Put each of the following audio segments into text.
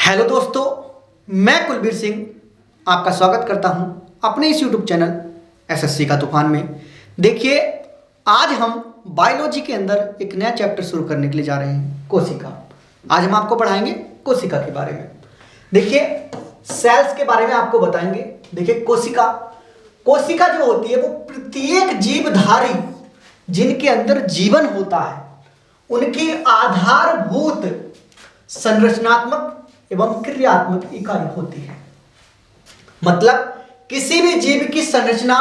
Hello दोस्तों, मैं कुलबीर सिंह आपका स्वागत करता हूं अपने इस यूट्यूब चैनल एसएससी का तूफान में। देखिए, आज हम बायोलॉजी के अंदर एक नया चैप्टर शुरू करने के लिए जा रहे हैं, कोशिका। आज हम आपको पढ़ाएंगे कोशिका के बारे में। देखिए, सेल्स के बारे में आपको बताएंगे। देखिए, कोशिका जो होती है वो प्रत्येक जीवधारी जिनके अंदर जीवन होता है उनकी आधारभूत संरचनात्मक एवं क्रियात्मक इकाई होती है। मतलब किसी भी जीव की संरचना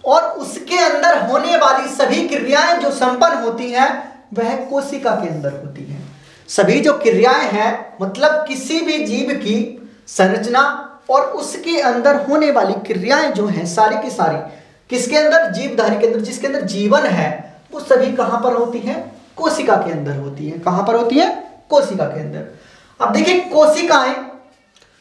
और उसके अंदर होने वाली सभी क्रियाएं जो संपन्न होती हैं वह कोशिका के अंदर होती हैं। सभी जो क्रियाएं हैं मतलब किसी भी जीव की संरचना और उसके अंदर होने वाली क्रियाएं जो हैं सारी की सारी किसके अंदर, जीवधारी के अंदर, जिसके अंदर जीवन है वो सभी कहां पर होती हैं? कोशिका के अंदर होती है। कहां पर होती है? कोशिका के अंदर। अब देखिए, कोशिकाएं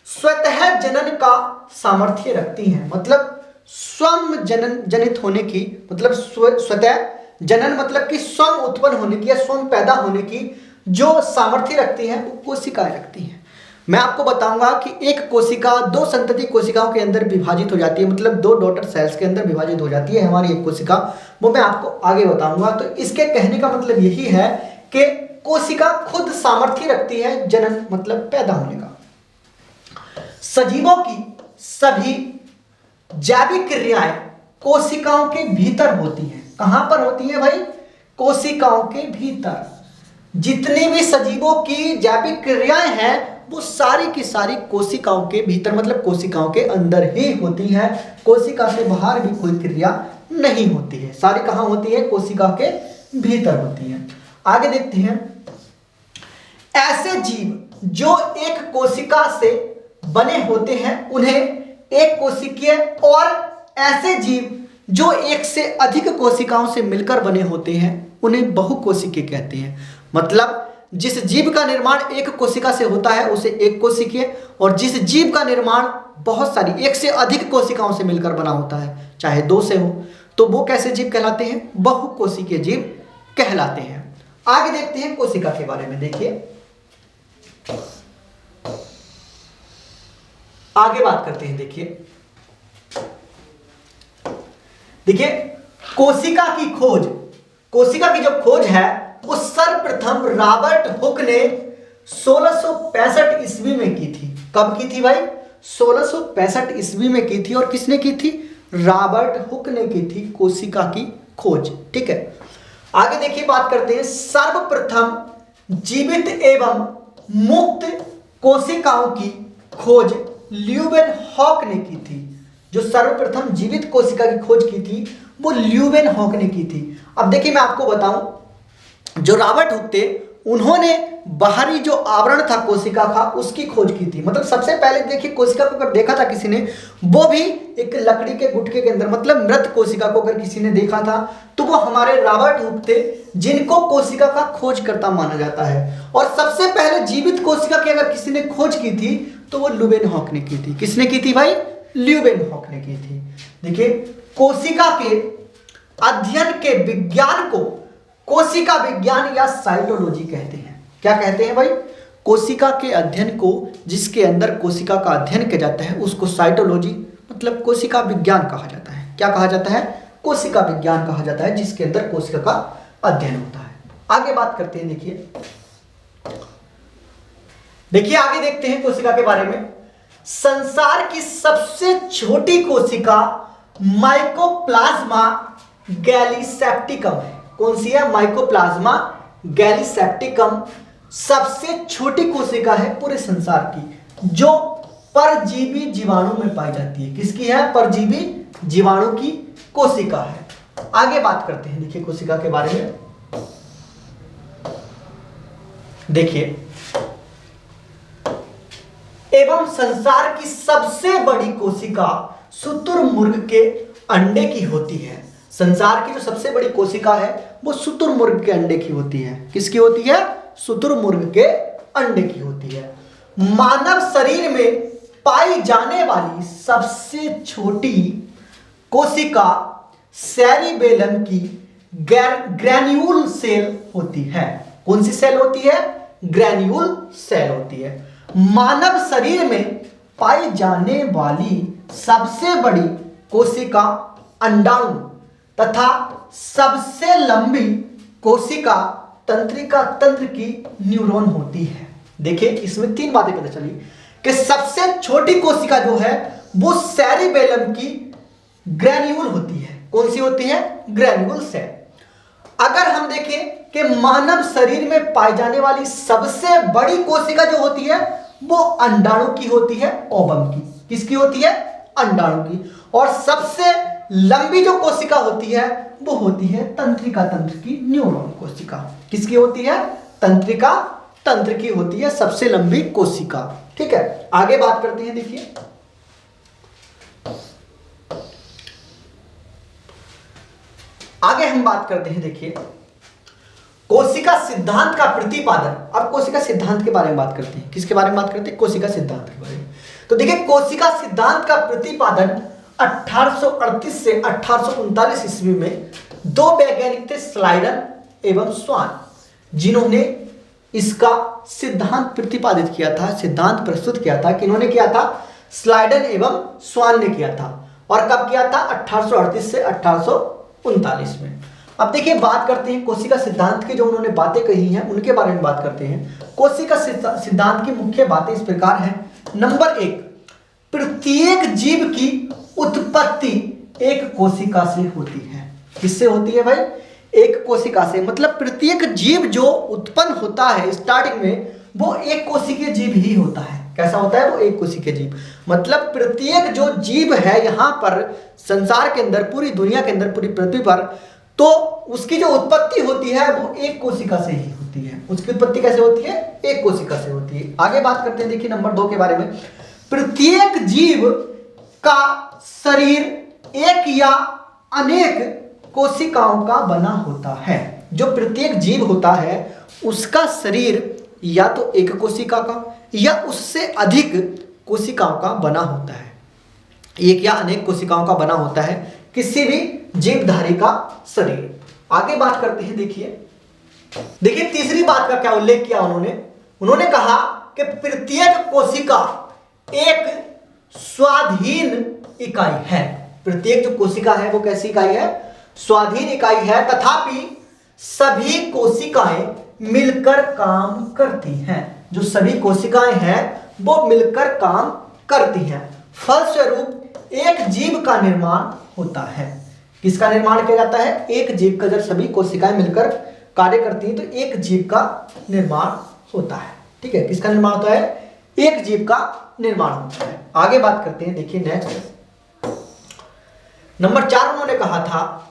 स्वतः जनन का सामर्थ्य रखती हैं। मतलब स्वयं जनित होने की, मतलब स्वतः जनन मतलब कि स्वयं उत्पन्न होने की या स्वयं पैदा होने की जो सामर्थ्य रखती हैं वो कोशिकाएं रखती हैं। मैं आपको बताऊंगा कि एक कोशिका दो संतति कोशिकाओं के अंदर विभाजित हो जाती है, मतलब दो डॉटर सेल्स के अंदर विभाजित हो जाती है हमारी एक कोशिका। वो मैं आपको आगे बताऊंगा। तो इसके कहने का मतलब यही है कि कोशिका खुद सामर्थ्य रखती है जनन मतलब पैदा होने का। सजीवों की सभी जैविक क्रियाएं कोशिकाओं के भीतर होती हैं। कहां पर होती है भाई? कोशिकाओं के भीतर। जितनी भी सजीवों की जैविक क्रियाएं हैं वो सारी की सारी कोशिकाओं के भीतर मतलब कोशिकाओं के अंदर ही होती हैं। कोशिका से बाहर भी कोई क्रिया नहीं होती है। सारी कहां होती है? कोशिका के भीतर होती है। आगे देखते हैं, ऐसे जीव जो एक कोशिका से बने होते हैं उन्हें एक कोशिकीय, और ऐसे जीव जो एक से अधिक कोशिकाओं से मिलकर बने होते हैं उन्हें बहुकोशिकीय कहते हैं। मतलब जिस जीव का निर्माण एक कोशिका से होता है उसे एक कोशिकीय, और जिस जीव का निर्माण बहुत सारी एक से अधिक कोशिकाओं से मिलकर बना होता है, चाहे दो से हो, तो वो कैसे जीव कहलाते हैं? बहुकोशिकीय जीव कहलाते हैं। आगे देखते हैं कोशिका के बारे में। देखिए, आगे बात करते हैं। देखिए कोशिका की खोज, कोशिका की जो खोज है वो सर्वप्रथम रॉबर्ट हुक ने 1665 ईस्वी में की थी। कब की थी भाई? 1665 ईस्वी में की थी। और किसने की थी? रॉबर्ट हुक ने की थी कोशिका की खोज। ठीक है, आगे देखिए, बात करते हैं। सर्वप्रथम जीवित एवं मुक्त कोशिकाओं की खोज ल्यूवेनहॉक ने की थी। जो सर्वप्रथम जीवित कोशिका की खोज की थी वो ल्यूवेनहॉक ने की थी। अब देखिए, मैं आपको बताऊं, जो रॉबर्ट हुक थे उन्होंने बाहरी जो आवरण था कोशिका का उसकी खोज की थी। मतलब सबसे पहले देखिए, कोशिका को अगर देखा था किसी ने, वो भी एक लकड़ी के गुटके के अंदर, मतलब मृत कोशिका को अगर किसी ने देखा था तो वो हमारे रॉबर्ट हुक थे, जिनको कोशिका का खोजकर्ता माना जाता है। और सबसे पहले जीवित कोशिका की अगर किसी ने खोज की थी तो वो ल्यूवेनहॉक ने की थी। किसने की थी भाई? ल्यूवेनहॉक ने की थी। देखिए, कोशिका के अध्ययन के विज्ञान को कोशिका विज्ञान या साइटोलॉजी कहते हैं। क्या कहते हैं भाई? कोशिका के अध्ययन को, जिसके अंदर कोशिका का अध्ययन किया जाता है उसको साइटोलॉजी मतलब कोशिका विज्ञान कहा जाता है। क्या कहा जाता है? कोशिका विज्ञान कहा जाता है, जिसके अंदर कोशिका का अध्ययन होता है। आगे बात करते हैं। देखिए आगे देखते हैं कोशिका के बारे में। संसार की सबसे छोटी कोशिका माइकोप्लाज्मा गैलीसेप्टिकम है। कौन सी है? माइकोप्लाज्मा गैलीसेप्टिकम सबसे छोटी कोशिका है पूरे संसार की, जो परजीवी जीवाणु में पाई जाती है। किसकी है? परजीवी जीवाणु की कोशिका है। आगे बात करते हैं। देखिए कोशिका के बारे में। देखिए, एवं संसार की सबसे बड़ी कोशिका शुतुरमुर्ग के अंडे की होती है। संसार की जो सबसे बड़ी कोशिका है वो शुतुरमुर्ग के अंडे की होती है। किसकी होती है? शुतुरमुर्ग के अंडे की होती है। मानव शरीर में पाई जाने वाली सबसे छोटी कोशिका सेरिबेलम की ग्रैन्यूल सेल होती है। कौन सी सेल होती है? ग्रैन्यूल सेल होती है। मानव शरीर में पाई जाने वाली सबसे बड़ी कोशिका अंडाणु तथा सबसे लंबी कोशिका तंत्रिका तंत्र की न्यूरॉन होती है। देखिए इसमें तीन बातें पता चली कि सबसे छोटी कोशिका जो है वो सेरिबेलम की ग्रैन्यूल होती है। कौन सी होती है? Granule cell. अगर हम देखें कि मानव शरीर में पाई जाने वाली सबसे बड़ी कोशिका जो होती है वो अंडाणु की होती है, ओवम की। किसकी होती है? अंडाणु की। और सबसे लंबी जो कोशिका होती है वो होती है तंत्रिका तंत्र की न्यूरॉन कोशिका। किसकी होती है? तंत्रिका तंत्र की होती है सबसे लंबी कोशिका। ठीक है, आगे बात करते हैं। देखिए आगे हम बात करते हैं। देखिए कोशिका सिद्धांत का प्रतिपादन। अब कोशिका सिद्धांत के बारे में बात करते हैं। किसके बारे में बात करते हैं? कोशिका सिद्धांत के बारे में। तो देखिए कोशिका सिद्धांत का प्रतिपादन 1838 से 1839 ईस्वी में दो वैज्ञानिक थे, स्लाइडन एवं स्वान, जिन्होंने इसका सिद्धांत प्रतिपादित किया था, सिद्धांत प्रस्तुत किया था। किन्होंने किया था? स्लाइडन एवं स्वान ने किया था। और कब किया था? 1838 से 1839 में। अब देखिए बात करते हैं कोशिका सिद्धांत की जो उन्होंने बातें कही हैं उनके बारे में बात करते हैं। कोशिका सिद्धांत की मुख्य बातें इस प्रकार हैं। नंबर 1, प्रत्येक जीव की उत्पत्ति एक कोशिका से होती है। किससे होती है भाई? एक कोशिका से। मतलब प्रत्येक जीव जो उत्पन्न होता है स्टार्टिंग में वो एक कोशिकीय जीव ही होता है। कैसा होता है? वो एक कोशिकीय जीव। मतलब प्रत्येक जो जीव है यहाँ पर संसार के अंदर, पूरी दुनिया के अंदर, पूरी पृथ्वी पर, तो उसकी जो उत्पत्ति होती है वो एक कोशिका से ही होती है। उसकी उत्पत्ति कैसे होती है? एक कोशिका से होती है। आगे बात करते हैं। देखिए नंबर 2 के बारे में। प्रत्येक जीव का शरीर एक या अनेक कोशिकाओं का बना होता है। जो प्रत्येक जीव होता है उसका शरीर या तो एक कोशिका का या उससे अधिक कोशिकाओं का बना होता है। एक या अनेक कोशिकाओं का बना होता है किसी भी जीवधारी का शरीर। आगे बात करते हैं। देखिए तीसरी बात का क्या उल्लेख किया उन्होंने कहा कि प्रत्येक कोशिका एक स्वाधीन इकाई है। प्रत्येक जो कोशिका है वो कैसी इकाई है? स्वाधीन इकाई है। तथापि सभी कोशिकाएं मिलकर काम करती हैं। जो सभी कोशिकाएं हैं वो मिलकर काम करती हैं। फलस्वरूप एक जीव का निर्माण होता है। किसका निर्माण किया जाता है? एक जीव का। जब सभी कोशिकाएं मिलकर कार्य करती हैं तो एक जीव का निर्माण होता है। ठीक है, किसका निर्माण होता है? एक जीव का निर्माण होता है। आगे बात करते हैं। देखिए नेक्स्ट नंबर 4 उन्होंने कहा था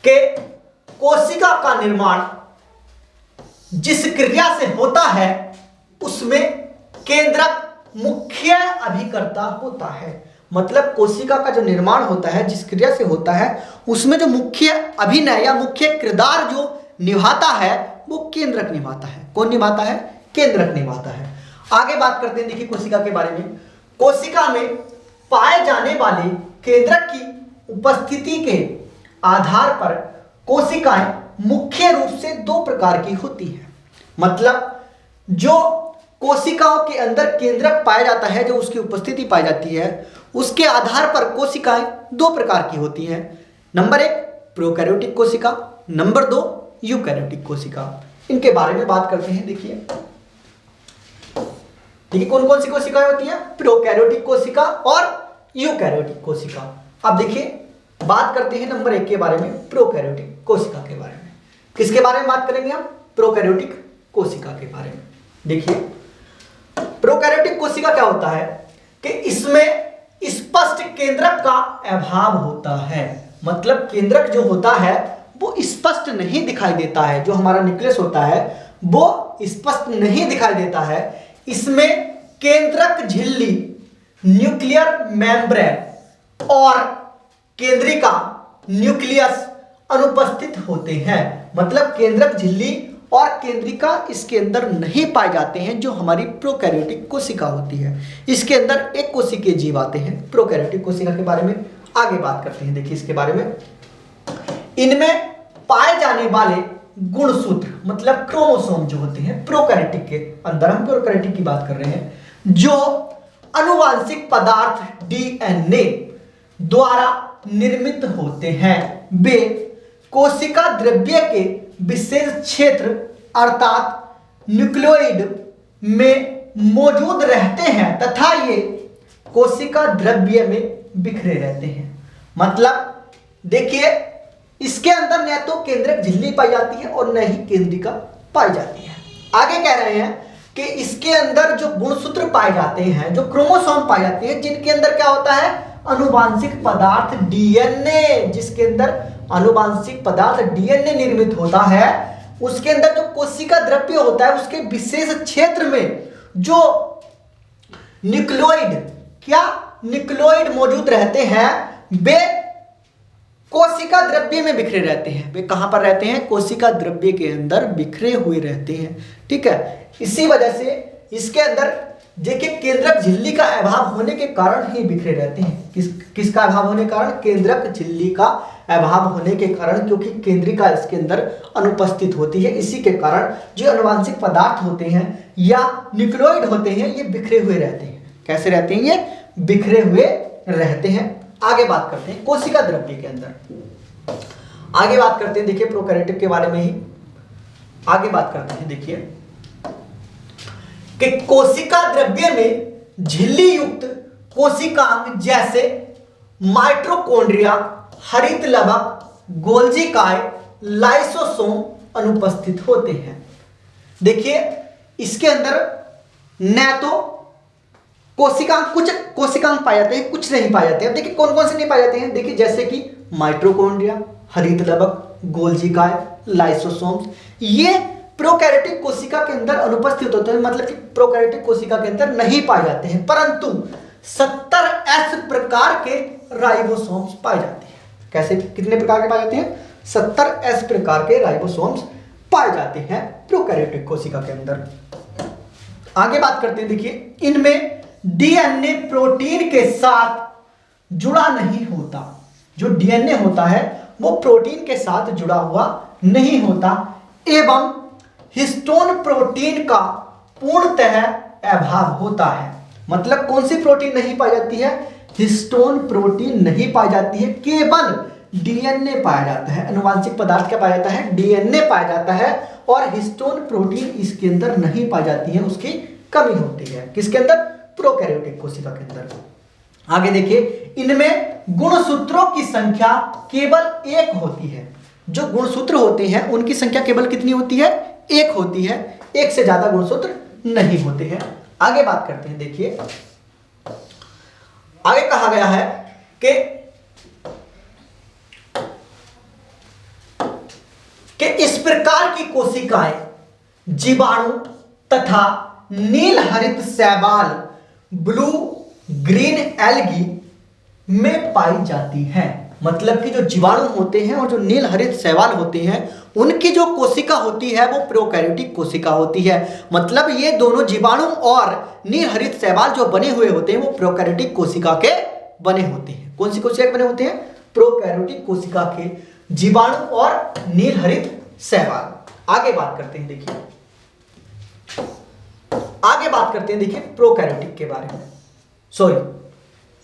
कि कोशिका का निर्माण जिस क्रिया से होता है उसमें केंद्रक मुख्य अभिकर्ता होता है। मतलब कोशिका का जो निर्माण होता है जिस क्रिया से होता है उसमें जो मुख्य अभिनय या मुख्य किरदार जो निभाता है वो केंद्रक निभाता है। कौन निभाता है? केंद्रक निभाता है। आगे बात करते हैं। देखिए कोशिका के बारे में। कोशिका में पाए जाने वाले केंद्रक की उपस्थिति के आधार पर कोशिकाएं मुख्य रूप से 2 प्रकार की होती है। मतलब जो कोशिकाओं के अंदर केंद्रक पाया जाता है, जो उसकी उपस्थिति पाई जाती है, उसके आधार पर कोशिकाएं 2 प्रकार की होती हैं। नंबर 1 प्रोकैरियोटिक कोशिका, नंबर 2 यूकैरियोटिक कोशिका। इनके बारे में बात करते हैं। देखिए कौन कौन सी कोशिकाएं होती हैं? प्रोकैरियोटिक कोशिका और यूकैरियोटिक कोशिका। अब देखिए बात करते हैं नंबर 1 के बारे में, प्रोकैरियोटिक कोशिका के बारे में। किसके बारे में बात करेंगे हम? प्रोकैरियोटिक कोशिका के बारे में। देखिए प्रोकैरियोटिक कोशिका क्या होता है कि इसमें स्पष्ट केंद्रक का अभाव होता है। मतलब केंद्रक जो होता है वो स्पष्ट नहीं दिखाई देता है। जो हमारा न्यूक्लियस होता है वो स्पष्ट नहीं दिखाई देता है। इसमें केंद्रक झिल्ली, न्यूक्लियर मेम्ब्रेन और केंद्रिका न्यूक्लियस अनुपस्थित होते हैं। मतलब केंद्रक झिल्ली और केंद्रिका इसके अंदर नहीं पाए जाते हैं जो हमारी प्रोकैरियोटिक कोशिका होती है। इसके अंदर एक कोशिकीय जीव आते हैं। प्रोकैरियोटिक कोशिका के बारे में आगे बात करते हैं। देखिए इसके बारे में, इनमें पाए जाने वाले गुणसूत्र मतलब क्रोमोसोम जो होते हैं प्रोकैरियोटिक के अंदर, हम प्रोकैरियोटिक की बात कर रहे हैं, जो आनुवांशिक पदार्थ डीएनए द्वारा निर्मित होते हैं, वे कोशिका द्रव्य के विशेष क्षेत्र अर्थात न्यूक्लियोइड में मौजूद रहते हैं तथा ये कोशिका द्रव्य में बिखरे रहते हैं। मतलब देखिए, इसके अंदर न तो केंद्रक झिल्ली पाई जाती है और न ही केंद्रिका पाई जाती है। आगे कह रहे हैं कि इसके अंदर जो गुणसूत्र पाए जाते हैं, जो क्रोमोसोम पाए जाते हैं, जिनके अंदर क्या होता है, आनुवांशिक पदार्थ डीएनए, जिसके अंदर आनुवांशिक पदार्थ डीएनए निर्मित होता है, उसके अंदर जो कोशिका द्रव्य होता है उसके विशेष क्षेत्र में जो न्यूक्लियोइड मौजूद रहते हैं, वे कोशिका द्रव्य में बिखरे रहते हैं। वे कहां पर रहते हैं, कोशिका द्रव्य के अंदर बिखरे हुए रहते हैं। ठीक है, इसी वजह से इसके अंदर देखिए केंद्रक झिल्ली का अभाव होने के कारण ही बिखरे रहते हैं। किसका अभाव होने के कारण, केंद्रक झिल्ली का अभाव होने के कारण, क्योंकि केंद्रिका इसके अंदर अनुपस्थित होती है। इसी के कारण जो आनुवांशिक पदार्थ होते हैं या न्यूक्लियोइड होते हैं, ये बिखरे हुए रहते हैं। कैसे रहते हैं, ये बिखरे हुए रहते हैं। आगे बात करते हैं कोशिका द्रव्य के अंदर, आगे बात करते हैं, देखिए प्रोकैरियोटिक के बारे में ही आगे बात करते हैं। देखिए कि कोशिका द्रव्य में झिल्ली युक्त कोशिकांग जैसे माइटोकॉन्ड्रिया, हरित लवक, गोल्जी काय, लाइसोसोम अनुपस्थित होते हैं। देखिए इसके अंदर न तो कोशिकांग, कुछ कोशिकांग पाए जाते हैं, कुछ नहीं पाए जाते हैं। देखिए कौन कौन से नहीं पाए जाते हैं, देखिए जैसे कि माइटोकॉन्ड्रिया, हरित लवक, गोल्जी काय, लाइसोसोम्स, ये प्रोकैरियोटिक कोशिका के अंदर अनुपस्थित होते हैं, मतलब कि प्रोकैरियोटिक कोशिका के अंदर नहीं पाए जाते हैं। परंतु 70S प्रकार के राइबोसोम्स पाए जाते हैं। कैसे, कितने प्रकार के पाए जाते हैं, 70S प्रकार के राइबोसोम्स पाए जाते हैं प्रोकैरियोटिक कोशिका के अंदर। आगे बात करते हैं, देखिए इनमें डीएनए प्रोटीन के साथ जुड़ा नहीं होता। जो डीएनए होता है वो प्रोटीन के साथ जुड़ा हुआ नहीं होता, एवं हिस्टोन प्रोटीन का पूर्णतः अभाव होता है। मतलब कौन सी प्रोटीन नहीं पाई जाती है, हिस्टोन प्रोटीन नहीं पाई जाती है, केवल डीएनए पाया जाता है। आनुवांशिक पदार्थ क्या पाया जाता है, डीएनए पाया जाता है, और हिस्टोन प्रोटीन इसके अंदर नहीं पाई जाती है, उसकी कमी होती है। किसके अंदर, प्रोकैरियोटिक कोशिका के अंदर। आगे देखिए, इनमें गुणसूत्रों की संख्या केवल एक होती है। जो गुणसूत्र होते हैं उनकी संख्या केवल कितनी होती है, एक होती है, एक से ज्यादा गुणसूत्र नहीं होते हैं। आगे बात करते हैं, देखिए आगे कहा गया है कि इस प्रकार की कोशिकाएं जीवाणु तथा नील हरित शैवाल, ब्लू ग्रीन एल्गी में पाई जाती हैं। मतलब कि जो जीवाणु होते हैं और जो नील हरित शैवाल होते हैं, उनकी जो कोशिका होती है वो प्रोकैरियोटिक कोशिका होती है। मतलब ये दोनों जीवाणु और नील हरित शैवाल जो बने हुए होते हैं वो प्रोकैरियोटिक कोशिका के बने होते हैं। कौन सी कोशिका के बने होते हैं, प्रोकैरियोटिक कोशिका के जीवाणु और नील हरित शैवाल। आगे बात करते हैं, देखिए आगे बात करते हैं, देखिए प्रोकैरियोटिक के बारे में, सॉरी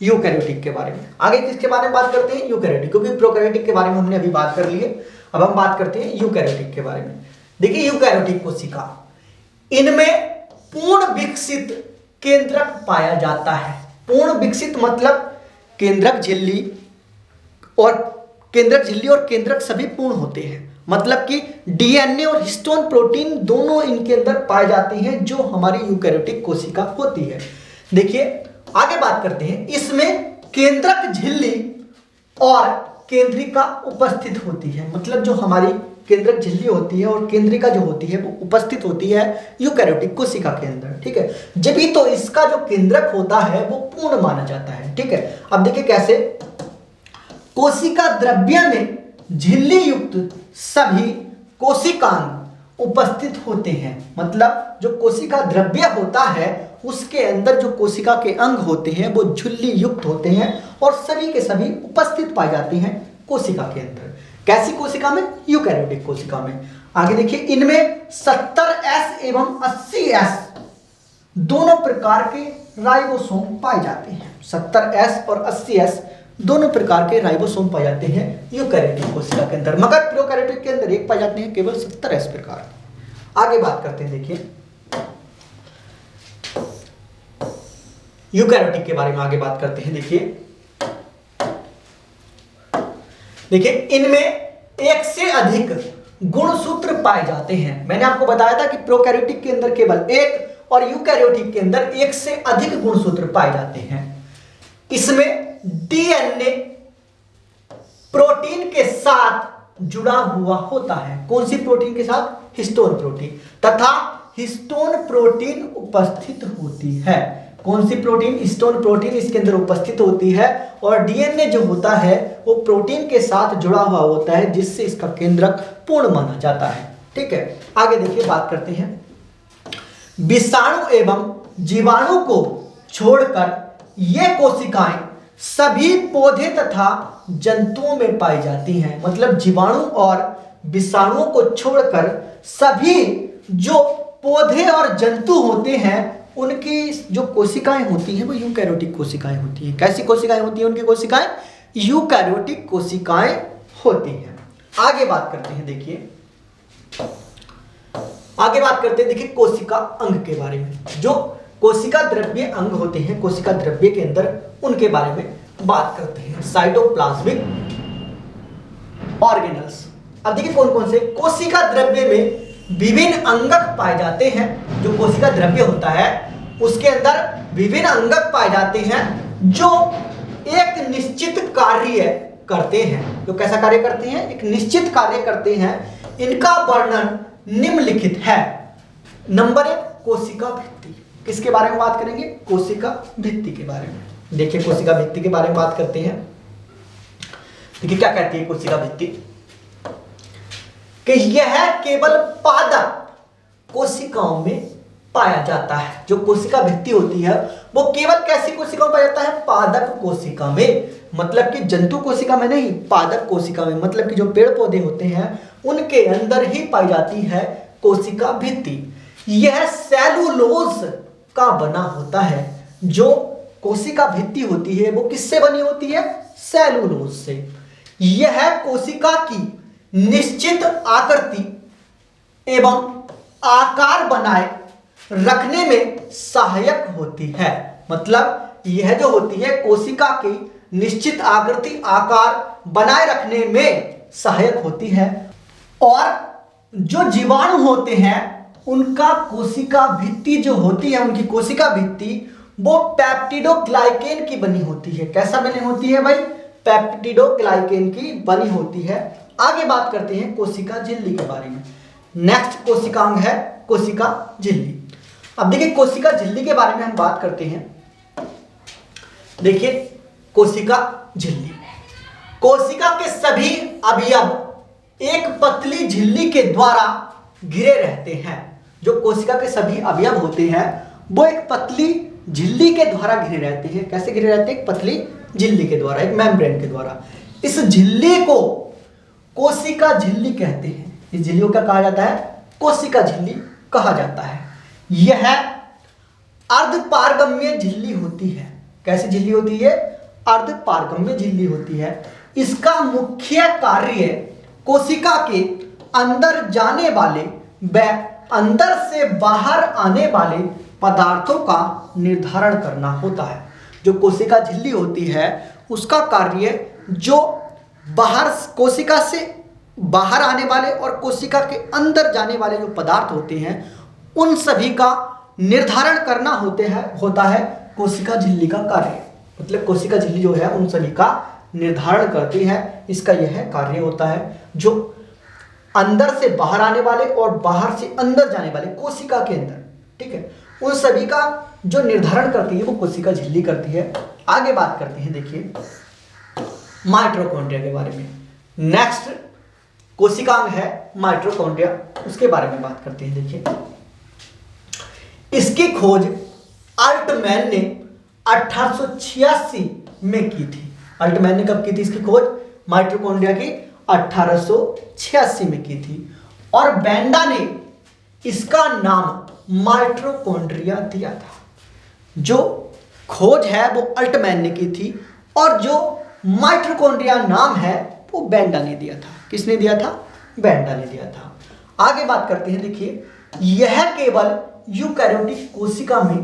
यूकैरियोटिक के बारे में। आगे किसके बारे में बात करते हैं, यूकैरियोटिक, क्योंकि प्रोकैरियोटिक के बारे में हमने अभी बात कर ली है। अब हम बात करते हैं यूकैरियोटिक के बारे में। देखिए यूकैरियोटिक कोशिका, इनमें पूर्ण विकसित केंद्रक पाया जाता है। पूर्ण विकसित मतलब केंद्रक झिल्ली और केंद्रक सभी पूर्ण होते हैं। मतलब कि डीएनए और हिस्टोन प्रोटीन दोनों इनके अंदर पाए जाते हैं जो हमारी यूकैरियोटिक कोशिका होती है। देखिए आगे बात करते हैं, इसमें केंद्रक झिल्ली और केंद्रिका उपस्थित होती है। मतलब जो हमारी केंद्रक झिल्ली होती है और केंद्रिका जो होती है वो उपस्थित होती है यूकैरियोटिक कोशिका के अंदर। ठीक है, जब भी तो इसका जो केंद्रक होता है वो पूर्ण माना जाता है। ठीक है, अब देखिए कैसे, कोशिका द्रव्य में झिल्ली युक्त सभी कोशिकांग उपस्थित होते हैं। मतलब जो कोशिका द्रव्य होता है उसके अंदर जो कोशिका के अंग होते हैं वो झिल्ली युक्त होते हैं और सभी के सभी उपस्थित पाए जाते हैं कोशिका के अंदर। कैसी कोशिका में, यूकैरियोटिक कोशिका में। आगे देखिए, इनमें 70S एवं 80S दोनों प्रकार के राइबोसोम पाए जाते हैं। 70S और 80S दोनों प्रकार के राइबोसोम पाए जाते हैं यूकैरियोटिक कोशिका के अंदर, मगर प्रोकैरियोटिक के अंदर एक पाए जाते हैं केवल 70S प्रकार। आगे बात करते हैं, देखिए यूकैरियोटिक के बारे में आगे बात करते हैं। देखिए इनमें एक से अधिक गुणसूत्र पाए जाते हैं। मैंने आपको बताया था कि प्रोकैरियोटिक के अंदर केवल एक और यूकैरियोटिक के अंदर एक से अधिक गुणसूत्र पाए जाते हैं। इसमें डीएनए प्रोटीन के साथ जुड़ा हुआ होता है। कौन सी प्रोटीन के साथ? हिस्टोन प्रोटीन, तथा हिस्टोन प्रोटीन उपस्थित होती है। कौन सी प्रोटीन? हिस्टोन प्रोटीन इसके अंदर उपस्थित होती है, और डीएनए जो होता है वो प्रोटीन के साथ जुड़ा हुआ होता है, जिससे इसका केंद्रक पूर्ण माना जाता है। ठीक है, आगे देखिए बात करते हैं। विषाणु एवं जीवाणु को छोड़कर ये कोशिकाएं सभी पौधे तथा जंतुओं में पाई जाती हैं। मतलब जीवाणु और विषाणुओं को छोड़कर सभी जो पौधे और जंतु होते हैं उनकी जो कोशिकाएं होती हैं वो यूकैरियोटिक कोशिकाएं होती हैं। कैसी कोशिकाएं होती हैं उनकी कोशिकाएं? यूकैरियोटिक कोशिकाएं होती हैं। आगे बात करते हैं, देखिए आगे बात करते हैं, देखिए कोशिका अंग के बारे में। जो कोशिका द्रव्य अंग होते हैं कोशिका द्रव्य के अंदर, उनके बारे में बात करते हैं। Cytoplasmic organelles. अब देखिए कौन कौन से कोशिका द्रव्य में विभिन्न अंगक पाए जाते हैं। जो कोशिका द्रव्य होता है उसके अंदर विभिन्न अंगक पाए जाते हैं जो एक निश्चित कार्य करते हैं। जो कैसा कार्य करते हैं? एक निश्चित कार्य करते हैं। इनका वर्णन निम्नलिखित है। नंबर 1, कोशिका भित्ति। किसके बारे में बात करेंगे? कोशिका भित्ति के बारे में। देखिए कोशिका भित्ति के बारे में बात करते हैं। देखिए क्या कहती है कोशिका भित्ति, कि यह केवल पादप कोशिकाओं में पाया जाता है। जो कोशिका भित्ति होती है वो केवल कैसी कोशिकाओं में पाया जाता है? पादप कोशिका में। मतलब कि जंतु कोशिका में नहीं, पादप कोशिका में। मतलब कि जो पेड़ पौधे होते हैं उनके अंदर ही पाई जाती है कोशिका भित्ति। यह सेलुलोज का बना होता है। जो कोशिका भित्ति होती है वो किससे बनी होती है? सेलुलोज से। यह कोशिका की निश्चित आकृति एवं आकार बनाए रखने में सहायक होती है। मतलब यह जो होती है कोशिका की निश्चित आकृति आकार बनाए रखने में सहायक होती है। और जो जीवाणु होते हैं उनका कोशिका भित्ति जो होती है, उनकी कोशिका भित्ति वो पेप्टिडोग्लाइकेन की बनी होती है। कैसा बनी होती है भाई? पेप्टिडोग्लाइकेन की बनी होती है। आगे बात करते हैं कोशिका झिल्ली के बारे में। नेक्स्ट कोशिकांग है कोशिका झिल्ली। अब देखिए कोशिका झिल्ली के बारे में हम बात करते हैं। देखिए कोशिका झिल्ली, कोशिका के सभी अवयव एक पतली झिल्ली के द्वारा घिरे रहते हैं। जो कोशिका के सभी अवयव होते हैं वो एक पतली झिल्ली के द्वारा घिरे रहते हैं। कैसे घिरे रहते हैं? एक पतली झिल्ली के द्वारा, एक मेम्ब्रेन के द्वारा। इस झिल्ली को कोशिका झिल्ली कहते हैं। इस झिल्ली को क्या कहा जाता है? कोशिका झिल्ली कहा जाता है। यह अर्धपारगम्य झिल्ली होती है। कैसी झिल्ली होती है? अर्धपारगम्य झिल्ली होती है। इसका मुख्य कार्य कोशिका के अंदर जाने वाले व अंदर से बाहर आने वाले पदार्थों का निर्धारण करना होता है। जो कोशिका झिल्ली होती है उसका कार्य जो बाहर कोशिका से बाहर आने वाले और कोशिका के अंदर जाने वाले जो पदार्थ होते हैं उन सभी का निर्धारण करना होता है कोशिका झिल्ली का कार्य। मतलब कोशिका झिल्ली जो है उन सभी का निर्धारण करती है। इसका यह कार्य होता है जो अंदर से बाहर आने वाले और बाहर से अंदर जाने वाले कोशिका के अंदर, ठीक है, उन सभी का जो निर्धारण करती है वो कोशिका झिल्ली करती है। आगे बात करते हैं, देखिए माइटोकॉन्ड्रिया के बारे में। नेक्स्ट कोशिकांग है माइटोकॉन्ड्रिया, उसके बारे में बात करते हैं। देखिए इसकी खोज अल्टमैन ने 1886 में की थी। अल्टमैन ने कब की थी इसकी खोज? माइटोकॉन्ड्रिया की 1886 में की थी। और बेंडा ने इसका नाम माइटोकॉन्ड्रिया दिया था। जो खोज है वो अल्टमैन ने की थी और जो माइटोकॉन्ड्रिया नाम है वो बेंडा ने दिया था। किसने दिया था? बेंडा ने दिया था। आगे बात करते हैं। देखिए, यह केवल यूकैरियोटिक कोशिका में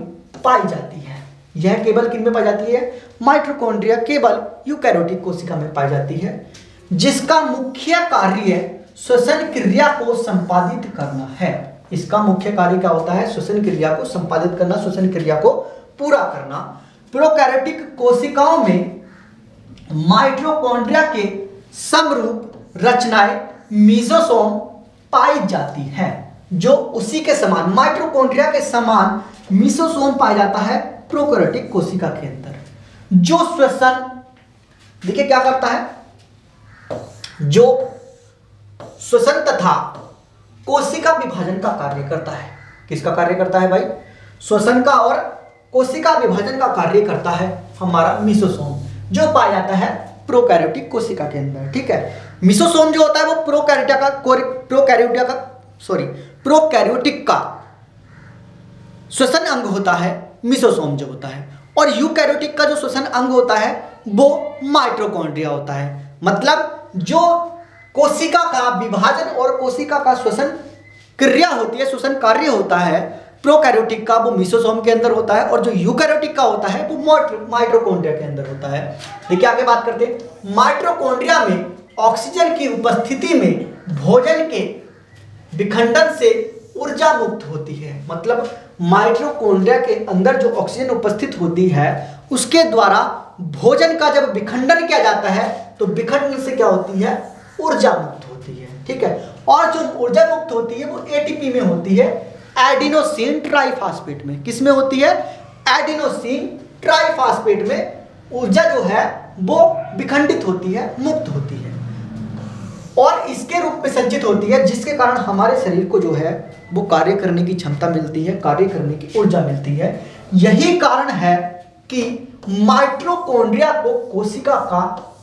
पाई जाती है। यह केवल किन में पाई जाती है? माइटोकॉन्ड्रिया केवल यूकैरियोटिक कोशिका में पाई जाती है, जिसका मुख्य कार्य श्वसन क्रिया को संपादित करना है। इसका मुख्य कार्य क्या होता है? श्वसन क्रिया को संपादित करना, श्वसन क्रिया को पूरा करना। प्रोकैरियोटिक कोशिकाओं में माइटोकॉन्ड्रिया के समरूप रचनाएं मीसोसोम पाई जाती है, जो उसी के समान माइटोकॉन्ड्रिया के समान मीसोसोम पाया जाता है प्रोकैरियोटिक कोशिका के अंदर, जो श्वसन देखिए क्या करता है, जो श्वसन तथा कोशिका विभाजन का कार्य करता है। किसका कार्य करता है भाई? श्वसन का और कोशिका विभाजन का कार्य करता है हमारा मीसोसोम, जो पाया जाता है प्रोकैरियोटिक कोशिका के अंदर। ठीक है, मीसोसोम जो होता है वो प्रोकैरियोटिक का श्वसन अंग होता है मीसोसोम जो होता है, और यूकैरियोटिक का जो श्वसन अंग होता है वो माइटोकॉन्ड्रिया होता है। मतलब जो कोशिका का विभाजन और कोशिका का श्वसन क्रिया होती है, श्वसन कार्य होता है प्रोकैरियोटिक का, वो मीसोसोम के अंदर होता है, और जो यूकैरियोटिक का होता है वो माइटोकॉन्ड्रिया के अंदर होता है। देखिए आगे बात करते हैं। माइटोकॉन्ड्रिया में ऑक्सीजन की उपस्थिति में भोजन के विखंडन से ऊर्जा मुक्त होती है। मतलब माइटोकॉन्ड्रिया के अंदर जो ऑक्सीजन उपस्थित होती है उसके द्वारा भोजन का जब विखंडन किया जाता है तो विखंडन से क्या होती है? ऊर्जा मुक्त होती है। ठीक है, और जो ऊर्जा मुक्त होती है वो एटीपी में होती है, एडिनोसिन ट्राइफॉस्फेट में। किस में होती है? एडिनोसिन ट्राइफॉस्फेट में ऊर्जा जो है वो विखंडित होती है, मुक्त होती है, और इसके रूप में संचित होती है, जिसके कारण हमारे शरीर को जो है वो कार्य करने की क्षमता मिलती है, कार्य करने की ऊर्जा मिलती है। यही कारण है कि माइटोकॉन्ड्रिया को कोशिका का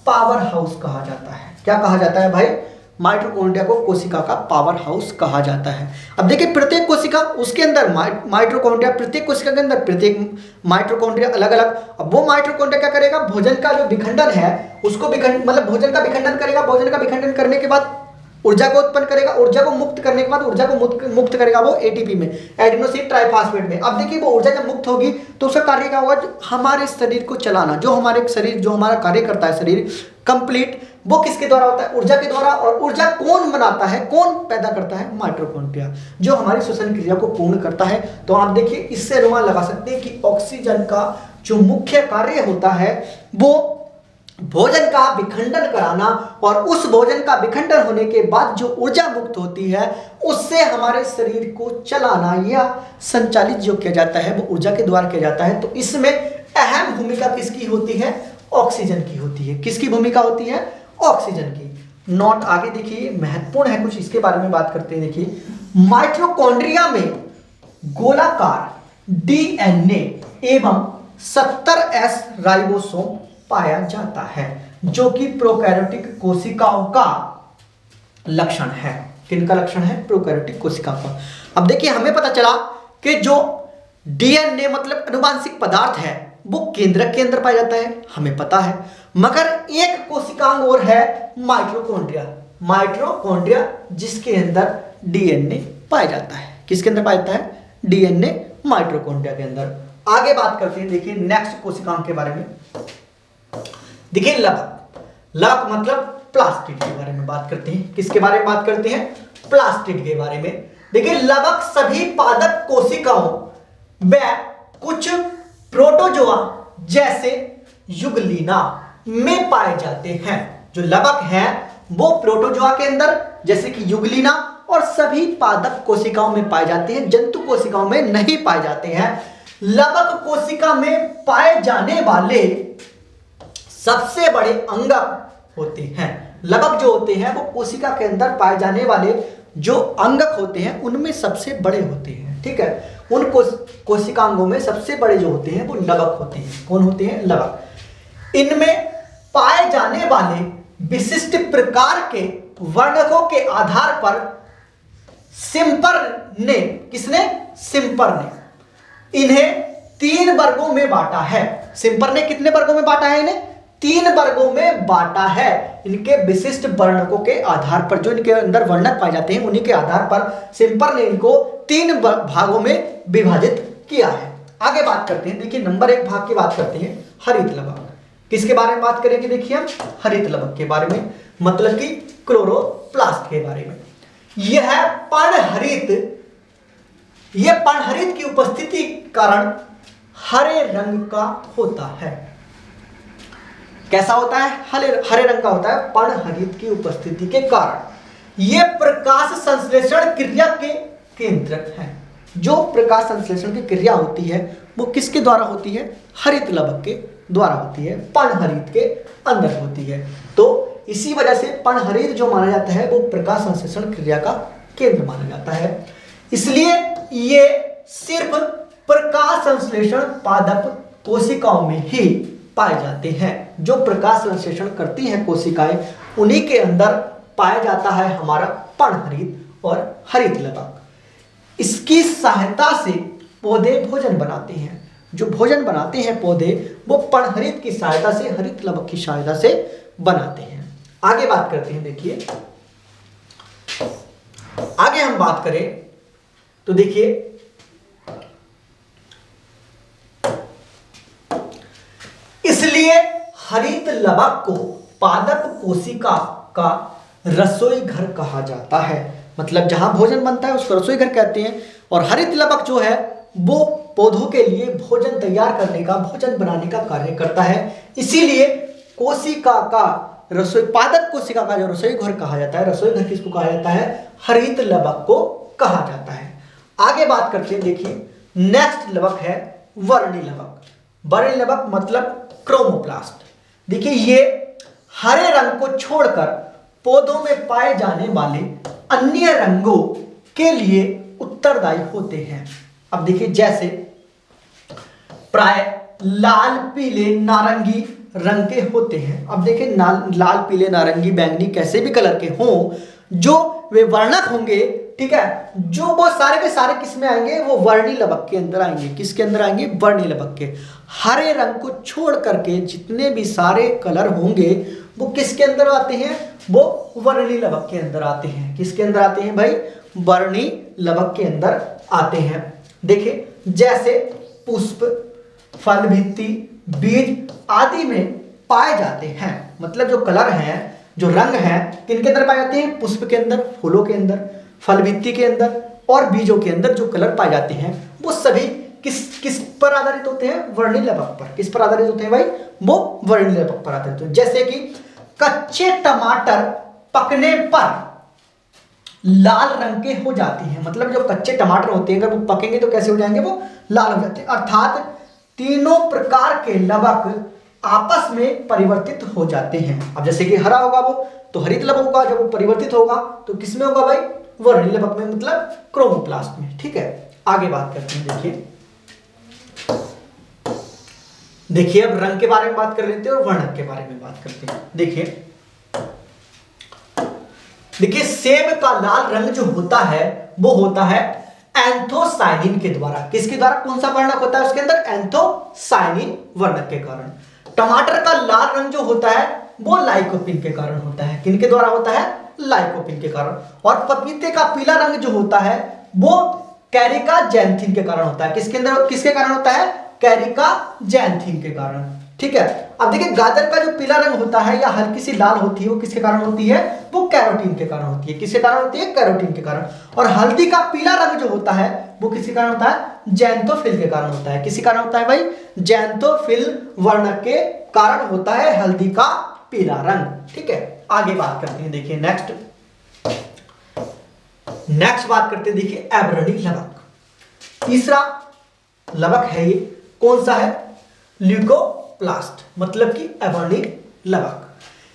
पावर हाउस कहा जाता है। क्या कहा जाता है भाई? माइटोकॉन्ड्रिया को कोशिका का पावर हाउस कहा जाता है। अब देखिए, प्रत्येक कोशिका उसके अंदर माइटोकॉन्ड्रिया, प्रत्येक कोशिका के अंदर प्रत्येक माइटोकॉन्ड्रिया अलग अलग। अब वो माइटोकॉन्ड्रिया क्या करेगा? भोजन का जो विखंडन है उसको मतलब भोजन का विखंडन करेगा। भोजन का विखंडन करने के बाद ऊर्जा को उत्पन्न करेगा। ऊर्जा को मुक्त करने के बाद ऊर्जा को मुक्त करेगा वो एटीपी में, एडिनोसिन ट्राइफॉस्फेट में। अब देखिए, वो ऊर्जा जब मुक्त होगी तो उसका कार्य क्या होगा? हमारे शरीर को चलाना, जो हमारे शरीर, जो हमारा कार्य करता है शरीर कंप्लीट, वो किसके द्वारा होता है? ऊर्जा के द्वारा। और ऊर्जा कौन बनाता है, कौन पैदा करता है? माइटोकॉन्ड्रिया, जो हमारी श्वसन क्रिया को पूर्ण करता है। तो आप देखिए, इससे अनुमान लगा सकते हैं कि ऑक्सीजन का जो मुख्य कार्य होता है वो भोजन का विखंडन कराना, और उस भोजन का विखंडन होने के बाद जो ऊर्जा मुक्त होती है उससे हमारे शरीर को चलाना या संचालित जो किया जाता है वो ऊर्जा के द्वारा किया जाता है। तो इसमें अहम भूमिका किसकी होती है? ऑक्सीजन की होती है। किसकी भूमिका होती है? ऑक्सीजन की। नोट आगे देखिए, महत्वपूर्ण है कुछ, इसके बारे में बात करते हैं। देखिए, माइटोकॉन्ड्रिया में गोलाकार डीएनए एवं 70S राइबोसोम पाया जाता है, जो कि प्रोकैरियोटिक कोशिकाओं का लक्षण है। किनका लक्षण है? प्रोकैरियोटिक कोशिकाओं का। अब देखिए, हमें पता चला कि जो डीएनए मतलब अनुवांशिक पदार्थ है वो केंद्रक के अंदर पाया जाता है, हमें पता है। मगर एक कोशिकांग और है माइटोकॉन्ड्रिया, जिसके अंदर डीएनए पाया जाता है। किसके अंदर पाया जाता है? डीएनए माइटोकॉन्ड्रिया के अंदर। आगे बात करते हैं। देखिए, नेक्स्ट कोशिकांग के बारे में। देखिए, लवक मतलब प्लास्टिड के बारे में बात करते हैं। किसके बारे में बात करते हैं? प्लास्टिड के बारे में। देखिए, लवक सभी पादप कोशिकाओं व कुछ प्रोटोजोआ जैसे युगलीना में पाए जाते हैं। जो लवक है वो प्रोटोजोआ के अंदर जैसे कि युगलीना और सभी पादप कोशिकाओं में पाए जाते हैं, जंतु कोशिकाओं में नहीं पाए जाते हैं। लवक कोशिका में पाए जाने वाले सबसे बड़े अंगक होते हैं। लवक जो होते हैं वो कोशिका के अंदर पाए जाने वाले जो अंगक होते हैं उनमें सबसे बड़े होते हैं। ठीक है, उन कोशिकांगों में सबसे बड़े जो होते हैं वो लवक होते हैं। कौन होते हैं? लवक। इनमें पाए जाने वाले विशिष्ट प्रकार के वर्णकों के आधार पर सिम्पर ने, किसने? सिम्पर ने इन्हें 3 वर्गों में बांटा है। सिम्पर ने कितने वर्गों में बांटा है? इन्हें 3 वर्गों में बांटा है। इनके विशिष्ट वर्णकों के आधार पर, जो इनके अंदर वर्णक पाए जाते हैं उन्हीं के आधार पर सिम्पर ने इनको 3 भागों में विभाजित किया है। आगे बात करते हैं, देखिए नंबर 1 भाग की बात करते हैं, हरित लवक। किसके बारे में बात करेंगे? देखिए हम हरित लवक के बारे में, मतलब कि क्लोरोप्लास्ट के बारे में। यह पर्णहरित, यह पर्णहरित की उपस्थिति के कारण हरे रंग का होता है। कैसा होता है? हरे रंग का होता है पर्णहरित की उपस्थिति के कारण। यह प्रकाश संश्लेषण क्रिया के केंद्रक है। जो प्रकाश संश्लेषण की क्रिया होती है वो किसके द्वारा होती है? हरित लवक के द्वारा होती है, पर्णहरित के अंदर होती है। तो इसी वजह से पर्णहरित जो माना जाता है वो प्रकाश संश्लेषण क्रिया का केंद्र माना जाता है। इसलिए ये सिर्फ प्रकाश संश्लेषण पादप कोशिकाओं में ही पाए जाते हैं। जो प्रकाश संश्लेषण करती हैं कोशिकाएं, उन्हीं के अंदर पाया जाता है हमारा पर्णहरित और हरित लवक। इसकी सहायता से पौधे भोजन बनाते हैं। जो भोजन बनाते हैं पौधे, वो पर्णहरित की सहायता से, हरित लवक की सहायता से बनाते हैं। आगे बात करते हैं, देखिए आगे हम बात करें तो देखिए इसलिए हरित लवक को पादप कोशिका का रसोई घर कहा जाता है। मतलब जहां भोजन बनता है उसको रसोई घर कहते हैं। और हरित लवक जो है वो पौधों के लिए भोजन तैयार करने का, भोजन बनाने का कार्य करता है। इसीलिए कोशिका का रसोई, पादप कोशिका का जो रसोई घर कहा जाता है, रसोई घर किसको कहा जाता है? हरित लवक को कहा जाता है। आगे बात करते हैं, देखिए नेक्स्ट लवक है वर्णी लवक। वर्णी लवक मतलब क्रोमोप्लास्ट। देखिए ये हरे रंग को छोड़कर पौधों में पाए जाने वाले अन्य रंगों के लिए उत्तरदायी होते हैं। अब देखिए जैसे प्राय लाल, पीले, नारंगी रंग के होते हैं। अब देखिए लाल, पीले, नारंगी, बैंगनी कैसे भी कलर के हों, जो वे वर्णक होंगे, ठीक है, जो वो सारे के सारे किस में आएंगे? वो वर्णी लवक के अंदर आएंगे। किसके अंदर आएंगे? वर्णी लवक के। हरे रंग को छोड़ करके जितने भी सारे कलर होंगे वो किसके अंदर आते हैं? वो वर्णी लवक के अंदर आते हैं। किसके अंदर आते हैं भाई? वर्णी लवक के अंदर आते हैं। देखिए जैसे पुष्प, फल, भित्ति, बीज आदि में पाए जाते हैं। मतलब जो कलर हैं, जो रंग हैं, किनके अंदर पाए जाते हैं? पुष्प के अंदर, फूलों के अंदर, फल भित्ति के अंदर और बीजों के अंदर जो कलर पाए जाते हैं वो सभी किस पर आधारित होते हैं? वर्णी लवक पर। किस पर आधारित होते हैं भाई? वो वर्णी लवक पर आधारित होते हैं। जैसे कि कच्चे टमाटर पकने पर लाल रंग के हो जाती हैं। मतलब जो कच्चे टमाटर होते हैं अगर वो पकेंगे तो कैसे हो जाएंगे? वो लाल हो जाते हैं। अर्थात तीनों प्रकार के लवक आपस में परिवर्तित हो जाते हैं। अब जैसे कि हरा होगा वो तो हरित लवक होगा, जब वो परिवर्तित होगा तो किसमें होगा भाई? वर्णी लवक में, मतलब क्रोमोप्लास्ट में। ठीक है, आगे बात करते हैं। देखिए अब रंग के बारे में बात कर लेते हैं और वर्णक के बारे में बात करते हैं। देखिए सेब का लाल रंग जो होता है वो होता है एंथोसायनिन के द्वारा। किसके द्वारा? कौन सा वर्णक होता है उसके अंदर? एंथोसायनिन वर्णक के कारण। टमाटर का लाल रंग जो होता है वो लाइकोपिन के कारण होता है। किनके द्वारा होता है? लाइकोपिन के कारण। और पपीते का पीला रंग जो होता है वो कैरिका जैंथिन के कारण होता है। किसके कारण होता है? कैरिका जैंथिन के कारण। ठीक है, अब देखिए गाजर का जो पीला रंग होता है या हल्की सी लाल होती है वो किसके कारण होती है? वो कैरोटीन के कारण होती है। किसके कारण होती है? कैरोटीन के कारण। और हल्दी का पीला रंग जो होता है वो किसके कारण होता है? जैंथोफिल के कारण होता है। किसके कारण होता है भाई? जैंथोफिल वर्णक के कारण होता है हल्दी का पीला रंग। ठीक है, आगे बात करते हैं। देखिए नेक्स्ट बात करते हैं। देखिए अवर्णी लवक, तीसरा लवक है ये। कौन सा है? ल्यूकोप्लास्ट, मतलब कि अवर्णी लवक।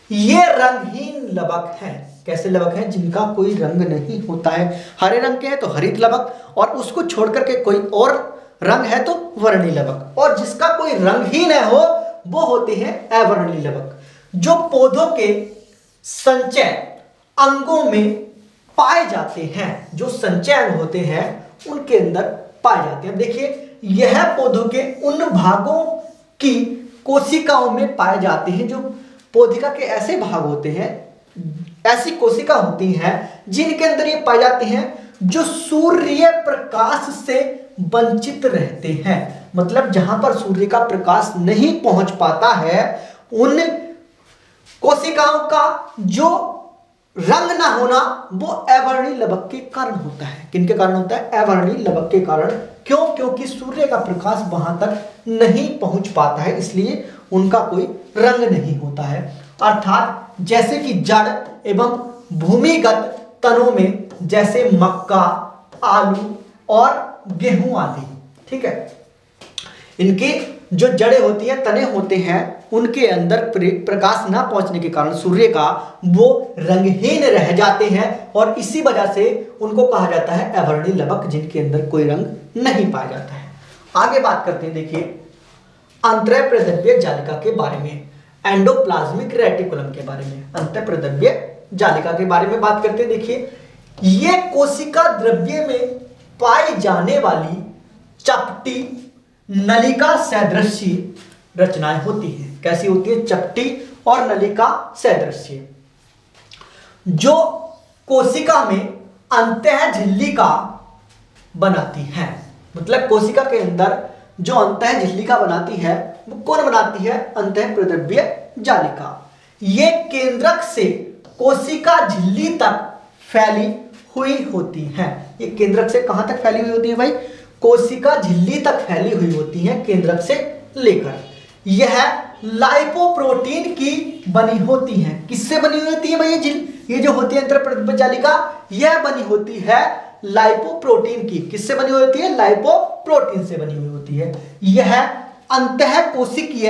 ये रंगहीन लवक है। कैसे लवक है? जिनका कोई रंग नहीं होता है। हरे रंग के है तो हरित लवक, और उसको छोड़कर के कोई और रंग है तो वर्णी लवक, और जिसका कोई रंग ही न हो वो होते हैं अवर्णी लवक। जो पौधों के संचय अंगों में पाए जाते हैं, जो संचय अंग होते हैं उनके अंदर पाए जाते हैं। देखिए यह पौधों के उन भागों की कोशिकाओं में पाए जाते हैं, जो पौधिका के ऐसे भाग होते हैं, ऐसी कोशिका होती हैं जिनके अंदर ये पाए जाते हैं जो सूर्य प्रकाश से वंचित रहते हैं। मतलब जहां पर सूर्य का प्रकाश नहीं पहुंच पाता है, उन कोशिकाओं का जो रंग ना होना वो अवर्णीय लवक के कारण होता है। किनके कारण होता है? अवर्णीय लवक के कारण। क्यों? क्योंकि सूर्य का प्रकाश वहां तक नहीं पहुंच पाता है, इसलिए उनका कोई रंग नहीं होता है। अर्थात जैसे कि जड़ एवं भूमिगत तनों में, जैसे मक्का, आलू और गेहूं आदि, ठीक है, इनकी जो जड़ें होती हैं, तने होते हैं, उनके अंदर प्रकाश ना पहुंचने के कारण सूर्य का वो रंगहीन रह जाते हैं और इसी वजह से उनको कहा जाता है अवर्णीय लवक, जिनके अंदर कोई रंग नहीं पाया जाता है। आगे बात करते हैं, देखिए अंतः प्रद्रव्य जालिका के बारे में, एंडोप्लाज्मिक रेटिकुलम के बारे में, अंतः प्रद्रव्य जालिका के बारे में बात करते हैं। देखिए ये कोशिका द्रव्य में पाई जाने वाली चपटी नलिका सदृश्य रचनाएं होती हैं। कैसी होती है? चपटी और नलिका सदृश्य, जो कोशिका में अंतः झिल्लिका बनाती है। मतलब कोशिका के अंदर जो अंतः झिल्लिका बनाती है वो कौन बनाती है? अंतः प्रद्रव्य जालिका। ये केंद्रक से कोशिका झिल्ली तक फैली हुई होती है। ये केंद्रक से कहां तक फैली हुई होती है भाई? कोशिका झिल्ली तक फैली हुई होती है, केंद्रक से लेकर। यह लाइपोप्रोटीन की बनी होती है। किससे बनी हुई होती है भाई? ये जो होती है अंतः प्रद्रव्य जालिका, यह बनी होती है लाइपोप्रोटीन की। किससे बनी हुई होती है? लाइपोप्रोटीन से बनी हुई होती है। यह अंतः कोशिकीय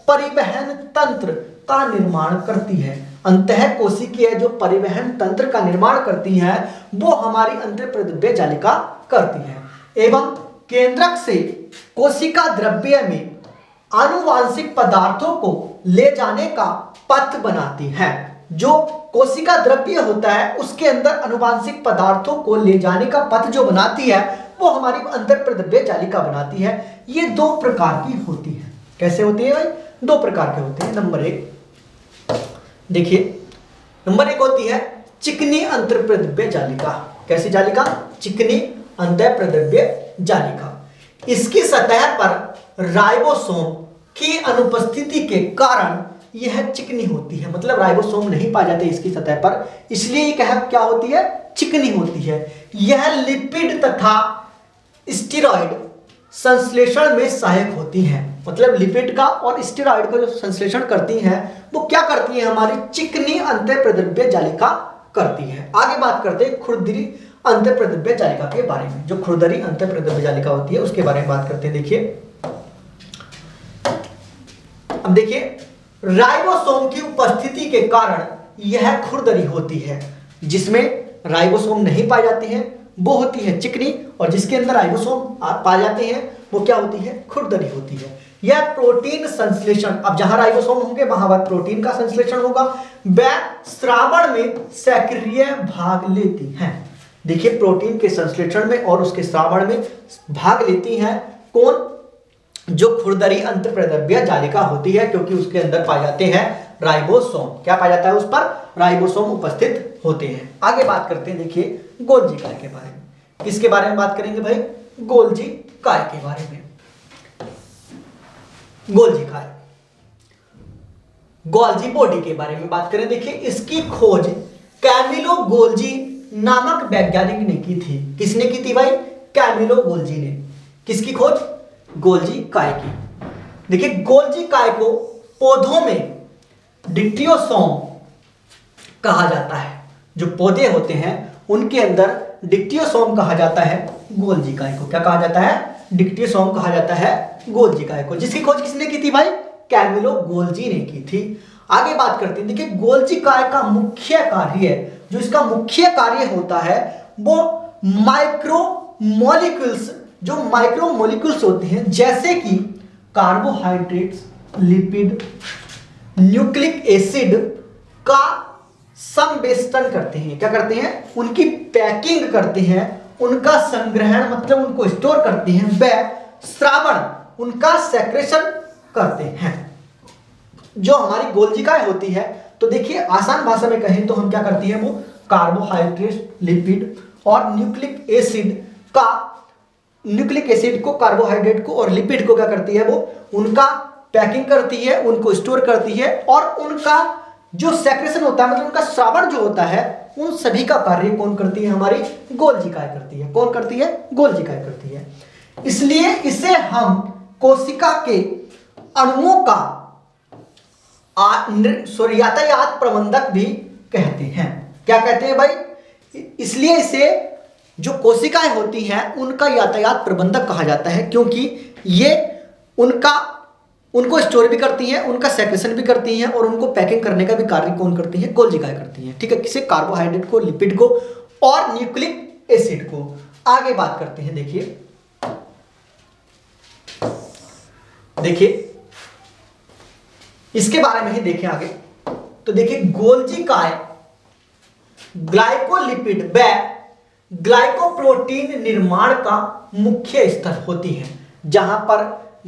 परिवहन तंत्र का निर्माण करती है। अंतः कोशिकीय जो परिवहन तंत्र का निर्माण करती है वो हमारी अंतः प्रद्रव्य जालिका करती है, एवं केंद्रक से कोशिका द्रव्य में आनुवांशिक पदार्थों को ले जाने का पथ बनाती है। जो कोशिका द्रव्य होता है उसके अंदर आनुवांशिक पदार्थों को ले जाने का पथ जो बनाती है वो हमारी अंतः प्रद्रव्य जालिका बनाती है। ये दो प्रकार की होती है। कैसे होती है भाई? दो प्रकार के होते हैं। नंबर एक, देखिए नंबर एक होती है चिकनी अंतः प्रद्रव्य जालिका। कैसी जालिका? चिकनी अंतः प्रद्रव्य जालिका। इसकी सतह पर राइबोसोम की अनुपस्थिति के कारण यह चिकनी होती है। मतलब राइबोसोम नहीं पाए जाते इसकी सतह पर, इसलिए क्या होती है? चिकनी होती है। यह लिपिड तथा स्टेरॉइड संश्लेषण में सहायक होती है। मतलब लिपिड का और स्टेरॉइड का जो संश्लेषण करती हैं वो क्या करती है? हमारी चिकनी अंतः प्रद्रव्य जालिका करती है। आगे बात करते हैं खुरदरी अंतः प्रद्रव्य जालिका के बारे में। जो खुरदरी अंतः प्रद्रव्य जालिका होती है उसके बारे में बात करते हैं। देखिए अब देखिए राइबोसोम की उपस्थिति के कारण यह खुरदरी होती है। जिसमें राइबोसोम नहीं पाए जाते हैं वो होती है चिकनी, और जिसके अंदर राइबोसोम पाए जाते हैं वो क्या होती है? खुरदरी होती है। यह प्रोटीन संश्लेषण, अब जहां राइबोसोम होंगे वहां पर प्रोटीन का संश्लेषण होगा। वह श्रावण में सक्रिय भाग लेती हैं। देखिए प्रोटीन के संश्लेषण में और उसके श्रावण में भाग लेती हैं कौन? जो खुरदरी अंतः प्रद्रव्य जालिका होती है, क्योंकि उसके अंदर पाए जाते हैं राइबोसोम। क्या पाया जाता है? उस पर राइबोसोम उपस्थित होते हैं। आगे बात करते हैं, देखिए गोल्जी काय के बारे में। किसके बारे में बात करेंगे भाई? गोल्जी काय के बारे में। गोल्जी काय, गोल्जी बॉडी के बारे में बात करें। देखिए इसकी खोज कैमिलो गोल्जी नामक वैज्ञानिक ने की थी। किसने की थी भाई? कैमिलो गोल्जी ने। किसकी खोज? गोल्जी काय की। देखिए गोल्जी काय को पौधों में डिक्टियोसोम कहा जाता है। जो पौधे होते हैं उनके अंदर डिक्टियोसोम कहा जाता है गोल्जी काय को। क्या कहा जाता है? डिक्टियोसोम कहा जाता है गोल्जी काय को। जिसकी खोज किसने की थी भाई? कैमिलो गोल्जी ने की थी। आगे बात करते हैं, देखिए गोल्जी काय का मुख्य कार्य, जो इसका मुख्य कार्य होता है वो माइक्रोमोलिक्यूल्स, जो माइक्रोमोलिक्यूल्स होते हैं जैसे कि कार्बोहाइड्रेट्स, लिपिड, न्यूक्लिक एसिड का संवेष्टन करते हैं। क्या करते हैं? उनकी पैकिंग करते हैं, उनका संग्रहण मतलब उनको स्टोर करते हैं, व श्रावण उनका सेक्रेशन करते हैं। जो हमारी गोल्जिकाएं होती है, तो देखिए आसान भाषा में कहें तो हम क्या करती है, वो कार्बोहाइड्रेट, लिपिड और न्यूक्लिक एसिड को, कार्बोहाइड्रेट को और लिपिड को क्या करती है, वो उनका पैकिंग करती है, उनको स्टोर करती है और उनका जो सेक्रेशन होता है मतलब उनका श्रावण जो होता है, उन सभी का कार्य कौन करती है? हमारी गोल्जिकाएं करती है। कौन करती है? गोल्जिकाएं करती है। इसलिए इसे हम कोशिका के अणुओं का यातायात प्रबंधक भी कहते हैं। क्या कहते हैं भाई? इसलिए इसे जो कोशिकाएं होती हैं उनका यातायात प्रबंधक कहा जाता है, क्योंकि ये उनको स्टोर भी करती हैं, उनका सेक्रेशन भी करती हैं और उनको पैकिंग करने का भी कार्य कौन करती है? गोल्जिकाएं करती हैं। ठीक है, किसे? कार्बोहाइड्रेट को, लिपिड को और न्यूक्लिक एसिड को। आगे बात करते हैं। देखिए इसके बारे में ही देखें आगे। तो देखिए गोल्जिकाएं ग्लाइकोलिपिड व ग्लाइकोप्रोटीन निर्माण का मुख्य स्थल होती हैं। जहां पर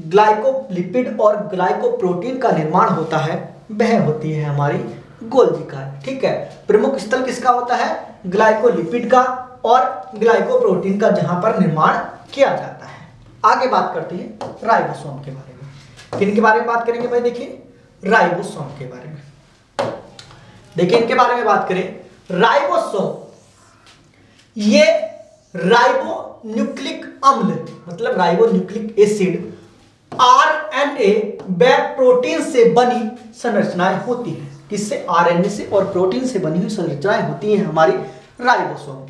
ग्लाइकोलिपिड और ग्लाइकोप्रोटीन का निर्माण होता है वह होती है हमारी गोल्जिकाएं। ठीक है, प्रमुख स्थल किसका होता है? ग्लाइकोलिपिड का और ग्लाइकोप्रोटीन का, जहां पर निर्माण किया जाता है। आगे बात करते हैं राइबोसोम के बारे में। किनके बारे में बात करेंगे भाई? देखिए राइबोसोम के बारे में। देखिए इनके बारे में बात करें, राइबोसोम ये राइबोन्यूक्लिक अम्ल मतलब राइबोन्यूक्लिक एसिड, आरएनए व प्रोटीन से बनी संरचनाएं होती हैं। किससे? आरएनए से और प्रोटीन से बनी हुई संरचनाएं होती हैं हमारी राइबोसोम,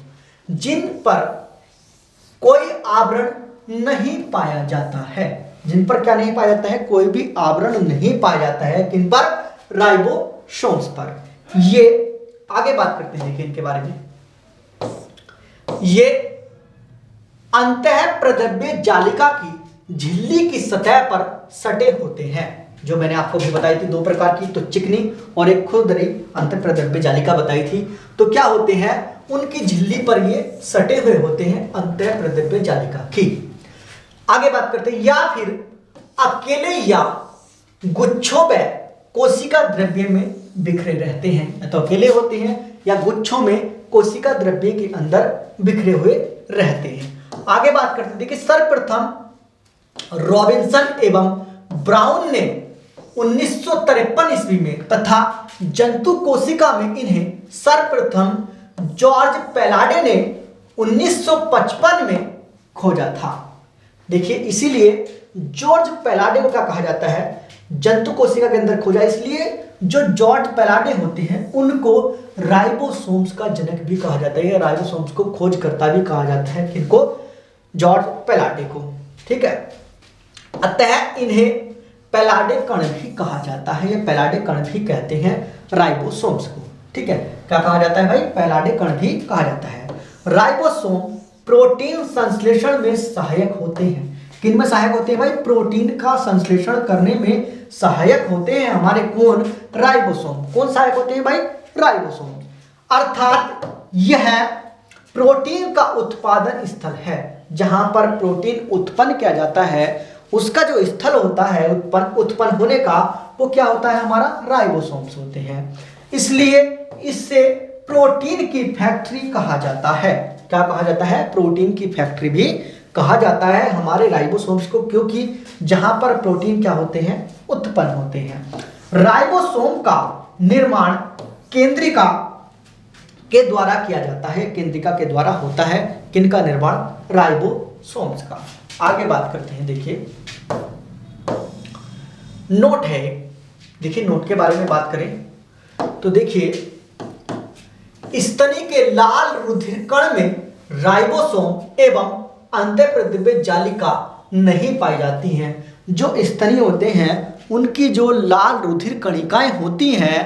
जिन पर कोई आवरण नहीं पाया जाता है। जिन पर क्या नहीं पाया जाता है? कोई भी आवरण नहीं पाया जाता है। किन पर? राइबोसोम्स पर। ये आगे बात करते हैं। देखिए इनके बारे में, ये अंतःप्रद्रव्य जालिका की झिल्ली की सतह पर सटे होते हैं। जो मैंने आपको भी बताई थी दो प्रकार की, तो चिकनी और एक खुरदरी अंतःप्रद्रव्य जालिका बताई थी। तो क्या होते हैं? उनकी झिल्ली पर ये सटे हुए होते हैं अंतःप्रद्रव्य जालिका की। आगे बात करते हैं, या फिर अकेले या गुच्छों में कोशिका द्रव्य में बिखरे रहते हैं। तो अकेले होते हैं या गुच्छों में कोशिका द्रव्य के अंदर बिखरे हुए रहते हैं। आगे बात करते हैं। देखिए सर्वप्रथम रॉबिन्सन एवं ब्राउन ने 1953 ईस्वी में तथा जंतु कोशिका में इन्हें सर्वप्रथम जॉर्ज पैलाडे ने 1955 में खोजा था। देखिए इसीलिए जॉर्ज पैलाडे को क्या कहा जाता है? जंतु कोशिका के अंदर खोजा। इसलिए जो जॉर्ज पैलाडे होते हैं उनको राइबोसोम्स का जनक भी कहा जाता है, या राइबोसोम्स को खोजकर्ता भी कहा जाता है। किनको? जॉर्ज पैलाडे को। ठीक है, अतः इन्हें पैलाडे कण भी कहा जाता है, या पैलाडे कण भी कहते हैं राइबोसोम्स को। ठीक है, क्या कहा जाता है भाई? पैलाडे कण भी कहा जाता है। राइबोसोम प्रोटीन संश्लेषण में सहायक होते हैं। किन में सहायक होते हैं भाई? प्रोटीन का संश्लेषण करने में सहायक होते हैं हमारे कौन? राइबोसोम। कौन सहायक होते हैं भाई? राइबोसोम। अर्थात यह प्रोटीन का उत्पादन स्थल है। जहां पर प्रोटीन उत्पन्न किया जाता है उसका जो स्थल होता है उत्पन्न होने का, वो क्या होता है? हमारा राइबोसोम्स होते हैं। इसलिए इससे प्रोटीन की फैक्ट्री कहा जाता है। क्या कहा जाता है? प्रोटीन की फैक्ट्री भी कहा जाता है हमारे राइबोसोम्स को, क्योंकि जहां पर प्रोटीन क्या होते हैं? उत्पन्न होते हैं। राइबोसोम का निर्माण केंद्रिका के द्वारा किया जाता है। केंद्रिका के द्वारा होता है किनका निर्माण? राइबोसोम्स का। आगे बात करते हैं। देखिए नोट है, देखिए नोट के बारे में बात करें तो देखिए स्तनी के लाल रुधिर कण में राइबोसोम एवं अंतःप्रद्रव्य जालिका नहीं पाई जाती हैं। जो स्तनी होते हैं उनकी जो लाल रुधिर कणिकाएं होती हैं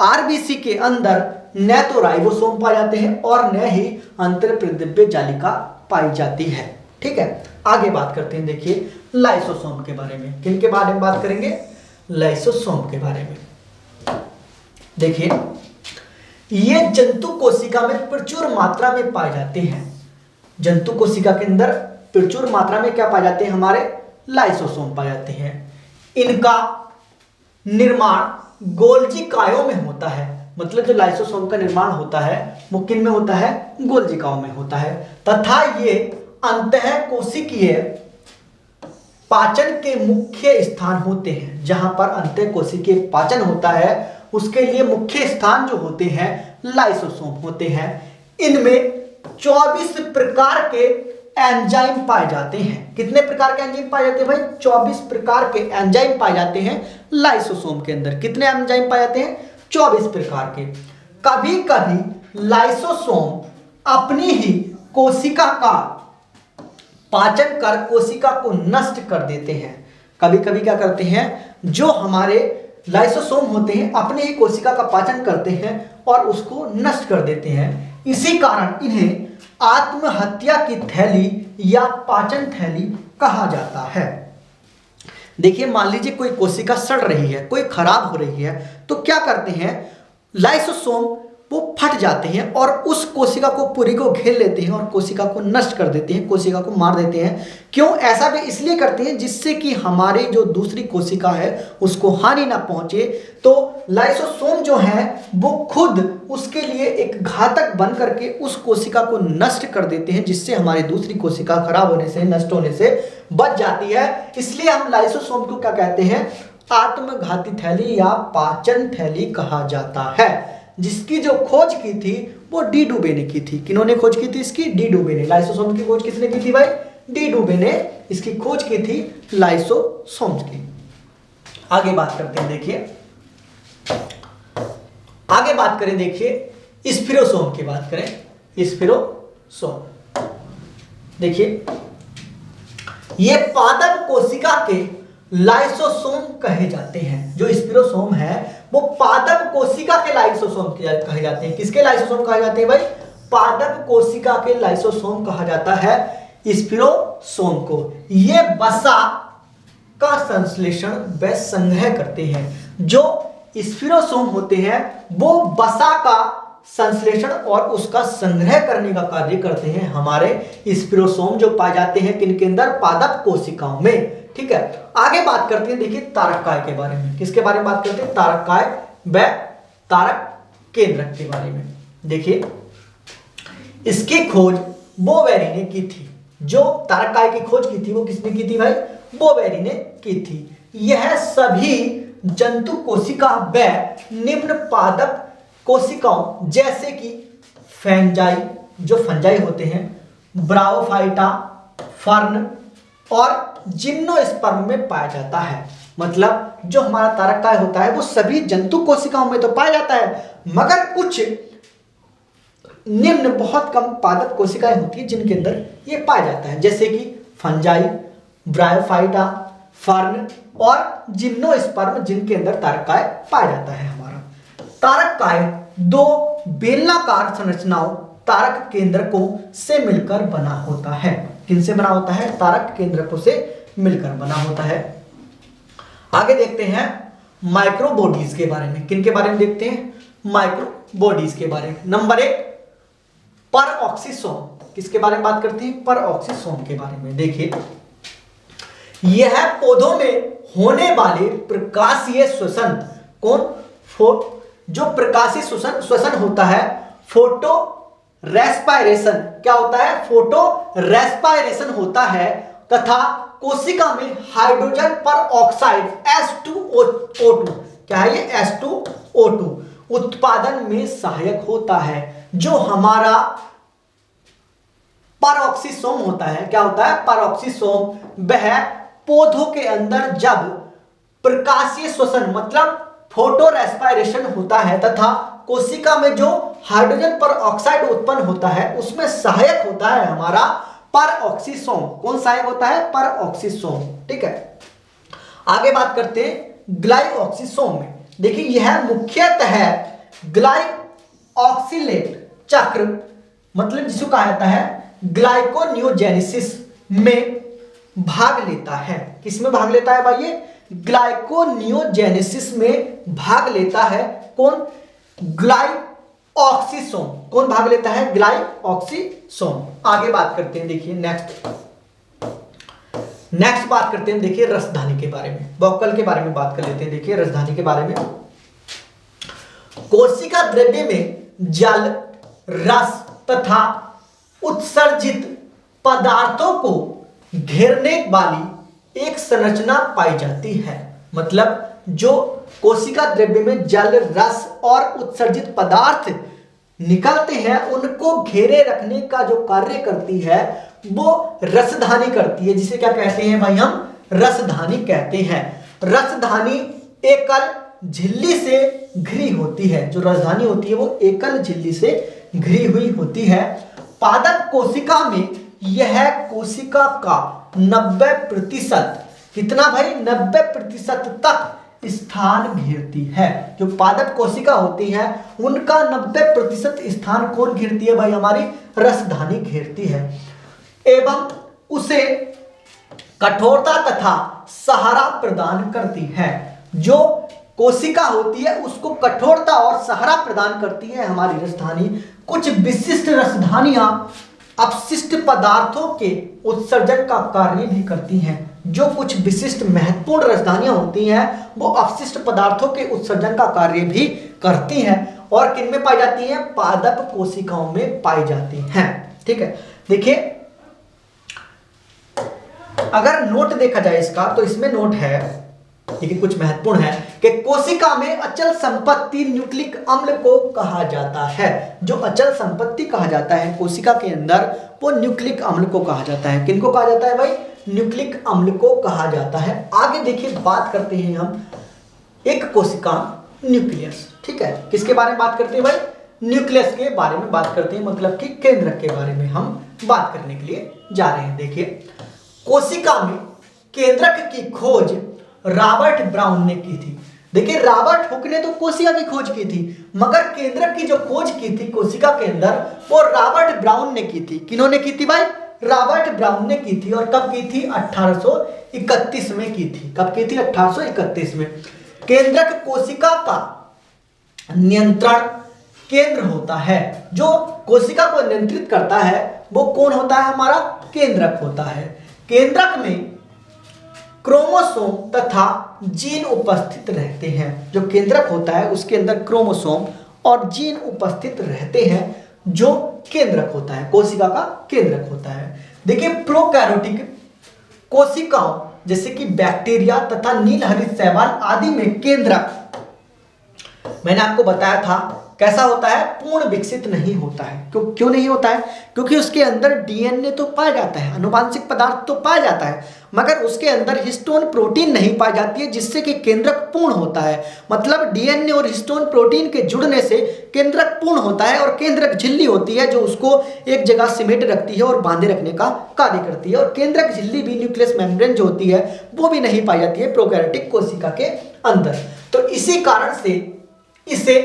आरबीसी के अंदर न तो राइबोसोम पाए जाते हैं और न ही अंतःप्रद्रव्य जालिका पाई जाती है। ठीक है, आगे बात करते हैं। देखिए लाइसोसोम के बारे में। किन के बारे में बात करेंगे? लाइसोसोम के बारे में। देखिए ये जंतु कोशिका में प्रचुर मात्रा में पाए जाते हैं। जंतु कोशिका के अंदर प्रचुर मात्रा में क्या पाए जाते हैं? हमारे लाइसोसोम पाए जाते हैं। इनका निर्माण गोल्जी कायों में होता है। मतलब जो लाइसोसोम का निर्माण होता है वो किन में होता है? गोल्जिकाओं में होता है। तथा ये अंतःकोशिकीय पाचन के मुख्य स्थान होते हैं। जहां पर अंतःकोशिकीय पाचन होता है उसके लिए मुख्य स्थान जो होते हैं लाइसोसोम होते हैं। इनमें 24 प्रकार के एंजाइम पाए जाते हैं। कितने प्रकार के एंजाइम पाए जाते हैं भाई? 24 प्रकार के एंजाइम पाए जाते हैं लाइसोसोम के अंदर। कितने एंजाइम पाए जाते हैं? 24 प्रकार के। कभी कभी लाइसोसोम अपनी ही कोशिका का पाचन कर कोशिका को नष्ट कर देते हैं। कभी कभी क्या करते हैं? जो हमारे लाइसोसोम होते हैं अपने ही कोशिका का पाचन करते हैं और उसको नष्ट कर देते हैं। इसी कारण इन्हें आत्महत्या की थैली या पाचन थैली कहा जाता है। देखिए, मान लीजिए कोई कोशिका सड़ रही है, कोई खराब हो रही है, तो क्या करते हैं? लाइसोसोम वो फट जाते हैं और उस कोशिका को पूरी को घेर लेते हैं और कोशिका को नष्ट कर देते हैं, कोशिका को मार देते हैं। क्यों ऐसा भी इसलिए करते हैं जिससे कि हमारी जो दूसरी कोशिका है उसको हानि ना पहुंचे। तो लाइसोसोम जो है वो खुद उसके लिए एक घातक बन करके उस कोशिका को नष्ट कर देते हैं, जिससे हमारी दूसरी कोशिका खराब होने से, नष्ट होने से बच जाती है। इसलिए हम लाइसोसोम को क्या कहते हैं? आत्मघाती थैली या पाचन थैली कहा जाता है। जिसकी जो खोज की थी वो डी डुबे ने की थी। किन्होंने खोज की थी इसकी? डी डुबे ने। लाइसोसोम की खोज किसने की थी भाई? डी डुबे ने इसकी खोज की थी लाइसोसोम की। आगे बात करते हैं। देखिए आगे बात करें, देखिए स्फीरोसोम की बात करें। स्फीरोसोम देखिए, ये पादप कोशिका के लाइसोसोम कहे जाते हैं। जो स्फीरोसोम है वो पादप कोशिका के लाइसोसोम कहे जाते हैं। किसके लाइसोसोम कहे जाते हैं भाई? पादप कोशिका के लाइसोसोम कहा जाता है स्फीरोसोम को। ये वसा का संश्लेषण व संग्रह करते हैं। जो स्फीरोसोम होते हैं वो वसा का संश्लेषण और उसका संग्रह करने का कार्य करते हैं। हमारे स्फीरोसोम जो पाए जाते हैं किनके अंदर? पादप कोशिकाओं में। ठीक है, आगे बात करते हैं। देखिए तारककाय के बारे में। किसके बारे में बात करते हैं? तारककाय व तारक केंद्रक के बारे में। देखिए, इसकी खोज बोवेरी ने की थी। जो तारककाय की खोज की थी वो किसने की थी भाई? बोवेरी ने की थी। यह सभी जंतु कोशिका व निम्न पादप कोशिकाओं जैसे कि फंजाई, जो फंजाई होते हैं, ब्रायोफाइटा, फर्न और जिम्नोस्पर्म में पाया जाता है। मतलब जो हमारा तारककाय होता है वो सभी जंतु कोशिकाओं में तो पाया जाता है, मगर कुछ निम्न बहुत कम पादप कोशिकाएं होती है जिनके अंदर ये पाया जाता है। जैसे कि फंजाई, ब्रायोफाइटा, फर्न और जिम्नोस्पर्म, जिनके अंदर तारककाय पाया जाता है। हमारा तारककाय दो बेलनाकार संरचनाओं तारक केंद्रकों से मिलकर बना होता है। किनसे बना होता है? तारक केंद्रकों से मिलकर बना होता है। आगे देखते हैं माइक्रोबॉडीज के बारे में। किन के बारे में देखते हैं? माइक्रोबॉडीज के बारे में। Number 1 peroxisome. किसके बारे में बात करते हैं? परऑक्सीसोम के बारे में। देखिए, यह पौधों में होने वाले प्रकाशीय श्वसन जो प्रकाशीय श्वसन होता है, फोटो रेस्पायरेशन, क्या होता है? फोटो रेस्पायरेशन होता है तथा कोशिका में हाइड्रोजन परऑक्साइड H2O2, क्या है ये? H2O2 उत्पादन में सहायक होता है। जो हमारा परऑक्सीसोम होता है, क्या होता है? परऑक्सीसोम वह पौधों के अंदर जब प्रकाशीय श्वसन मतलब फोटो रेस्पायरेशन होता है तथा कोशिका में जो हाइड्रोजन परऑक्साइड उत्पन्न होता है उसमें सहायक होता है हमारा परऑक्सीसोम। कौन सहायक होता है? परऑक्सीसोम। ठीक है, आगे बात करते हैं ग्लाइऑक्सीसोम में। देखिए, यह मुख्यतः ग्लाइऑक्सिलेट चक्र मतलब जिसको कहा जाता है ग्लाइकोनियोजेनेसिस में भाग लेता है। किसमें भाग लेता है भाई? ये ग्लाइकोनियोजेनेसिस में भाग लेता है। कौन? ऑक्सीसोम। कौन भाग लेता है? ग्लाइऑक्सीसोम। आगे बात करते हैं, देखिए नेक्स्ट बात करते हैं, देखिए रसधानी के बारे में, वोक्कल के बारे में बात कर लेते हैं। देखिए रसधानी के बारे में, कोशिका द्रव्य में जल, रस तथा उत्सर्जित पदार्थों को घेरने वाली एक संरचना पाई जाती है। मतलब जो कोशिका द्रव्य में जल, रस और उत्सर्जित पदार्थ निकलते हैं उनको घेरे रखने का जो कार्य करती है वो रसधानी करती है, जिसे क्या कहते हैं भाई? हम रसधानी कहते हैं। रसधानी एकल झिल्ली से घिरी होती है। जो रसधानी होती है वो एकल झिल्ली से घिरी हुई होती है। पादप कोशिका में यह कोशिका का 90% कितना भाई? 90% तक स्थान घेरती है। जो पादप कोशिका होती है उनका 90% स्थान कौन घेरती है भाई? हमारी रसधानी घेरती है एवं उसे कठोरता तथा सहारा प्रदान करती है। जो कोशिका होती है उसको कठोरता और सहारा प्रदान करती है हमारी रसधानी। कुछ विशिष्ट रसधानियां अपशिष्ट पदार्थों के उत्सर्जन का कार्य भी करती हैं। जो कुछ विशिष्ट महत्वपूर्ण रसधानियां होती हैं वो अपशिष्ट पदार्थों के उत्सर्जन का कार्य भी करती हैं और किन में पाई जाती हैं? पादप कोशिकाओं में पाई जाती हैं। ठीक है, देखिए अगर नोट देखा जाए इसका तो इसमें नोट है, लेकिन कुछ महत्वपूर्ण है कि कोशिका में अचल संपत्ति न्यूक्लिक अम्ल को कहा जाता है। जो अचल संपत्ति कहा जाता है कोशिका के अंदर वो न्यूक्लिक अम्ल को कहा जाता है। किनको कहा जाता है भाई? न्यूक्लिक अम्ल को कहा जाता है। आगे देखिए बात करते हैं हम एक कोशिका न्यूक्लियस। ठीक है, किसके बारे में बात करते हैं भाई? न्यूक्लियस के बारे में बात करते हैं, मतलब कि केंद्रक के बारे में हम बात करने के लिए जा रहे हैं। देखिए कोशिका में केंद्रक की खोज रॉबर्ट ब्राउन ने की थी। देखिए रॉबर्ट हुक ने तो कोशिका की खोज की थी, मगर केंद्रक की जो खोज की थी कोशिका के अंदर वो रॉबर्ट ब्राउन ने की थी। किन्होंने की थी भाई? रॉबर्ट ब्राउन ने की थी। और कब की थी? 1831 में की थी। कब की थी? 1831 में। केंद्रक कोशिका का नियंत्रण केंद्र होता है। जो कोशिका को नियंत्रित करता है वो कौन होता है? हमारा केंद्रक होता है। केंद्रक में क्रोमोसोम तथा जीन उपस्थित रहते हैं। जो केंद्रक होता है उसके अंदर क्रोमोसोम और जीन उपस्थित रहते हैं। जो केंद्रक होता है कोशिका का केंद्रक होता है। देखिए प्रोकैरियोटिक कोशिकाओं जैसे कि बैक्टीरिया तथा नीलहरित शैवाल आदि में केंद्रक मैंने आपको बताया था कैसा होता है? पूर्ण विकसित नहीं होता है। क्यों नहीं होता है? क्योंकि उसके अंदर डीएनए तो पाया जाता है, आनुवांशिक पदार्थ तो पाया जाता है, मगर उसके अंदर हिस्टोन प्रोटीन नहीं पाई जाती है, जिससे कि केंद्रक पूर्ण होता है। मतलब डीएनए और हिस्टोन प्रोटीन के जुड़ने से केंद्रक पूर्ण होता है और केंद्रक झिल्ली होती है जो उसको एक जगह सिमेट रखती है और बांधे रखने का कार्य करती है। और केंद्रक झिल्ली भी न्यूक्लियस मेम्ब्रेन जो होती है वो भी नहीं पाई जाती है प्रोकैरियोटिक कोशिका के अंदर। तो इसी कारण से इसे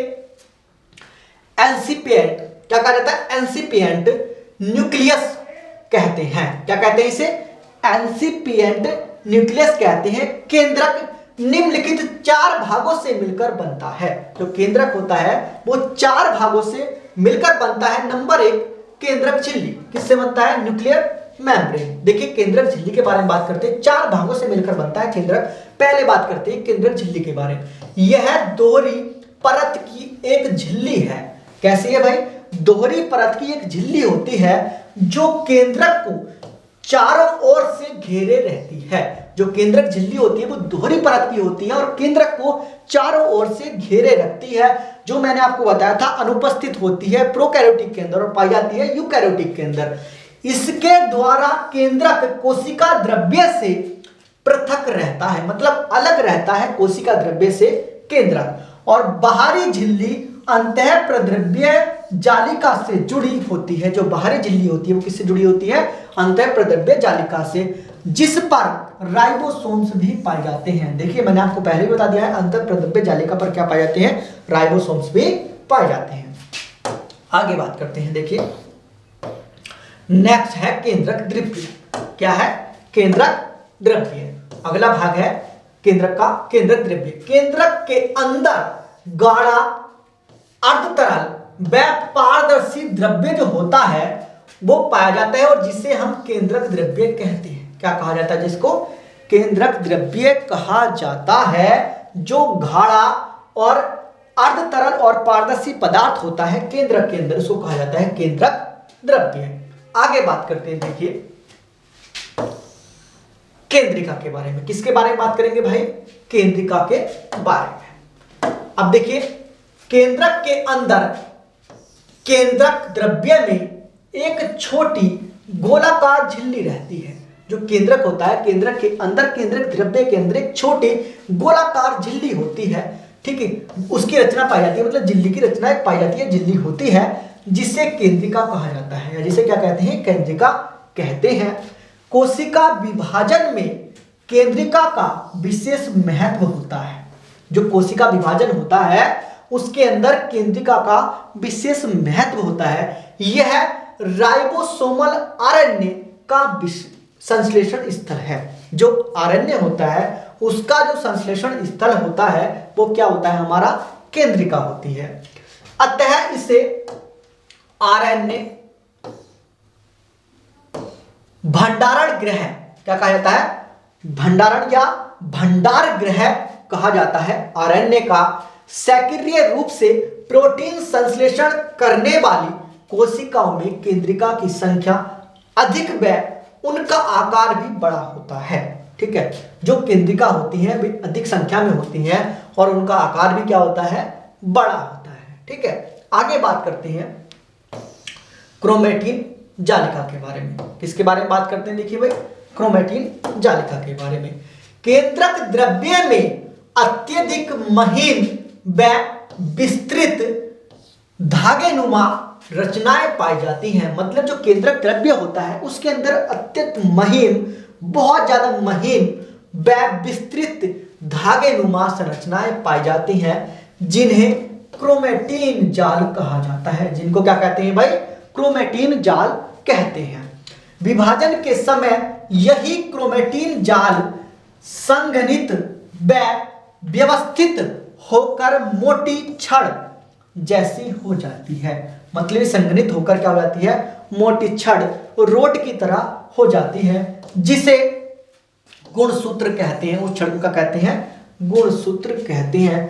एंसिपिएंट क्या कहा जाता है? एंसिपिएंट न्यूक्लियस कहते हैं। क्या कहते हैं इसे? एंसिपिएंट न्यूक्लियस कहते हैं। केंद्रक निम्नलिखित 4 भागों से मिलकर बनता है। जो केंद्रक होता है वो 4 भागों से मिलकर बनता है। नंबर 1 केंद्रक झिल्ली। किससे बनता है? Nuclear membrane. देखिए केंद्रक झिल्ली के बारे में बात करते हैं। 4 भागों से मिलकर बनता है केंद्रक। पहले बात करते हैं केंद्रक झिल्ली के बारे में। यह दोहरी परत की एक झिल्ली है। कैसी है भाई? दोहरी परत की एक झिल्ली होती है जो केंद्रक को चारों ओर से घेरे रहती है। जो केंद्रक झिल्ली होती है वो दोहरी परत की होती है और केंद्रक को चारों ओर से घेरे रखती है। जो मैंने आपको बताया था अनुपस्थित होती है प्रोकैरियोटिक के अंदर और पाई जाती है यूकैरियोटिक के अंदर। इसके द्वारा केंद्रक कोशिका द्रव्य से पृथक रहता है, मतलब अलग रहता है कोशिका द्रव्य से केंद्रक। और बाहरी झिल्ली अंतः प्रद्रव्य जालिका से जुड़ी होती है। जो बाहरी झिल्ली होती है वो किससे जुड़ी होती है? अंतः प्रद्रव्य जालिका से, जिस पर राइबोसोम्स भी पाए जाते हैं। देखिए मैंने आपको पहले ही बता दिया है अंतः प्रद्रव्य जालिका पर क्या पाए जाते हैं? राइबोसोम्स भी पाए जाते हैं। आगे बात करते हैं। देखिए नेक्स्ट है केंद्रक द्रव्य। क्या है? केंद्रक द्रव्य। अगला भाग है केंद्रक का केंद्रक द्रव्य। केंद्रक के अंदर गाढ़ा अर्धतरल वह पारदर्शी द्रव्य जो होता है वो पाया जाता है और जिसे हम केंद्रक द्रव्य कहते हैं। क्या कहा जाता है? जिसको केंद्रक द्रव्य कहा जाता है। जो गाढ़ा और अर्ध तरल और पारदर्शी पदार्थ होता है केंद्रक के अंदर, उसको कहा जाता है केंद्रक द्रव्य। आगे बात करते हैं, देखिए केंद्रिका के बारे में। किसके बारे में बात करेंगे भाई? केंद्रिका के बारे में। अब देखिए केंद्रक के अंदर केंद्रक द्रव्य में एक छोटी गोलाकार झिल्ली रहती है। जो केंद्रक होता है, केंद्रक के अंदर केंद्रक द्रव्य के अंदर एक छोटी गोलाकार झिल्ली होती है, ठीक है। उसकी रचना पाई जाती है, मतलब झिल्ली की रचना एक पाई जाती है, झिल्ली होती है जिसे केंद्रिका कहा जाता है, या जिसे क्या कहते हैं? केंद्रिका कहते हैं। कोशिका विभाजन में केंद्रिका का विशेष महत्व होता है। जो कोशिका विभाजन होता है उसके अंदर केंद्रिका का विशेष महत्व होता है। यह राइबोसोमल आरएनए का संश्लेषण स्थल है। जो आरएनए होता है उसका जो संश्लेषण स्थल होता है वो क्या होता है? हमारा केंद्रिका होती है। अतः इसे आरएनए भंडारण गृह क्या कहा जाता है? भंडारण या भंडार गृह कहा जाता है। आरएनए का सक्रिय रूप से प्रोटीन संश्लेषण करने वाली कोशिकाओं में केंद्रिका की संख्या अधिक व उनका आकार भी बड़ा होता है, ठीक है। जो केंद्रिका होती है वे अधिक संख्या में होती हैं और उनका आकार भी क्या होता है? बड़ा होता है, ठीक है। आगे बात करते हैं क्रोमेटिन जालिका के बारे में। किसके बारे में बात करते हैं? देखिए भाई क्रोमेटिन जालिका के बारे में। केंद्रक द्रव्य में अत्यधिक महीन व विस्तृत धागेनुमा रचनाएं पाई जाती हैं। मतलब जो केंद्रक द्रव्य होता है उसके अंदर अत्यंत महीन, बहुत ज्यादा महीन व विस्तृत धागेनुमा संरचनाएं पाई जाती हैं जिन्हें क्रोमेटिन जाल कहा जाता है। जिनको क्या कहते हैं भाई? क्रोमेटिन जाल कहते हैं। विभाजन के समय यही क्रोमेटिन जाल संघनित व व्यवस्थित होकर मोटी छड़ जैसी हो जाती है। मतलब संघनित होकर क्या हो जाती है? मोटी छड़ रोड की तरह हो जाती है, जिसे गुणसूत्र कहते हैं। उस छड़ को क्या कहते हैं? गुणसूत्र कहते हैं।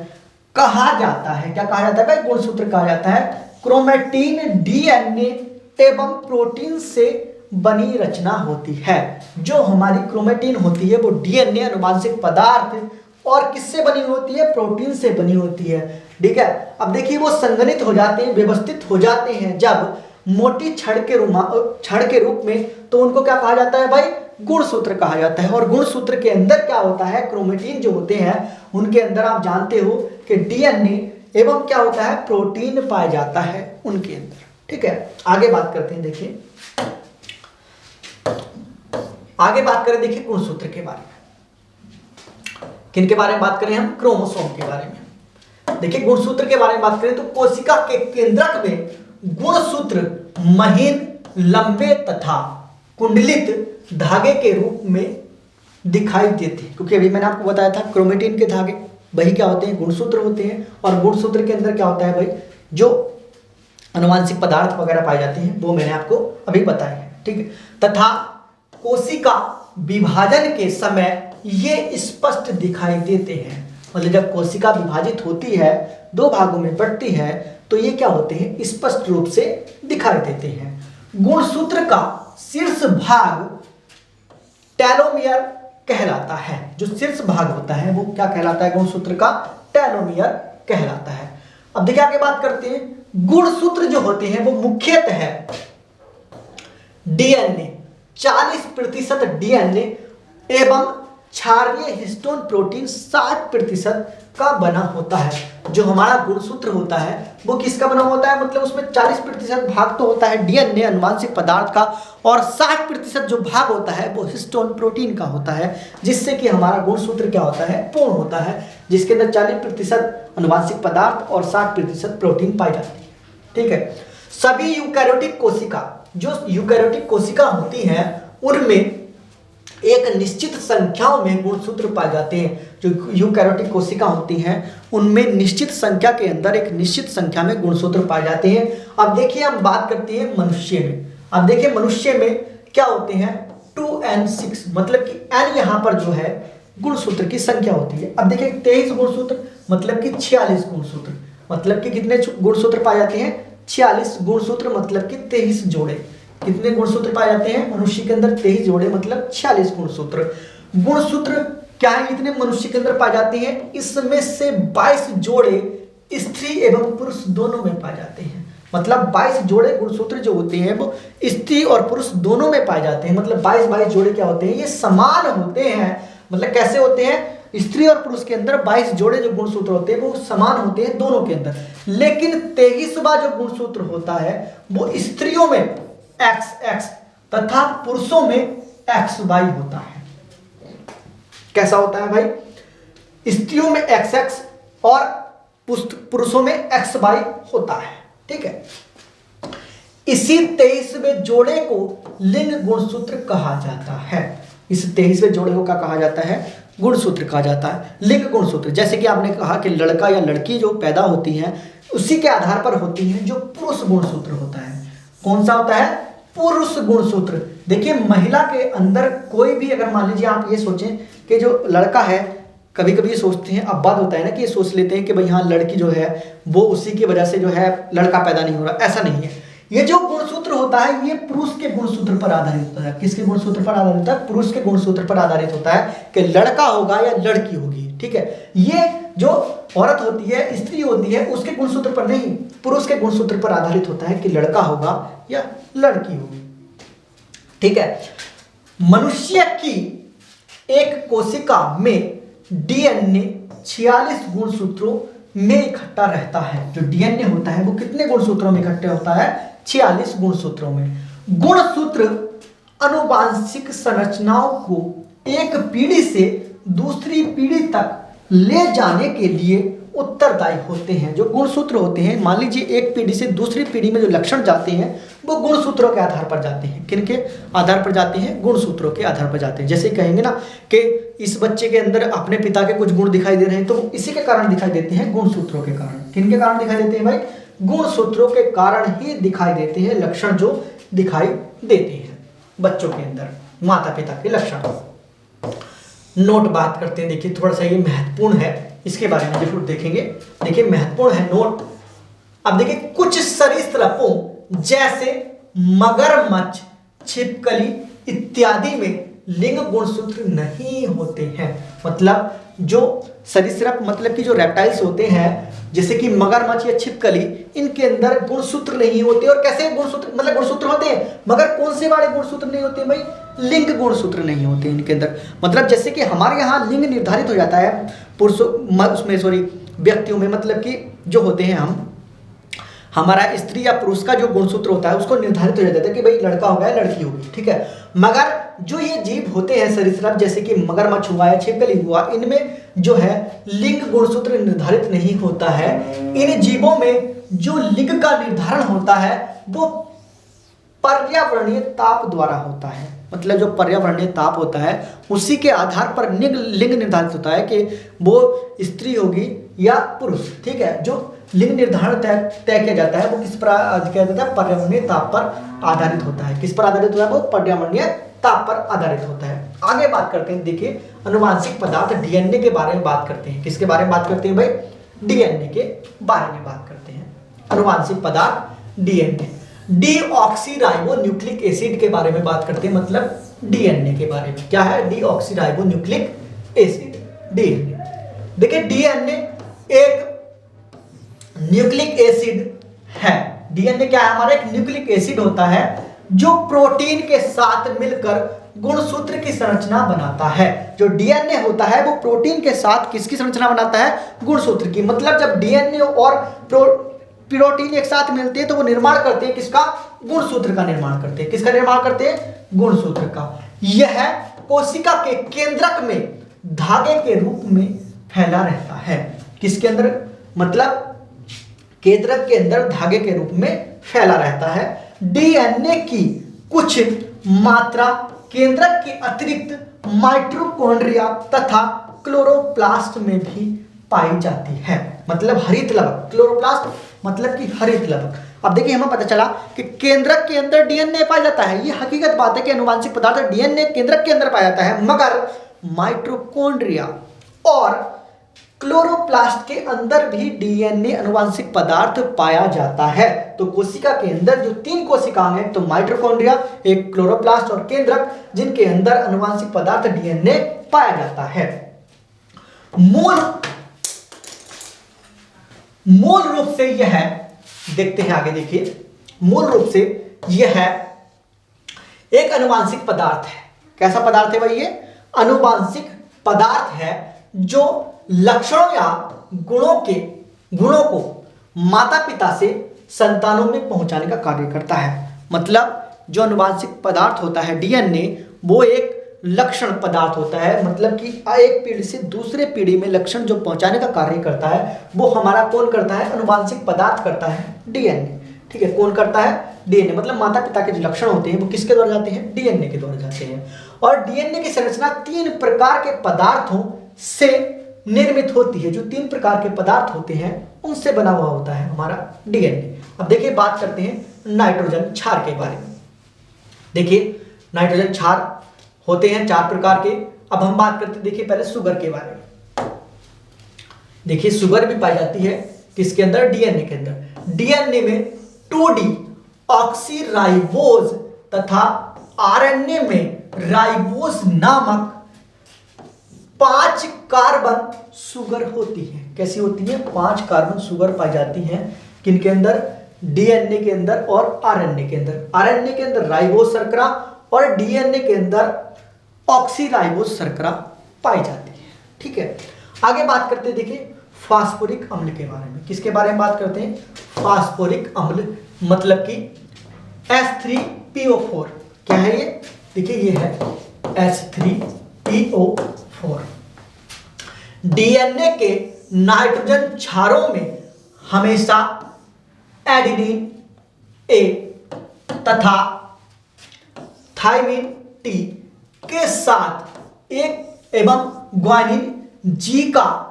कहा जाता है, क्या कहा जाता है भाई? गुणसूत्र कहा जाता है। क्रोमेटिन डीएनए एवं प्रोटीन से बनी रचना होती है। जो हमारी क्रोमेटिन होती है वो डीएनए आनुवांशिक पदार्थ और किससे बनी होती है? प्रोटीन से बनी होती है, ठीक है। अब देखिए वो संघनित हो जाते हैं, व्यवस्थित हो जाते हैं जब मोटी छड़ के रूप में, तो उनको क्या कहा जाता है भाई? गुणसूत्र कहा जाता है। और गुणसूत्र के अंदर क्या होता है? क्रोमेटिन जो होते हैं उनके अंदर आप जानते हो कि डीएनए एवं क्या होता है? प्रोटीन पाया जाता है उनके अंदर, ठीक है। आगे बात करते हैं, देखिए आगे बात करें, देखिए गुणसूत्र के बारे में। किनके बारे में बात करें हम? क्रोमोसोम के बारे में। देखिए गुणसूत्र के बारे में बात करें तो कोशिका के केंद्रक में गुणसूत्र महीन, लंबे तथा कुंडलित धागे के रूप में दिखाई देते हैं। क्योंकि अभी मैंने आपको बताया था क्रोमेटिन के धागे वही क्या होते हैं? गुणसूत्र होते हैं। और गुणसूत्र के अंदर क्या होता है भाई? जो आनुवांशिक पदार्थ वगैरह पाए जाते हैं वो मैंने आपको अभी बताया है, ठीक है। तथा कोशिका विभाजन के समय ये स्पष्ट दिखाई देते हैं। मतलब जब कोशिका विभाजित होती है, दो भागों में बढ़ती है, तो ये क्या होते हैं? स्पष्ट रूप से दिखाई देते हैं। गुणसूत्र का शीर्ष भाग टेलोमियर कहलाता है। जो शीर्ष भाग होता है वो क्या कहलाता है? गुणसूत्र का टेलोमियर कहलाता है। अब देखिए आगे बात करते हैं। गुणसूत्र जो होते हैं वो मुख्यतः डीएनए 40% डीएनए एवं क्षारीय हिस्टोन प्रोटीन 60% का बना होता है। जो हमारा गुणसूत्र होता है वो किसका बना होता है? मतलब उसमें 40% भाग तो होता है डीएनए आनुवांशिक पदार्थ का, और 60% जो भाग होता है वो हिस्टोन प्रोटीन का होता है, जिससे कि हमारा गुणसूत्र क्या होता है? पूर्ण होता है, जिसके अंदर 40% आनुवांशिक पदार्थ और 60% प्रोटीन पाई जाती है, ठीक है। सभी यूकैरियोटिक कोशिका, जो यूकैरियोटिक कोशिका होती हैं उनमें एक निश्चित संख्याओं में गुणसूत्र पाए जाते हैं। जो यूकैरियोटिक कोशिका होती हैं उनमें निश्चित संख्या के अंदर एक निश्चित संख्या में गुणसूत्र पाए जाते हैं। अब देखिए हम बात करते हैं मनुष्य में। अब देखिए मनुष्य में क्या होते हैं 2n6, मतलब कि n यहाँ पर जो है गुणसूत्र की संख्या होती है। अब देखिए 23 गुणसूत्र मतलब कि 46 गुणसूत्र, मतलब कि कितने गुणसूत्र पाए जाते हैं 46 गुणसूत्र, मतलब कि 23 जोड़े। कितने गुणसूत्र पाए जाते हैं मनुष्य के अंदर 23 जोड़े, मतलब 46 गुणसूत्र। गुणसूत्र क्या है इतने मनुष्य के अंदर पाए जाते हैं, इसमें से 22 जोड़े स्त्री एवं पुरुष दोनों में पाए जाते हैं। मतलब 22 जोड़े गुणसूत्र जो होते हैं वो स्त्री और पुरुष दोनों में पाए जाते हैं। मतलब 22 जोड़े क्या होते हैं, ये समान होते हैं। मतलब कैसे होते हैं, स्त्री और पुरुष के अंदर 22 जोड़े जो गुणसूत्र होते हैं वो समान होते हैं दोनों के अंदर। लेकिन 23वां जो गुणसूत्र होता है वो स्त्रियों में XX तथा पुरुषों में XY होता है। कैसा होता है भाई, स्त्रियों में XX और पुरुषों में XY होता है। ठीक है, इसी 23वें जोड़े को लिंग गुणसूत्र कहा जाता है। इस 23वें जोड़े को क्या कहा जाता है, गुणसूत्र कहा जाता है, लिंग गुणसूत्र। जैसे कि आपने कहा कि लड़का या लड़की जो पैदा होती हैं उसी के आधार पर होती हैं जो पुरुष गुणसूत्र होता है। कौन सा होता है, पुरुष गुणसूत्र। देखिए महिला के अंदर कोई भी, अगर मान लीजिए आप ये सोचें कि जो लड़का है, कभी कभी ये सोचते हैं, अब बात होता है ना कि ये सोच लेते हैं कि भाई हाँ लड़की जो है वो उसी की वजह से जो है लड़का पैदा नहीं हो रहा। ऐसा नहीं है। ये जो गुणसूत्र होता है ये पुरुष के गुणसूत्र पर आधारित होता है। किसके गुणसूत्र पर आधारित होता है, पुरुष के गुणसूत्र पर आधारित होता है कि लड़का होगा या लड़की होगी। ठीक है, ये जो औरत होती है, स्त्री होती है, उसके गुणसूत्र पर नहीं, पुरुष के गुणसूत्र पर आधारित होता है कि लड़का होगा या लड़की होगी। ठीक है, मनुष्य की एक कोशिका में डीएनए 46 गुणसूत्रों में इकट्ठा रहता है। जो डीएनए होता है वो कितने गुणसूत्रों में इकट्ठा होता है, 46 गुणसूत्रों में। गुणसूत्र आनुवांशिक संरचनाओं को एक पीढ़ी से दूसरी पीढ़ी तक ले जाने के लिए उत्तरदायी होते हैं। जो गुणसूत्र होते हैं, मान लीजिए एक पीढ़ी से दूसरी पीढ़ी में जो लक्षण जाते हैं वो गुणसूत्रों के आधार पर जाते हैं। किनके आधार पर जाते हैं, गुणसूत्रों के आधार पर जाते हैं। जैसे कहेंगे ना कि इस बच्चे के अंदर अपने पिता के कुछ गुण दिखाई दे रहे हैं, तो इसी के कारण दिखाई देते हैं, गुणसूत्रों के कारण। किनके कारण दिखाई देते हैं भाई, गुणसूत्रों के कारण ही दिखाई देते हैं लक्षण जो दिखाई देते हैं बच्चों के अंदर, माता पिता के लक्षण। नोट बात करते हैं, देखिए थोड़ा सा ये महत्वपूर्ण है, इसके बारे में जरूर देखेंगे। देखिए महत्वपूर्ण है नोट। अब देखिए कुछ सरीसृपों जैसे मगरमच्छ, छिपकली इत्यादि में लिंग गुणसूत्र नहीं होते हैं। मतलब जो सरीसृप मतलब कि जो रेप्टाइल्स होते हैं जैसे कि मगरमच्छ या छिपकली, इनके अंदर गुणसूत्र नहीं होते। और कैसे गुणसूत्र, मतलब गुणसूत्र होते हैं मगर कौन से वाले गुणसूत्र नहीं होते भाई, लिंग गुणसूत्र नहीं होते इनके अंदर। मतलब जैसे कि हमारे यहाँ लिंग निर्धारित हो जाता है पुरुषों उसमें, सॉरी व्यक्तियों में, मतलब कि जो होते हैं हम, हमारा स्त्री या पुरुष का जो गुणसूत्र होता है उसको निर्धारित हो जाता है कि भाई लड़का होगा या लड़की होगी। ठीक है, मगर जो ये जीव होते हैं सरीसृप जैसे कि मगरमच्छ हुआ या छिपकली हुआ, इनमें जो है लिंग गुणसूत्र निर्धारित नहीं होता है। इन जीवों में जो लिंग का निर्धारण होता है वो पर्यावरणीय ताप द्वारा होता है। मतलब जो पर्यावरणीय ताप होता है उसी के आधार पर लिंग निर्धारित होता है कि वो स्त्री होगी या पुरुष। ठीक है, जो लिंग निर्धारण तय किया जाता है वो किस पर किया जाता है, पर्यावरणीय ताप पर आधारित होता है। किस पर आधारित होता है, वो पर्यावरणीय ताप पर आधारित होता है। आगे बात करते हैं, देखिए अनुवांशिक पदार्थ डीएनए के बारे में बात करते हैं। किसके बारे में बात करते हैं भाई, डीएनए के बारे में बात करते हैं। अनुवांशिक पदार्थ डीएनए, डीऑक्सीराइबोन्यूक्लिक एसिड के बारे में बात करते हैं। मतलब डीएनए के बारे में क्या है, डीऑक्सीराइबोन्यूक्लिक एसिड, डीएनए। देखिए डीएनए एक न्यूक्लिक एसिड है। डीएनए क्या है, हमारा एक न्यूक्लिक एसिड होता है जो प्रोटीन के साथ मिलकर गुणसूत्र की संरचना बनाता है। जो डीएनए होता है वो प्रोटीन के साथ किसकी संरचना बनाता है, गुणसूत्र की। मतलब जब डीएनए और प्रोटीन एक साथ मिलते हैं तो वो निर्माण करते हैं किसका, गुणसूत्र का निर्माण करते हैं। किसका निर्माण करते हैं, गुणसूत्र का। यह कोशिका के केंद्रक में धागे के रूप में फैला रहता है। किसके अंदर, मतलब केंद्रक के अंदर धागे के रूप में फैला रहता है। डीएनए की कुछ मात्रा केंद्रक के अतिरिक्त माइटोकॉन्ड्रिया तथा क्लोरोप्लास्ट में भी पाई जाती है। मतलब हरित लवक, क्लोरोप्लास्ट मतलब कि हरित लवक। अब देखिए हमें पता चला कि केंद्रक के अंदर डीएनए पाया जाता है, ये हकीकत बात है कि अनुवांशिक पदार्थ डीएनए केंद्रक के अंदर पाया जाता है, मगर माइटोकॉन्ड्रिया और क्लोरोप्लास्ट के अंदर भी डीएनए अनुवांशिक पदार्थ पाया जाता है। तो कोशिका के अंदर जो 3 कोशिकाएं हैं, तो माइटोकॉन्ड्रिया, एक क्लोरोप्लास्ट और केंद्रक, जिनके अंदर अनुवांशिक पदार्थ डीएनए पाया जाता है। मूल रूप से यह है, देखते हैं आगे, देखिए मूल रूप से यह है एक अनुवांशिक पदार्थ है। कैसा पदार्थ है भाई? ये अनुवांशिक पदार्थ है जो लक्षणों या गुणों को माता पिता से संतानों में पहुंचाने का कार्य करता है। मतलब जो अनुवांशिक पदार्थ होता है डीएनए, वो एक लक्षण पदार्थ होता है, मतलब कि एक पीढ़ी से दूसरे पीढ़ी में लक्षण जो पहुंचाने का कार्य करता है, वो हमारा कौन करता है? अनुवांशिक पदार्थ करता है, डीएनए। ठीक है, कौन करता है? डीएनए। मतलब माता पिता के जो लक्षण होते हैं वो किसके द्वारा जाते हैं? डीएनए के द्वारा जाते हैं। और डीएनए की संरचना 3 प्रकार के पदार्थों से निर्मित होती है। जो 3 प्रकार के पदार्थ होते हैं उनसे बना हुआ होता है हमारा डीएनए। अब देखिए बात करते हैं नाइट्रोजन क्षार के बारे में। देखिए नाइट्रोजन क्षार होते हैं 4 प्रकार के। अब हम बात करते हैं, देखिए पहले शुगर के बारे में। देखिए शुगर भी पाई जाती है किसके अंदर? डीएनए के अंदर। डीएनए में 2D ऑक्सीराइबोज तथा आरएनए में राइबोज नामक 5 कार्बन शुगर होती है। कैसी होती है? 5 कार्बन शुगर पाई जाती है। किनके अंदर? डीएनए के अंदर और आरएनए के अंदर। आरएनए के अंदर राइबोज शर्करा और डीएनए के अंदर ऑक्सीराइबोज शर्करा पाई जाती है। ठीक है, आगे बात करते हैं, देखिए फास्फोरिक अम्ल के बारे में। किसके बारे में बात करते हैं? फास्फोरिक अम्ल, मतलब कि H3PO4। क्या है ये? देखिए ये है H3PO4। डीएनए के नाइट्रोजन क्षारों में हमेशा एडेनिन ए तथा थायमिन टी के साथ एक एवं ग्वानिन जी का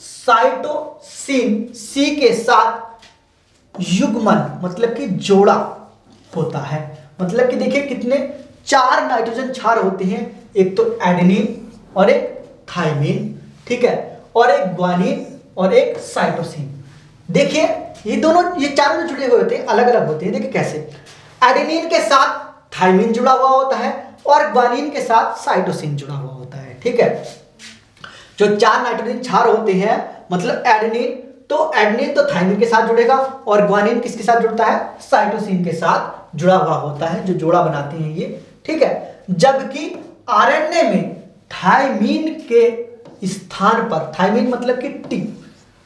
साइटोसिन सी के साथ युग्मन, मतलब कि जोड़ा होता है। मतलब कि देखिए कितने 4 नाइट्रोजन क्षार होते हैं, एक तो एडेनिन और एक थायमिन, ठीक है, और एक ग्वानिन और एक साइटोसिन। देखिए ये चारों जुड़े हुए होते हैं, अलग अलग होते हैं। देखिए कैसे? एडेनिन के साथ थायमिन जुड़ा हुआ होता है और ग्वानिन के साथ साइटोसिन जुड़ा हुआ होता है। ठीक है, जो 4 नाइट्रोजन क्षार होते हैं, मतलब एडेनिन तो थायमिन के साथ जुड़ेगा और ग्वानिन किसके साथ जुड़ता है? साइटोसिन के साथ जुड़ा हुआ होता है, जो जोड़ा बनाते हैं ये। ठीक है, जबकि आरएनए में थायमिन के स्थान पर, थायमिन मतलब कि टी,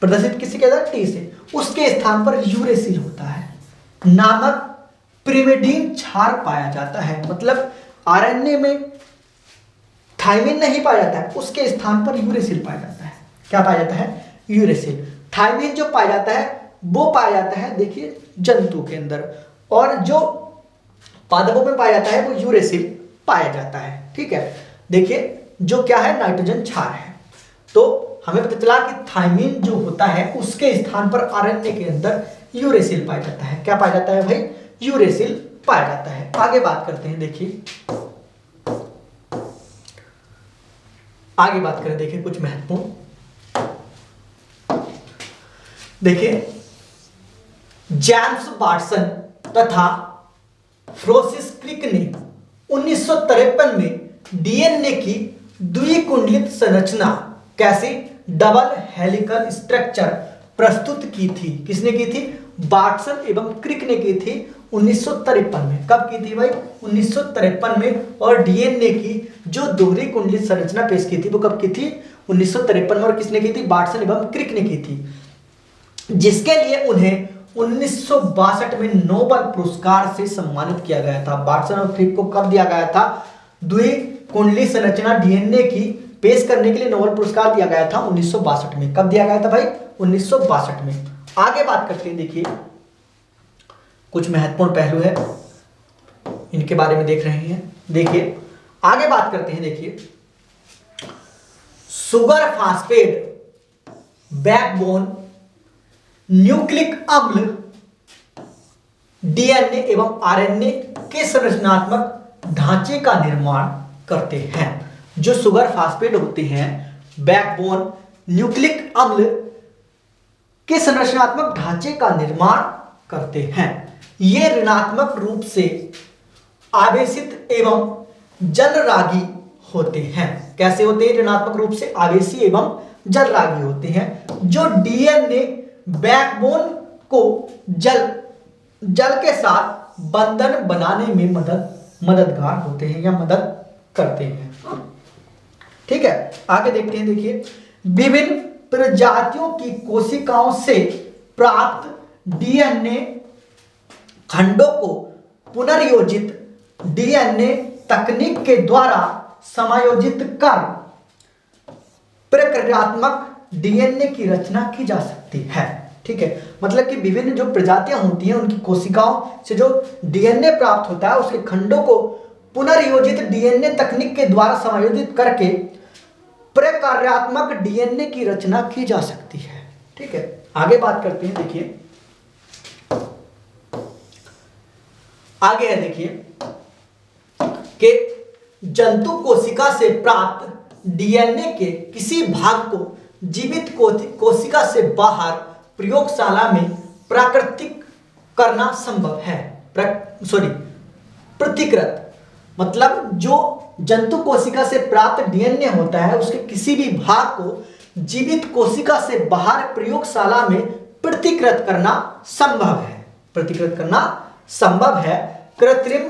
प्रदर्शित किसी के साथ? टी से, उसके स्थान पर यूरेसिल होता है नामक पिरिमिडीन क्षार पाया जाता है। मतलब आरएनए में थायमिन नहीं पाया जाता है, उसके स्थान पर यूरेसिल पाया जाता है। क्या पाया जाता है? यूरेसिल। थायमिन जो पाया जाता है वो पाया जाता है, देखिए जंतु के अंदर, और जो पादपों में पाया जाता है वो यूरेसिल पाया जाता है। ठीक है, देखिए जो क्या है? नाइट्रोजन क्षार है। तो हमें पता चला कि थायमिन जो होता है उसके स्थान पर आरएनए के अंदर यूरेसिल पाया जाता है। क्या पाया जाता है भाई? यूरेसिल पाया जाता है। आगे बात करते हैं, देखिए आगे बात करें, देखिए कुछ महत्वपूर्ण, देखिए जेम्स वाटसन तथा फ्रांसिस क्रिक ने 1953 में डीएनए की द्विकुंडलित संरचना, कैसे? डबल हेलिकल स्ट्रक्चर प्रस्तुत की थी। किसने की थी? वाटसन एवं क्रिक ने की थी 1953 में। कब की थी भाई? 1953 में। और डीएनए की जो दोहरी कुंडलित संरचना पेश की थी वो कब की थी? 1953 में। और किसने की थी? वाटसन एवं क्रिक ने की थी, जिसके लिए उन्हें 1962 में नोबेल पुरस्कार से सम्मानित किया गया था। वाटसन और क्रिक को कब दिया गया था? द्विकुंडली संरचना डीएनए की पेश करने के लिए नोबेल पुरस्कार दिया गया था 1962 में। कब दिया गया था भाई? 1962 में। आगे बात करते हैं, देखिए कुछ महत्वपूर्ण पहलू है, इनके बारे में देख रहे हैं। देखिए आगे बात करते हैं, देखिए सुगर फास्फेट बैकबोन न्यूक्लिक अम्ल डीएनए एवं आरएनए के संरचनात्मक ढांचे का निर्माण करते हैं। जो सुगर फास्फेट होते हैं, बैकबोन न्यूक्लिक अम्ल के संरचनात्मक ढांचे का निर्माण करते हैं। ये ऋणात्मक रूप से आवेशित एवं जलरागी होते हैं। कैसे होते हैं? ऋणात्मक रूप से आवेशी एवं जलरागी होते हैं, जो डीएनए बैकबोन को जल के साथ बंधन बनाने में मददगार होते हैं या मदद करते हैं। ठीक है, आगे देखते हैं, देखिए विभिन्न प्रजातियों की कोशिकाओं से प्राप्त डीएनए खंडों को पुनर्योजित डीएनए तकनीक के द्वारा समायोजित कर प्रक्रियात्मक डीएनए की रचना की जा सकती है। ठीक है, मतलब कि विभिन्न जो प्रजातियां होती हैं उनकी कोशिकाओं से जो डीएनए प्राप्त होता है उसके खंडों को पुनर्योजित डीएनए तकनीक के द्वारा समायोजित करके प्रक्रियात्मक डीएनए की रचना की जा सकती है। ठीक है, आगे बात करते हैं, देखिए आगे है, देखिए कि जंतु कोशिका से प्राप्त डीएनए के किसी भाग को जीवित कोशिका से बाहर प्रयोगशाला में प्राकृतिक करना संभव है। प्रतिकृत मतलब जो जंतु कोशिका से प्राप्त डीएनए होता है उसके किसी भी भाग को जीवित कोशिका से बाहर प्रयोगशाला में प्रतिकृत करना संभव है। प्रतिकृत करना संभव है। कृत्रिम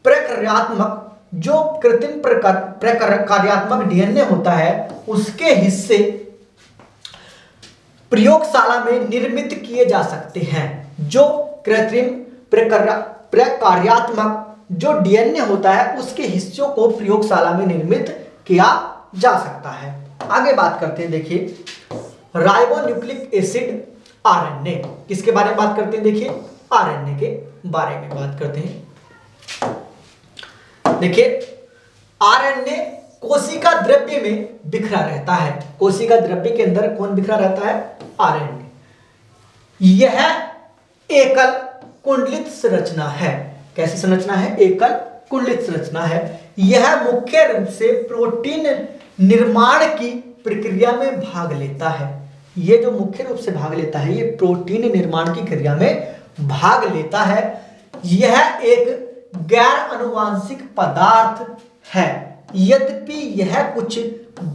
प्रक्रियात्मक जो कृत्रिम प्रक्रियात्मक डीएनए होता है उसके हिस्से प्रयोगशाला में निर्मित किए जा सकते हैं। जो कृत्रिम प्रक्रियात्मक जो डीएनए होता है उसके हिस्सों को प्रयोगशाला में निर्मित किया जा सकता है। आगे बात करते हैं, देखिए राइबोन्यूक्लिक एसिड आरएनए। किसके बारे में बात करते हैं? देखिए आरएनए के बारे में बात करते हैं। देखिए आरएनए कोशिका द्रव्य में बिखरा रहता है। कोशिका द्रव्य के अंदर कौन बिखरा रहता है? आरएनए। यह एकल कुंडलित संरचना है। कैसी संरचना है? एकल कुंडलित संरचना है। यह मुख्य रूप से प्रोटीन निर्माण की प्रक्रिया में भाग लेता है। यह जो मुख्य रूप से भाग लेता है ये प्रोटीन निर्माण की क्रिया में भाग लेता है। यह एक गैर आनुवांशिक पदार्थ है, यद्यपि यह कुछ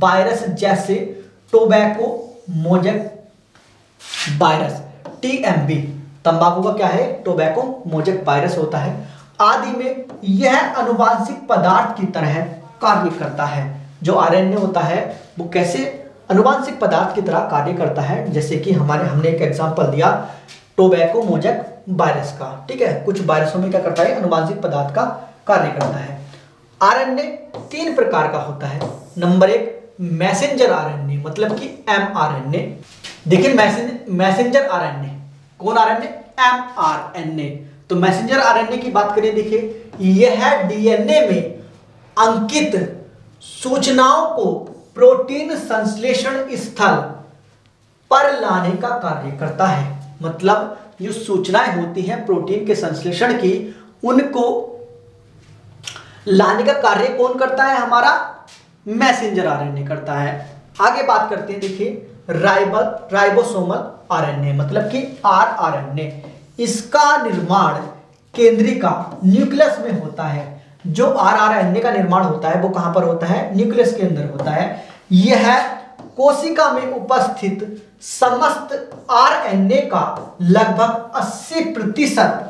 वायरस जैसे टोबैको मोजैक वायरस टीएमवी, तंबाकू का क्या है? टोबैको मोजैक वायरस होता है, आदि में यह आनुवांशिक पदार्थ की तरह कार्य करता है। जो आरएनए होता है वो कैसे आनुवांशिक पदार्थ की तरह कार्य करता है, जैसे कि हमने एक एग्जांपल दिया टोबैको मोजैक वायरस का। ठीक है, कुछ वायरसों में क्या करता है? आनुवांशिक पदार्थ का कार्य करता है। आरएनए 3 प्रकार का होता है। नंबर 1 मैसेंजर आरएनए, मतलब कि एमआरएनए। देखिए मैसेंजर आरएनए कौन आरएनए? एमआरएनए। तो मैसेंजर आरएनए की बात करें, देखिए यह डीएनए में अंकित सूचनाओं को प्रोटीन संश्लेषण स्थल पर लाने का कार्य करता है। मतलब जो सूचनाएं होती हैं प्रोटीन के संश्लेषण की, उनको लाने का कार्य कौन करता है? हमारा मैसेंजर आरएनए करता है। आगे बात करते हैं, देखिए राइबोसोमल आरएनए, मतलब कि आरआरएनए। इसका निर्माण केंद्रिका न्यूक्लियस में होता है। जो आरआरएनए का निर्माण होता है वो कहां पर होता है? न्यूक्लियस के अंदर होता है। यह कोशिका में उपस्थित समस्त आरएनए का लगभग 80%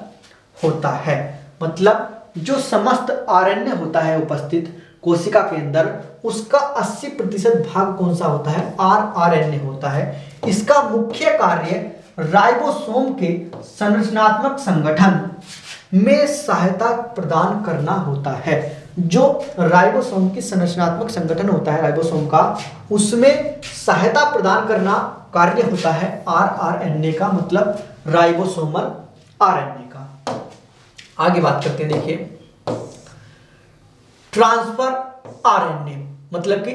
होता है। मतलब जो समस्त आरएनए होता है उपस्थित कोशिका के अंदर, उसका 80% भाग कौन सा होता है? आरआरएनए होता है। इसका मुख्य कार्य राइबोसोम के संरचनात्मक संगठन में सहायता प्रदान करना होता है। जो राइबोसोम की संरचनात्मक संगठन होता है राइबोसोम का, उसमें सहायता प्रदान करना कार्य होता है आरआरएनए का, मतलब राइबोसोमल आरएनए का। आगे बात करते हैं, देखिए ट्रांसफर आरएनए, मतलब कि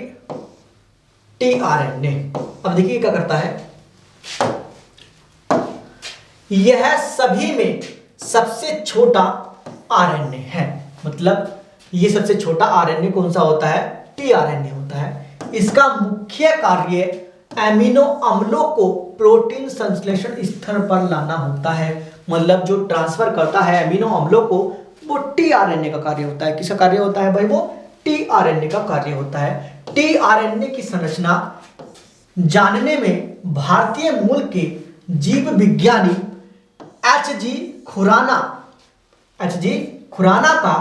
टीआरएनए। अब देखिए क्या करता है, यह सभी में सबसे छोटा आरएनए है, मतलब ये सबसे छोटा आरएनए कौन सा होता है, टीआरएनए होता है। इसका मुख्य कार्य एमिनो अम्लों को प्रोटीन संश्लेषण स्तर पर लाना होता है, मतलब जो ट्रांसफर करता है एमिनो अम्लों को वो टीआरएनए का कार्य होता है। किसका कार्य होता है भाई, वो टीआरएनए का कार्य होता है। टीआरएनए की संरचना जानने में भारतीय मूल के जीव विज्ञानी एच.जी. खुराना का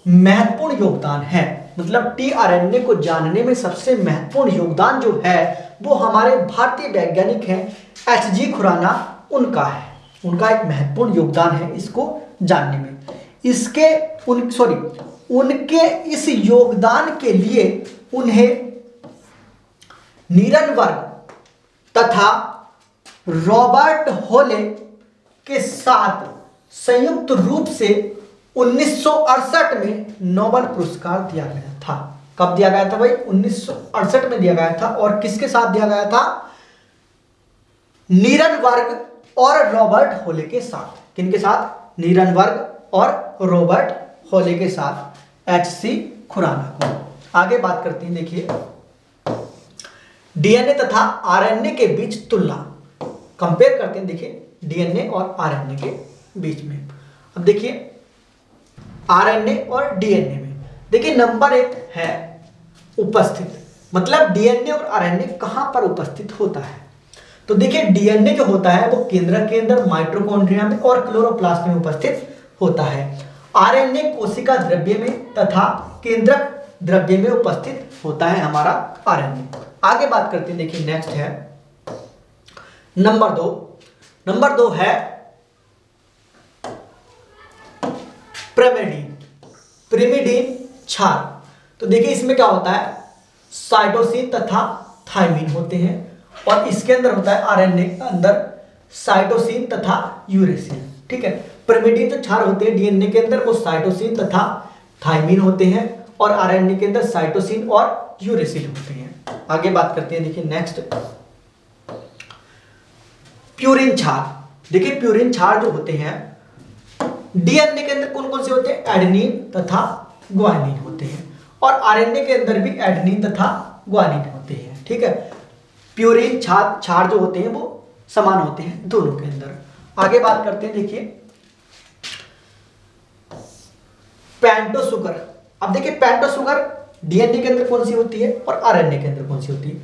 महत्वपूर्ण योगदान है। मतलब टीआरएनए को जानने में सबसे महत्वपूर्ण योगदान जो है वो हमारे भारतीय वैज्ञानिक हैं एच.जी. खुराना, उनका है। उनका एक महत्वपूर्ण योगदान है इसको जानने में। उनके इस योगदान के लिए उन्हें नीरनबर्ग तथा रॉबर्ट होले के साथ संयुक्त रूप से 1968 में नोबेल पुरस्कार दिया गया था। कब दिया गया था भाई, 1968 में दिया गया था। और किसके साथ दिया गया था, नीरनबर्ग और रॉबर्ट होले के साथ। किनके साथ, नीरनबर्ग और रॉबर्ट होले के साथ एच.सी. खुराना को। आगे बात करते हैं, देखिए डीएनए तथा आरएनए के बीच तुलना, कंपेयर करते हैं। देखिए डीएनए और आरएनए के बीच में, अब देखिए आरएनए और डीएनए में, देखिए नंबर 1 है उपस्थित, मतलब डीएनए और आरएनए कहां पर उपस्थित होता है। तो देखिए डीएनए जो होता है वो केंद्रक के अंदर माइटोकॉन्ड्रिया में और क्लोरोप्लास्ट में उपस्थित होता है। आरएनए कोशिका द्रव्य में तथा केंद्रक द्रव्य में उपस्थित होता है हमारा आरएनए। आगे बात करते हैं, देखिए नेक्स्ट है नंबर 2 है पिरिमिडीन क्षार। तो देखिए इसमें क्या होता है, साइटोसिन तथा थायमिन होते हैं, और इसके अंदर होता है आरएनए के अंदर साइटोसिन तथा यूरेसिल। ठीक है, पिरिमिडीन जो क्षार होते हैं डीएनए के अंदर वो साइटोसिन तथा थायमिन होते हैं, और आरएनए के अंदर साइटोसिन और यूरेसिल होते हैं। आगे बात करते हैं, देखिए नेक्स्ट प्यूरिन क्षार। देखिए प्यूरिन क्षार जो होते हैं डीएनए के अंदर कौन कौन से होते हैं, एडेनिन तथा ग्वानिन होते हैं, और आरएनए के अंदर भी एडेनिन तथा ग्वानिन होते हैं। ठीक है, प्यूरिन क्षार जो होते हैं वो समान होते हैं दोनों के अंदर। आगे बात करते हैं, देखिए पेंटोस शुगर। अब देखिए पेंटोस शुगर डीएनए के अंदर कौन सी होती है और आरएनए के अंदर कौन सी होती है।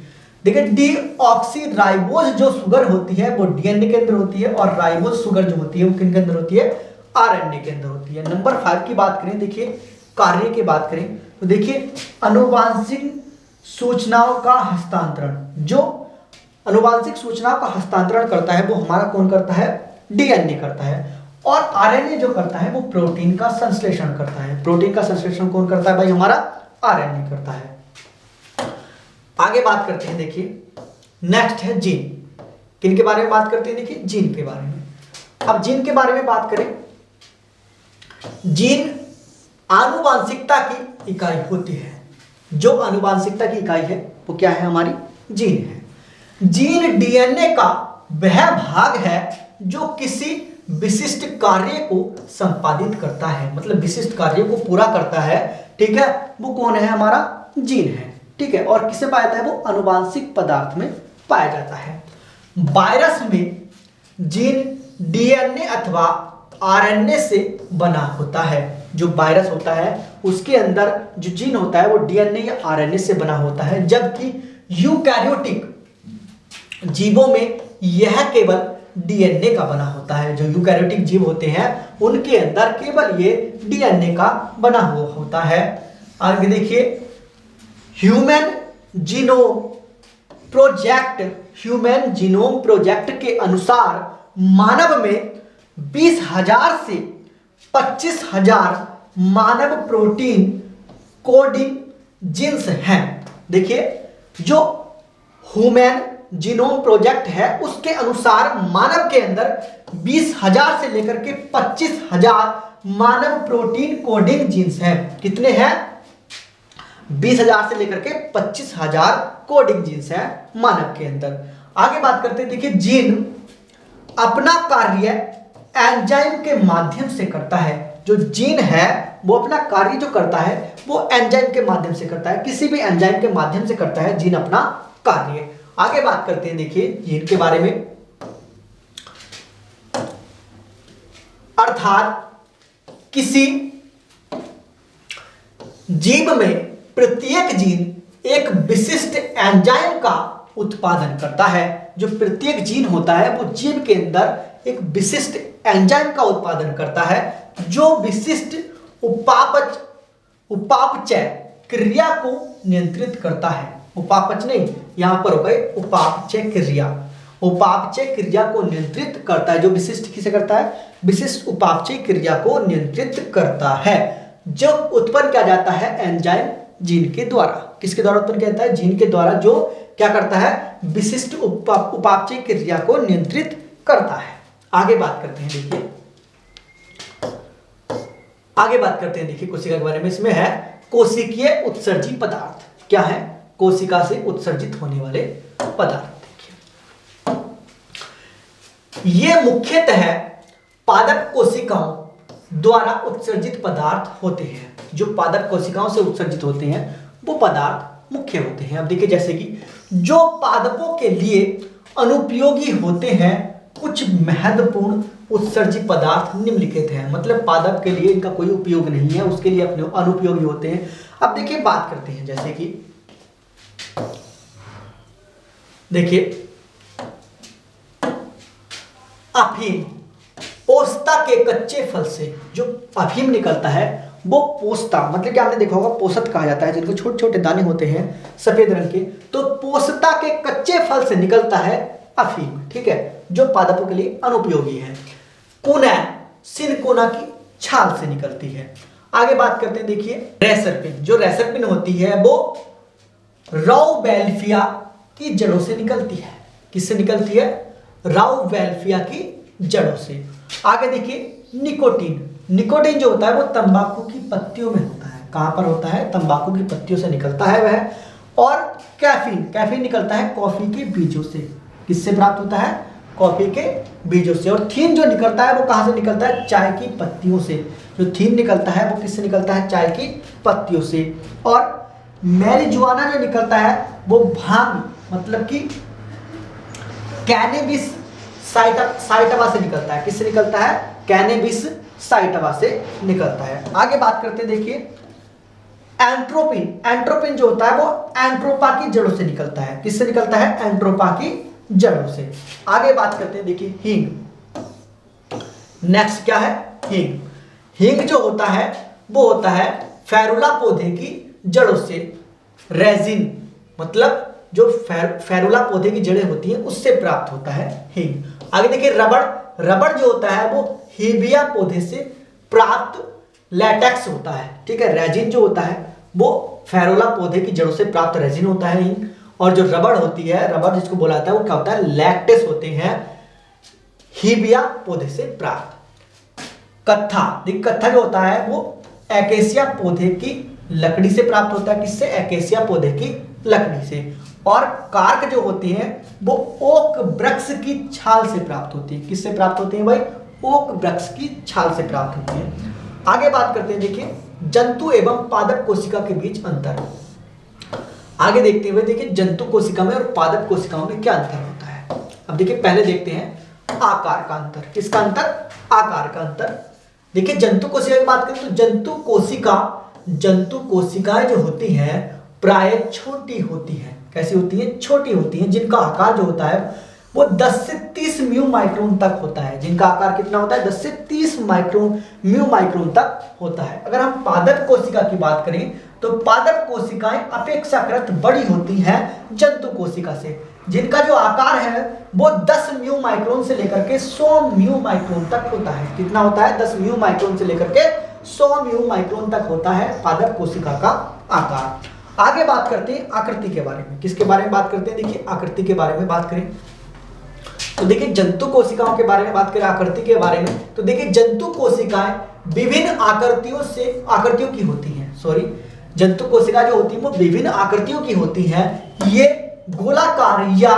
देखिए डीऑक्सीराइबोज जो शुगर होती है वो डीएनए के अंदर होती है, और राइबोज शुगर जो होती है वो किन के अंदर होती है, आरएनए के अंदर होती है। नंबर 5 की बात करें, देखिए कार्य की बात करें तो देखिए आनुवांशिक सूचनाओं का हस्तांतरण, जो आनुवांशिक सूचनाओं का हस्तांतरण करता है वो हमारा कौन करता है, डीएनए करता है, और आरएनए जो करता है वो प्रोटीन का संश्लेषण करता है। प्रोटीन का संश्लेषण कौन करता है भाई, हमारा आरएनए करता है। आगे बात करते हैं, देखिए नेक्स्ट है जीन। किन के बारे में बात करते हैं, देखिए जीन के बारे में। अब जीन के बारे में बात करें, जीन आनुवांशिकता की इकाई होती है। जो आनुवांशिकता की इकाई है वो क्या है, हमारी जीन है। जीन डीएनए का वह भाग है जो किसी विशिष्ट कार्य को संपादित करता है, मतलब विशिष्ट कार्य को पूरा करता है। ठीक है, वो कौन है, हमारा जीन है। ठीक है, और किसे पाया जाता है, वो आनुवांशिक पदार्थ में पाया जाता है। वायरस में जीन डीएनए अथवा आरएनए से बना होता है। जो वायरस होता है उसके अंदर जो जीन होता है वो डीएनए या आरएनए से बना होता है, जबकि यूकैरियोटिक जीवों में यह केवल डीएनए का बना होता है। जो यूकैरियोटिक जीव होते हैं उनके अंदर केवल ये डीएनए का बना हुआ होता है। आगे देखिए ह्यूमन जीनोम प्रोजेक्ट के अनुसार मानव में 20,000 से 25,000 मानव प्रोटीन कोडिंग जीन्स हैं। देखिए जो ह्यूमन जीनोम प्रोजेक्ट है उसके अनुसार मानव के अंदर 20,000 से लेकर के 25,000 मानव प्रोटीन कोडिंग जीन्स हैं। कितने हैं, 20,000 से लेकर के 25,000 कोडिंग जीन्स है मानव के अंदर। आगे बात करते हैं, देखिए जीन अपना कार्य एंजाइम के माध्यम से करता है। जो जीन है वो अपना कार्य जो करता है वो एंजाइम के माध्यम से करता है, किसी भी एंजाइम के माध्यम से करता है जीन अपना कार्य। आगे बात करते हैं, देखिए जीन के बारे में, अर्थात किसी जीव में प्रत्येक जीन एक विशिष्ट एंजाइम का उत्पादन करता है। जो प्रत्येक जीन होता है वो जीव के अंदर एक विशिष्ट एंजाइम का उत्पादन करता है, जो विशिष्ट उपापचय क्रिया को नियंत्रित करता है। उपापचय नहीं, यहां पर हो गए उपापचय क्रिया। उपापचय क्रिया को नियंत्रित करता है। जो विशिष्ट किसे करता है? विशिष्ट उपापचय क्रिया को नियंत्रित करता है, जो उत्पन्न किया जाता है एंजाइम जीन के द्वारा। किसके द्वारा उत्पन्न किया जाता है? जीन के द्वारा, जो क्या करता है? विशिष्ट उपापचय क्रिया को नियंत्रित करता है। आगे बात करते हैं, देखिए आगे बात करते हैं, देखिए कोशिका के बारे में। इसमें है कोशिकीय उत्सर्जी पदार्थ। क्या है? कोशिका से उत्सर्जित होने वाले पदार्थ। देखिए ये मुख्यतः पादप कोशिकाओं द्वारा उत्सर्जित पदार्थ होते हैं। जो पादप कोशिकाओं से उत्सर्जित होते हैं वो पदार्थ मुख्य होते हैं। अब देखिए जैसे कि जो पादपों के लिए अनुपयोगी होते हैं, कुछ महत्वपूर्ण उत्सर्जित पदार्थ निम्नलिखित हैं। मतलब पादप के लिए इनका कोई उपयोग नहीं है, उसके लिए अपने अनुपयोगी होते हैं। अब देखिए बात करते हैं, जैसे कि देखिए अफीम, पोस्ता के कच्चे फल से जो अफीम निकलता है वो पोस्ता, मतलब कि आपने देखा होगा पोस्त कहा जाता है जिनको छोटे छोटे दाने होते हैं सफेद रंग के, तो पोस्ता के कच्चे फल से निकलता है अफीम। ठीक है, जो पादपों के लिए अनुपयोगी है। कुनैन, सिनकोना की छाल से निकलती है। आगे बात करते हैं, देखिए रेसरपिन। जो रेसरपिन होती है वो राउबेल्फिया की जड़ों से निकलती है। किससे निकलती है? राउबेल्फिया की जड़ों से। आगे देखिए निकोटीन। निकोटीन जो होता है वो तंबाकू की पत्तियों में होता है। कहां पर होता है? तंबाकू की पत्तियों से निकलता है वह। और कैफीन, कैफीन निकलता है कॉफी के बीजों से। किससे प्राप्त होता है? कॉफी के बीजों से। और थीन जो निकलता है वो कहां से निकलता है? चाय की पत्तियों से। जो थीन निकलता है वो किससे निकलता है? चाय की पत्तियों से। और मैरिजुआना जो निकलता है वो भांग, मतलब कि कैनेबिस साइटवा से निकलता है। किससे निकलता है? कैनेबिस साइटवा से निकलता है। आगे बात करते हैं, देखिए एंट्रोपिन। एंट्रोपिन जो होता है वो एंट्रोपा की जड़ों से निकलता है। किससे निकलता है? एंट्रोपा की जड़ों से। आगे बात करते हैं, देखिए हींग। नेक्स्ट क्या है? हींग। हींग जो होता है वो होता है फेरुला पौधे की जड़ों से। रेजिन, मतलब जो फेरुला पौधे की जड़ें होती हैं उससे प्राप्त होता है हींग। आगे देखिए रबड़। रबड़ जो होता है वो हीबिया पौधे से प्राप्त लैटेक्स होता है। ठीक है, रेजिन जो होता है वो फेरुला पौधे की जड़ों से प्राप्त रेजिन होता है हींग। और जो रबड़ होती है, रबड़ जिसको बोला जाता है, वो क्या होता है? लैक्टेस होते हैं हीबिया पौधे से प्राप्त। कत्था, देखिए कत्था जो होता है वो एकेसिया पौधे की लकड़ी से प्राप्त होता है। किससे? एकेसिया पौधे की लकड़ी से। और कार्क जो होती हैं वो ओक वृक्ष की छाल से प्राप्त होती है। किससे प्राप्त होती है भाई? ओक वृक्ष की छाल से प्राप्त होती है। आगे बात करते हैं, देखिए जंतु एवं पादप कोशिका के बीच अंतर। आगे देखते हुए देखिए जंतु कोशिका में और पादप कोशिकाओं में क्या अंतर होता है। अब देखिए पहले देखते हैं आकार का अंतर। किसका अंतर? आकार का अंतर। देखिए जंतु कोशिका की बात करें तो जंतु कोशिकाएं जो होती हैं प्राय छोटी होती हैं। कैसी होती है? छोटी होती हैं, जिनका आकार जो होता है वो 10 से 30 म्यू माइक्रोन तक होता है। जिनका आकार कितना होता है? 10 से 30 म्यू माइक्रोन तक होता है। अगर हम पादप कोशिका की बात करें तो पादप कोशिकाएं अपेक्षाकृत बड़ी होती हैं जंतु कोशिका से, जिनका जो आकार है वो 10 म्यू माइक्रोन से लेकर के 100 म्यू माइक्रोन तक होता है। कितना होता है? 10 म्यू माइक्रोन से लेकर के 100 म्यू माइक्रोन तक होता है पादप कोशिका का आकार। आगे बात करते हैं आकृति के बारे में। किसके बारे में बात करते हैं? देखिए आकृति के बारे में बात करें तो देखिए जंतु कोशिकाओं के बारे में बात करें, आकृति के बारे में, तो देखिए जंतु कोशिकाएं विभिन्न आकृतियों की होती हैं। जंतु कोशिका जो होती है वो विभिन्न आकृतियों की होती है। ये गोलाकार या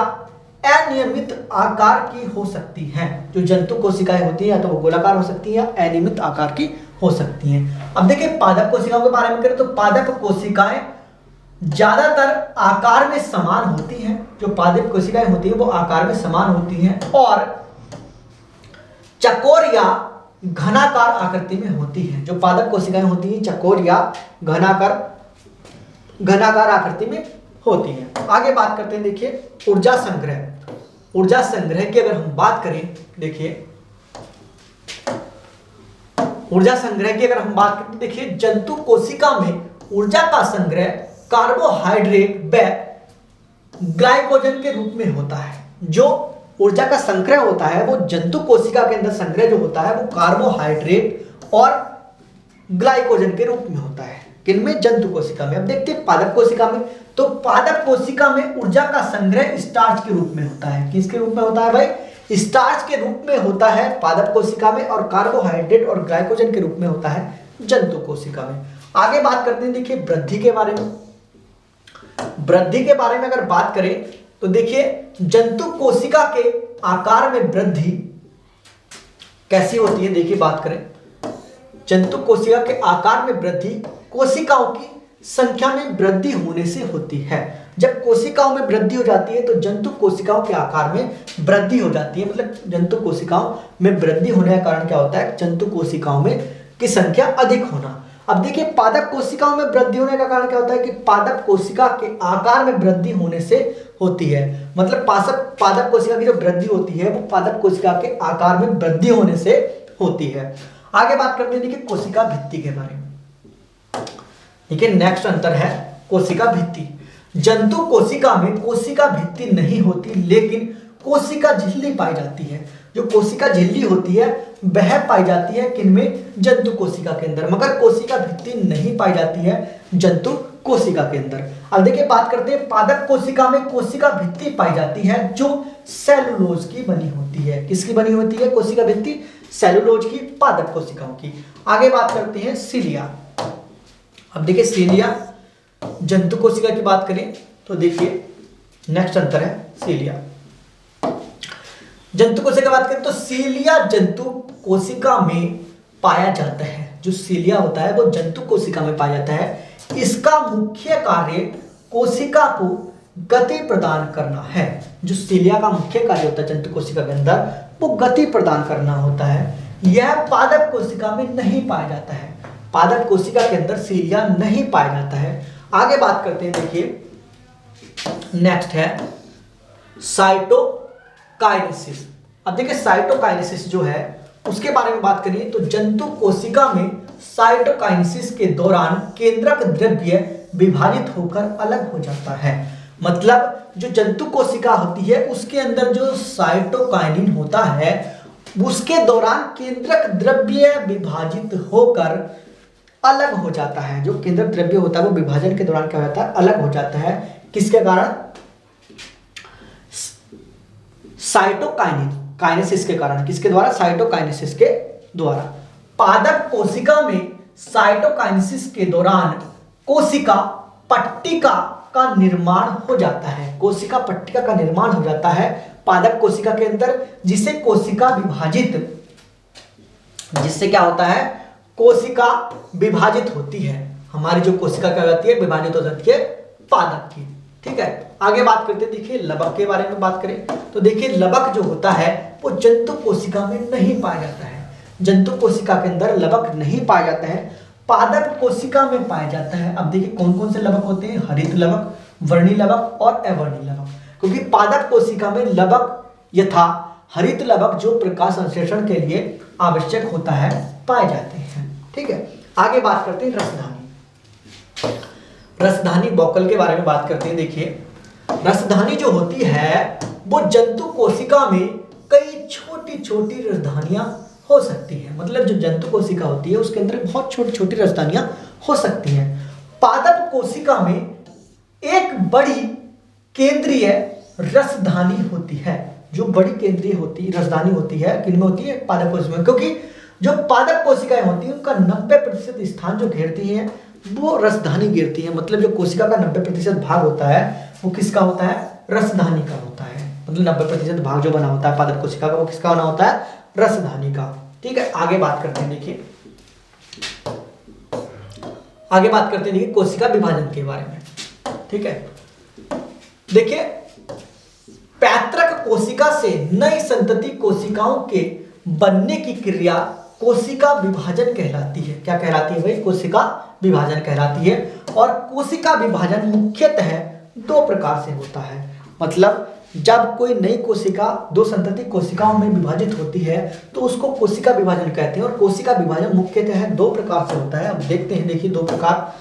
अनियमित आकार की हो सकती हैं। जो जंतु कोशिकाएं होती हैं या तो वो गोलाकार हो सकती हैं या अनियमित आकार की हो सकती हैं। अब देखिए पादप कोशिकाओं के बारे में करें तो पादप कोशिकाएं ज्यादातर आकार में समान होती हैं। जो पादप कोशिकाएं होती हैं वो आकार में समान होती हैं और चकोर या घनाकार आकृति में होती है। जो पादप कोशिकाएं होती हैं चकोर या घनाकार आकृति में होती हैं। आगे बात करते हैं, देखिए ऊर्जा संग्रह। ऊर्जा संग्रह की अगर हम बात करें, देखिए ऊर्जा संग्रह की अगर हम बात करें तो देखिए जंतु कोशिका में ऊर्जा का संग्रह कार्बोहाइड्रेट व ग्लाइकोजन के रूप में होता है। जो ऊर्जा का संग्रह होता है वो जंतु कोशिका के अंदर संग्रह जो होता है वो कार्बोहाइड्रेट और ग्लाइकोजन के रूप में होता है। किनमें? जंतु कोशिका में। अब देखते हैं पादप कोशिका में, तो पादप कोशिका में ऊर्जा का संग्रह स्टार्च के रूप में होता है। किसके रूप में होता है भाई? स्टार्च के रूप में होता है पादप कोशिका में, और कार्बोहाइड्रेट और ग्लाइकोजन के रूप में होता है जंतु कोशिका में। आगे बात करते हैं, देखिए वृद्धि के बारे में। वृद्धि के बारे में अगर बात करें तो देखिए जंतु कोशिका के आकार में वृद्धि कैसी होती है। देखिए बात करें जंतु कोशिका के आकार में वृद्धि कोशिकाओं की संख्या में वृद्धि होने से होती है। जब कोशिकाओं में वृद्धि हो जाती है तो जंतु कोशिकाओं के आकार में वृद्धि हो जाती है। मतलब जंतु कोशिकाओं में वृद्धि होने का कारण क्या होता है? जंतु कोशिकाओं में की संख्या अधिक होना। अब देखिए पादप कोशिकाओं में वृद्धि होने का कारण क्या होता है कि पादप कोशिका के आकार में वृद्धि होने से होती है। मतलब पादप कोशिका की जो वृद्धि होती है वो पादप कोशिका के आकार में वृद्धि होने से होती है। आगे बात करते हैं, देखिए कोशिका भित्ति के बारे में। देखिए नेक्स्ट अंतर है कोशिका भित्ति। जंतु कोशिका में कोशिका भित्ति नहीं होती लेकिन कोशिका झिल्ली पाई जाती है। जो कोशिका झिल्ली होती है वह पाई जाती है किनमें? जंतु कोशिका के अंदर, मगर कोशिका भित्ति नहीं पाई जाती है जंतु कोशिका के अंदर। अब देखिए बात करते हैं पादप कोशिका में कोशिका भित्ति पाई जाती है जो सेलुलोज की बनी होती है। किसकी बनी होती है कोशिका भित्ति? सेलुलोज की, पादप कोशिकाओं की। आगे बात करते हैं सीलिया। अब देखिए सीलिया जंतु कोशिका की बात करें तो देखिए नेक्स्ट अंतर है सीलिया। जंतु कोशिका की बात करें तो सीलिया जंतु कोशिका में पाया जाता है। जो सीलिया होता है वो जंतु कोशिका में पाया जाता है। इसका मुख्य कार्य कोशिका को गति प्रदान करना है। जो सीलिया का मुख्य कार्य होता है जंतु कोशिका के अंदर वो गति प्रदान करना होता है। यह पादप कोशिका में नहीं पाया जाता है। पादप कोशिका के अंदर सीलिया नहीं पाया जाता है। आगे बात करते हैं, देखिए नेक्स्ट है साइटोकाइनेसिस। अब देखिए साइटोकाइनेसिस जो है उसके बारे में बात करिए तो जंतु कोशिका में साइटोकाइनेसिस के दौरान केंद्रक द्रव्य विभाजित होकर अलग हो जाता है। मतलब जो जंतु कोशिका होती है उसके अंदर जो साइटोकाइनिन होता है उसके दौरान केंद्रक द्रव्य विभाजित होकर अलग हो जाता है। जो केंद्रक द्रव्य होता है वो विभाजन के दौरान क्या होता है? अलग हो जाता है। किसके कारण? साइटोकाइनेसिस के कारण। किसके द्वारा? साइटोकाइनेसिस के द्वारा। पादप कोशिका में साइटोकाइनेसिस के दौरान कोशिका पट्टिका का निर्माण हो जाता है। कोशिका पट्टिका का निर्माण हो जाता है पादप कोशिका के अंदर, जिससे कोशिका विभाजित, जिससे क्या होता है? कोशिका विभाजित होती है। हमारी जो कोशिका क्या होती है? विभाजित हो जाती है पादप की। ठीक है, आगे बात करते हैं, देखिए लवक के बारे में बात करें तो देखिए लवक जो होता है वो जंतु कोशिका में नहीं पाया जाता है। जंतु कोशिका के अंदर लवक नहीं पाया जाता है, पादप कोशिका में पाया जाता है। अब देखिए कौन कौन से लवक होते हैं? हरित लवक, वर्णी लवक और अवर्णी लवक। क्योंकि पादप कोशिका में लवक यथा हरित लवक जो प्रकाश संश्लेषण के लिए आवश्यक होता है पाए जाते हैं। ठीक है, आगे बात करते हैं रसधानी। रसधानी बॉकल के बारे में बात करते हैं। देखिए रसधानी जो होती है वो जंतु कोशिका में कई छोटी छोटी रसधानियां हो सकती हैं। मतलब जो जंतु कोशिका होती है उसके अंदर बहुत छोटी छोटी रसधानियां हो सकती हैं। पादप कोशिका में एक बड़ी केंद्रीय रसधानी होती है। जो बड़ी केंद्रीय होती रसधानी होती है किनमें होती है? पादप कोशिका में। क्योंकि जो पादप कोशिकाएं होती हैं उनका 90% स्थान जो घेरती हैं वो रसधानी गिरती है। मतलब जो कोशिका का 90% भाग होता है वो किसका होता है? रसधानी का होता है। मतलब 90% भाग जो बना होता है पादप कोशिका का वो किसका बना होता है? रसधानी का। ठीक है, आगे बात करते हैं। देखिए आगे बात करते हैं देखिए कोशिका विभाजन के बारे में। ठीक है, देखिए पैतृक कोशिका से नई संतति कोशिकाओं के बनने की क्रिया कोशिका विभाजन कहलाती है। क्या कहलाती है भाई? कोशिका विभाजन कहलाती है। और कोशिका विभाजन मुख्यतः दो प्रकार से होता है। मतलब जब कोई नई कोशिका दो संतति कोशिकाओं में विभाजित होती है तो उसको कोशिका विभाजन कहते हैं। और कोशिका विभाजन मुख्यतः दो प्रकार से होता है। अब देखते हैं, देखिए दो प्रकार।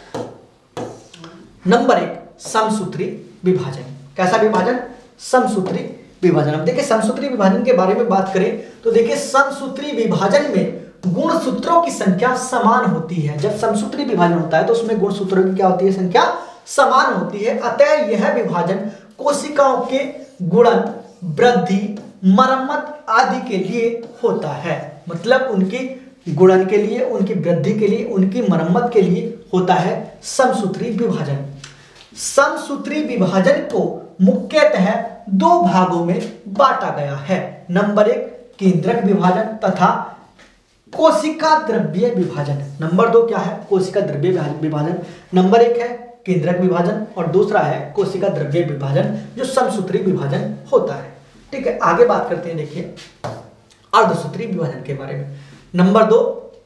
नंबर 1 समसूत्री विभाजन। कैसा विभाजन? समसूत्री विभाजन। अब देखिए समसूत्री विभाजन के बारे में बात करें तो देखिए समसूत्री विभाजन में गुणसूत्रों की संख्या समान होती है। जब समसूत्री विभाजन होता है तो उसमें गुणसूत्रों की क्या होती है? संख्या समान होती है। अतः यह विभाजन कोशिकाओं के गुणन, वृद्धि, मरम्मत आदि के लिए होता है। मतलब उनकी गुणन के लिए, उनकी वृद्धि के लिए, उनकी मरम्मत के लिए होता है समसूत्री विभाजन। समसूत्री विभाजन को मुख्यतः दो भागों में बांटा गया है। नंबर 1 केंद्रक विभाजन तथा कोशिका द्रव्य विभाजन। नंबर 2 क्या है? कोशिका द्रव्य विभाजन। नंबर 1 है केंद्रक विभाजन और दूसरा है कोशिका द्रव्य विभाजन जो समसूत्री विभाजन होता है। ठीक है, आगे बात करते हैं देखिए अर्धसूत्री विभाजन के बारे में। नंबर 2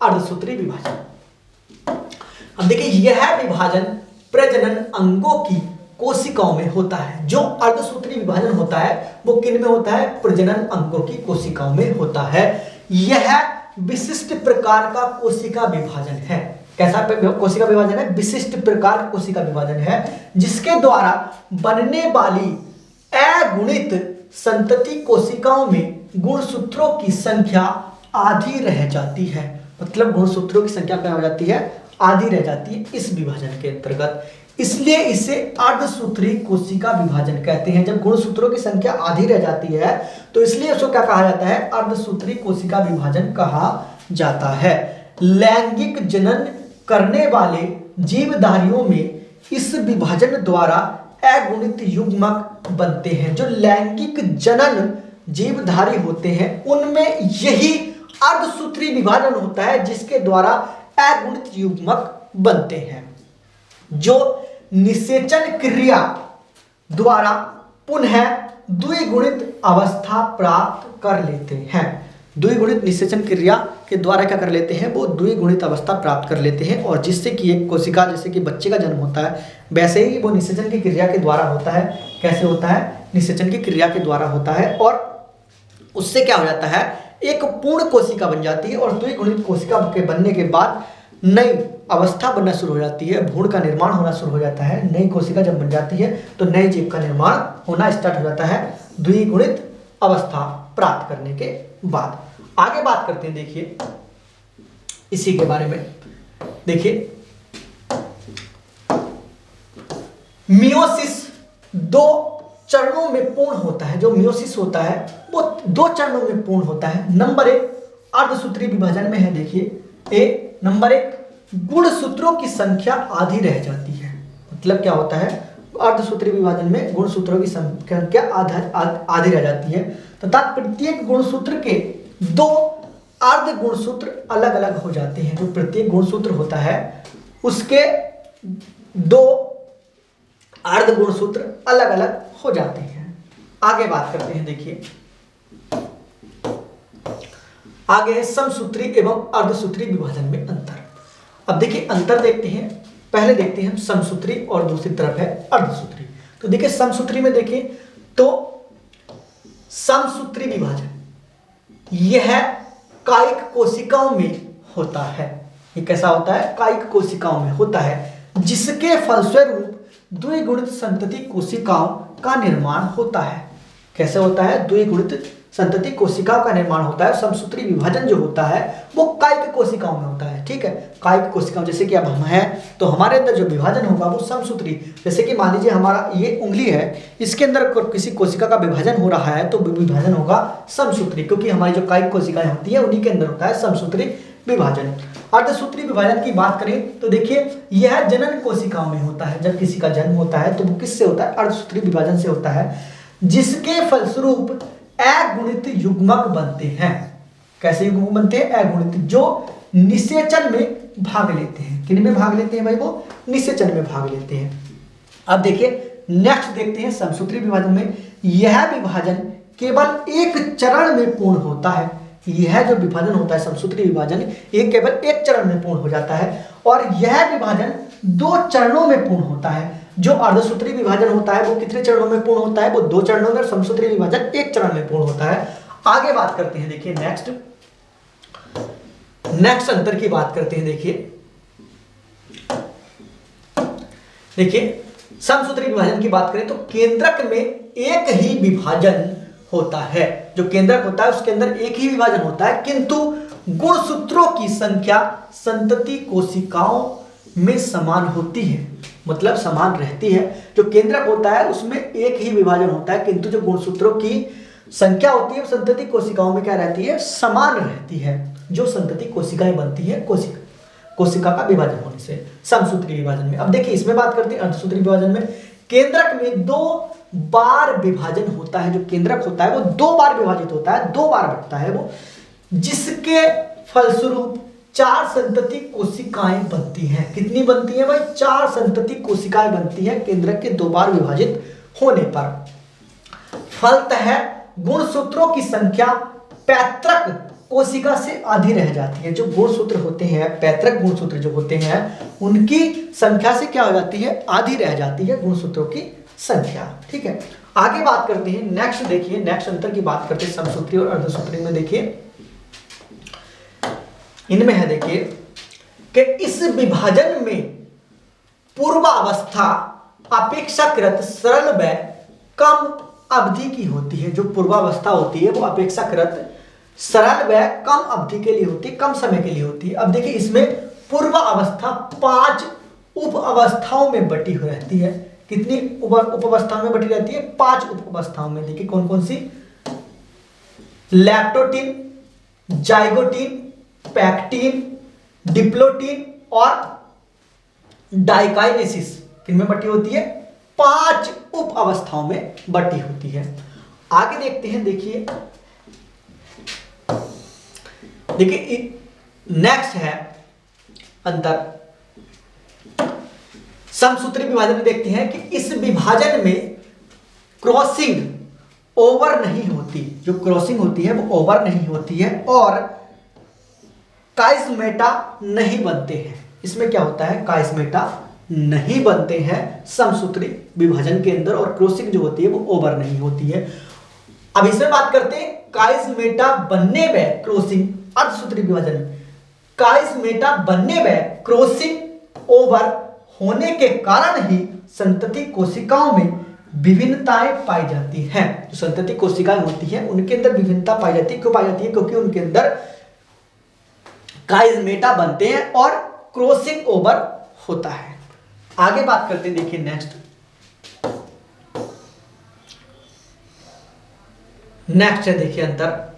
अर्धसूत्री विभाजन। अब देखिए यह विभाजन प्रजनन अंगों की कोशिकाओं में होता है। जो अर्धसूत्री विभाजन होता है वो किन में होता है? प्रजनन अंगों की कोशिकाओं में होता है। यह विशिष्ट प्रकार का कोशिका विभाजन है। कैसा कोशिका विभाजन है? विशिष्ट प्रकार का कोशिका विभाजन है जिसके द्वारा बनने वाली अगुणित संतति कोशिकाओं में गुणसूत्रों की संख्या आधी रह जाती है। मतलब गुणसूत्रों की संख्या क्या हो जाती है? आधी रह जाती है इस विभाजन के अंतर्गत। इसलिए इसे अर्धसूत्री कोशिका विभाजन कहते हैं। जब गुणसूत्रों की संख्या आधी रह जाती है तो इसलिए उसको क्या कहा जाता है? अर्धसूत्री कोशिका विभाजन कहा जाता है। लैंगिक जनन करने वाले जीवधारियों में इस विभाजन द्वारा अगुणित युग्मक बनते हैं। जो लैंगिक जनन जीवधारी होते हैं उनमें यही अर्धसूत्री विभाजन होता है जिसके द्वारा अगुणित युग्मक बनते हैं जो निषेचन क्रिया द्वारा पुनः द्विगुणित अवस्था प्राप्त कर लेते हैं। द्विगुणित निषेचन क्रिया के द्वारा क्या कर लेते हैं? वो द्विगुणित अवस्था प्राप्त कर लेते हैं और जिससे कि एक कोशिका, जैसे कि बच्चे का जन्म होता है वैसे ही वो निषेचन की क्रिया के द्वारा होता है। कैसे होता है? निषेचन की क्रिया के द्वारा होता है और उससे क्या हो जाता है? एक पूर्ण कोशिका बन जाती है और द्विगुणित कोशिका के बनने के बाद नई अवस्था बनना शुरू हो जाती है, भ्रूण का निर्माण होना शुरू हो जाता है। नई कोशिका जब बन जाती है तो नए जीव का निर्माण होना स्टार्ट हो जाता है द्विगुणित अवस्था प्राप्त करने के बाद। आगे बात करते हैं देखिए इसी के बारे में। देखिए मियोसिस 2 चरणों में पूर्ण होता है। जो मियोसिस होता है वो 2 चरणों में पूर्ण होता है। नंबर 1 अर्धसूत्री विभाजन में है। देखिए नंबर 1 गुणसूत्रों की संख्या आधी रह जाती है। मतलब क्या होता है? अर्धसूत्री विभाजन में गुणसूत्रों की संख्या आधी रह जाती है तथा प्रत्येक गुणसूत्र के 2 अर्ध गुणसूत्र अलग अलग हो जाते हैं। जो प्रत्येक गुणसूत्र होता है उसके 2 अर्ध गुणसूत्र अलग अलग हो जाते हैं। आगे बात करते हैं देखिए आगे है समसूत्री एवं अर्धसूत्री विभाजन में अंतर। अब देखिए अंतर देखते हैं। पहले देखते हैं हम समसूत्री और दूसरी तरफ है अर्धसूत्री। तो देखिए समसूत्री में देखिए तो समसूत्री विभाजन यह कायिक कोशिकाओं में होता है। ये कैसा होता है? कायिक कोशिकाओं में होता है जिसके फलस्वरूप द्विगुणित संतति कोशिकाओं का निर्माण होता है। कैसे होता है? द्विगुणित संतति कोशिकाओं का निर्माण होता है। समसूत्री विभाजन जो होता है वो कायिक कोशिकाओं में होता है। ठीक है, कायिक कोशिकाओं, जैसे कि अब हम हैं तो हमारे अंदर जो विभाजन होगा वो समसूत्री, जैसे कि मान लीजिए हमारा ये उंगली है, इसके अंदर किसी कोशिका का विभाजन हो रहा है तो विभाजन होगा समसूत्री, क्योंकि हमारी जो कायिक कोशिकाएं होती है उन्हीं के अंदर होता है समसूत्री विभाजन। अर्धसूत्री विभाजन की बात करें तो देखिए यह जनन कोशिकाओं में होता है। जब किसी का जन्म होता है तो वो किससे होता है? अर्धसूत्री विभाजन से होता है, जिसके फलस्वरूप अगुणित युग्मक बनते हैं। कैसे युग्मक बनते हैं? अगुणित, जो निषेचन में भाग लेते हैं। किन में भाग लेते हैं भाई? वो निषेचन में भाग लेते हैं। अब देखिए नेक्स्ट देखते हैं समसूत्री विभाजन में। यह विभाजन केवल एक चरण में पूर्ण होता है। यह जो विभाजन होता है समसूत्री विभाजन, ये केवल एक चरण में पूर्ण हो जाता है, और यह विभाजन 2 चरणों में पूर्ण होता है। जो अर्धसूत्री विभाजन होता है वो कितने चरणों में पूर्ण होता है? वो 2 चरणों में। समसूत्री विभाजन 1 चरण में पूर्ण होता है। आगे बात करते हैं, देखिए नेक्स्ट अंतर की बात करते हैं। देखिए समसूत्री विभाजन की बात करें तो केंद्रक में एक ही विभाजन होता है। जो केंद्रक होता है उसके अंदर एक ही विभाजन होता है, किंतु गुणसूत्रों की संख्या संतति कोशिकाओं में समान होती है, मतलब समान रहती है। जो केंद्रक होता है उसमें एक ही विभाजन होता है, किंतु जो गुणसूत्रों की संख्या होती है वो संतति कोशिकाओं में क्या रहती है? समान रहती है। जो संतति कोशिकाएं बनती है कोशिका का विभाजन होने से समसूत्री विभाजन में। अब देखिए इसमें बात करते हैं अर्धसूत्री विभाजन में। केंद्रक में 2 बार विभाजन होता है। जो केंद्रक होता है वो 2 बार विभाजित होता है, 2 बार बढ़ता है वो, जिसके फलस्वरूप 4 संतति कोशिकाएं बनती हैं। कितनी बनती हैं भाई? 4 संतति कोशिकाएं बनती हैं केंद्रक के 2 बार विभाजित होने पर। फलतः गुणसूत्रों की संख्या पैतृक कोशिका से आधी रह जाती है। जो गुणसूत्र होते हैं, पैतृक गुणसूत्र जो होते हैं, उनकी संख्या से क्या हो जाती है? आधी रह जाती है गुणसूत्रों की संख्या। ठीक है, आगे बात करते हैं। नेक्स्ट देखिए, नेक्स्ट अंतर की बात करते हैं समसूत्री और अर्धसूत्री में। देखिए इनमें है देखिए कि इस विभाजन में पूर्वावस्था अपेक्षाकृत सरल व कम अवधि की होती है। जो पूर्वावस्था होती है वो अपेक्षाकृत सरल व कम अवधि के लिए होती है, कम समय के लिए होती है। अब देखिए इसमें पूर्वावस्था 5 उप अवस्थाओं में बटी हुई रहती है। कितनी उप अवस्थाओं में बटी रहती है? 5 उप अवस्थाओं में। देखिए कौन कौन सी? लैक्टोटीन, जाइगोटीन, पैक्टीन, डिप्लोटीन और डाइकाइनेसिस। किनमें बटी होती है? 5 उप अवस्थाओं में बटी होती है। आगे देखते हैं। देखिए नेक्स्ट है अंतर समसूत्री विभाजन में। देखते हैं कि इस विभाजन में क्रॉसिंग ओवर नहीं होती। जो क्रॉसिंग होती है वो ओवर नहीं होती है, और काइस्मेटा नहीं बनते हैं। इसमें क्या होता है? काइस्मेटा नहीं बनते हैं समसूत्री विभाजन के अंदर, और क्रॉसिंग जो होती है वो ओवर नहीं होती है। अब इसमें बात करते हैं काइस्मेटा बनने में क्रॉसिंग। अर्धसूत्री विभाजन में काइस्मेटा बनने में क्रॉसिंग ओवर होने के कारण ही संतति कोशिकाओं में विभिन्नताएं पाई जाती हैं। जो संतति कोशिकाएं होती हैं उनके अंदर विभिन्नता पाई जाती है। क्यों पाई जाती है? क्योंकि उनके अंदर काइस्मेटा बनते हैं और क्रॉसिंग ओवर होता है। आगे बात करते हैं। देखिए नेक्स्ट है देखिए अंतर।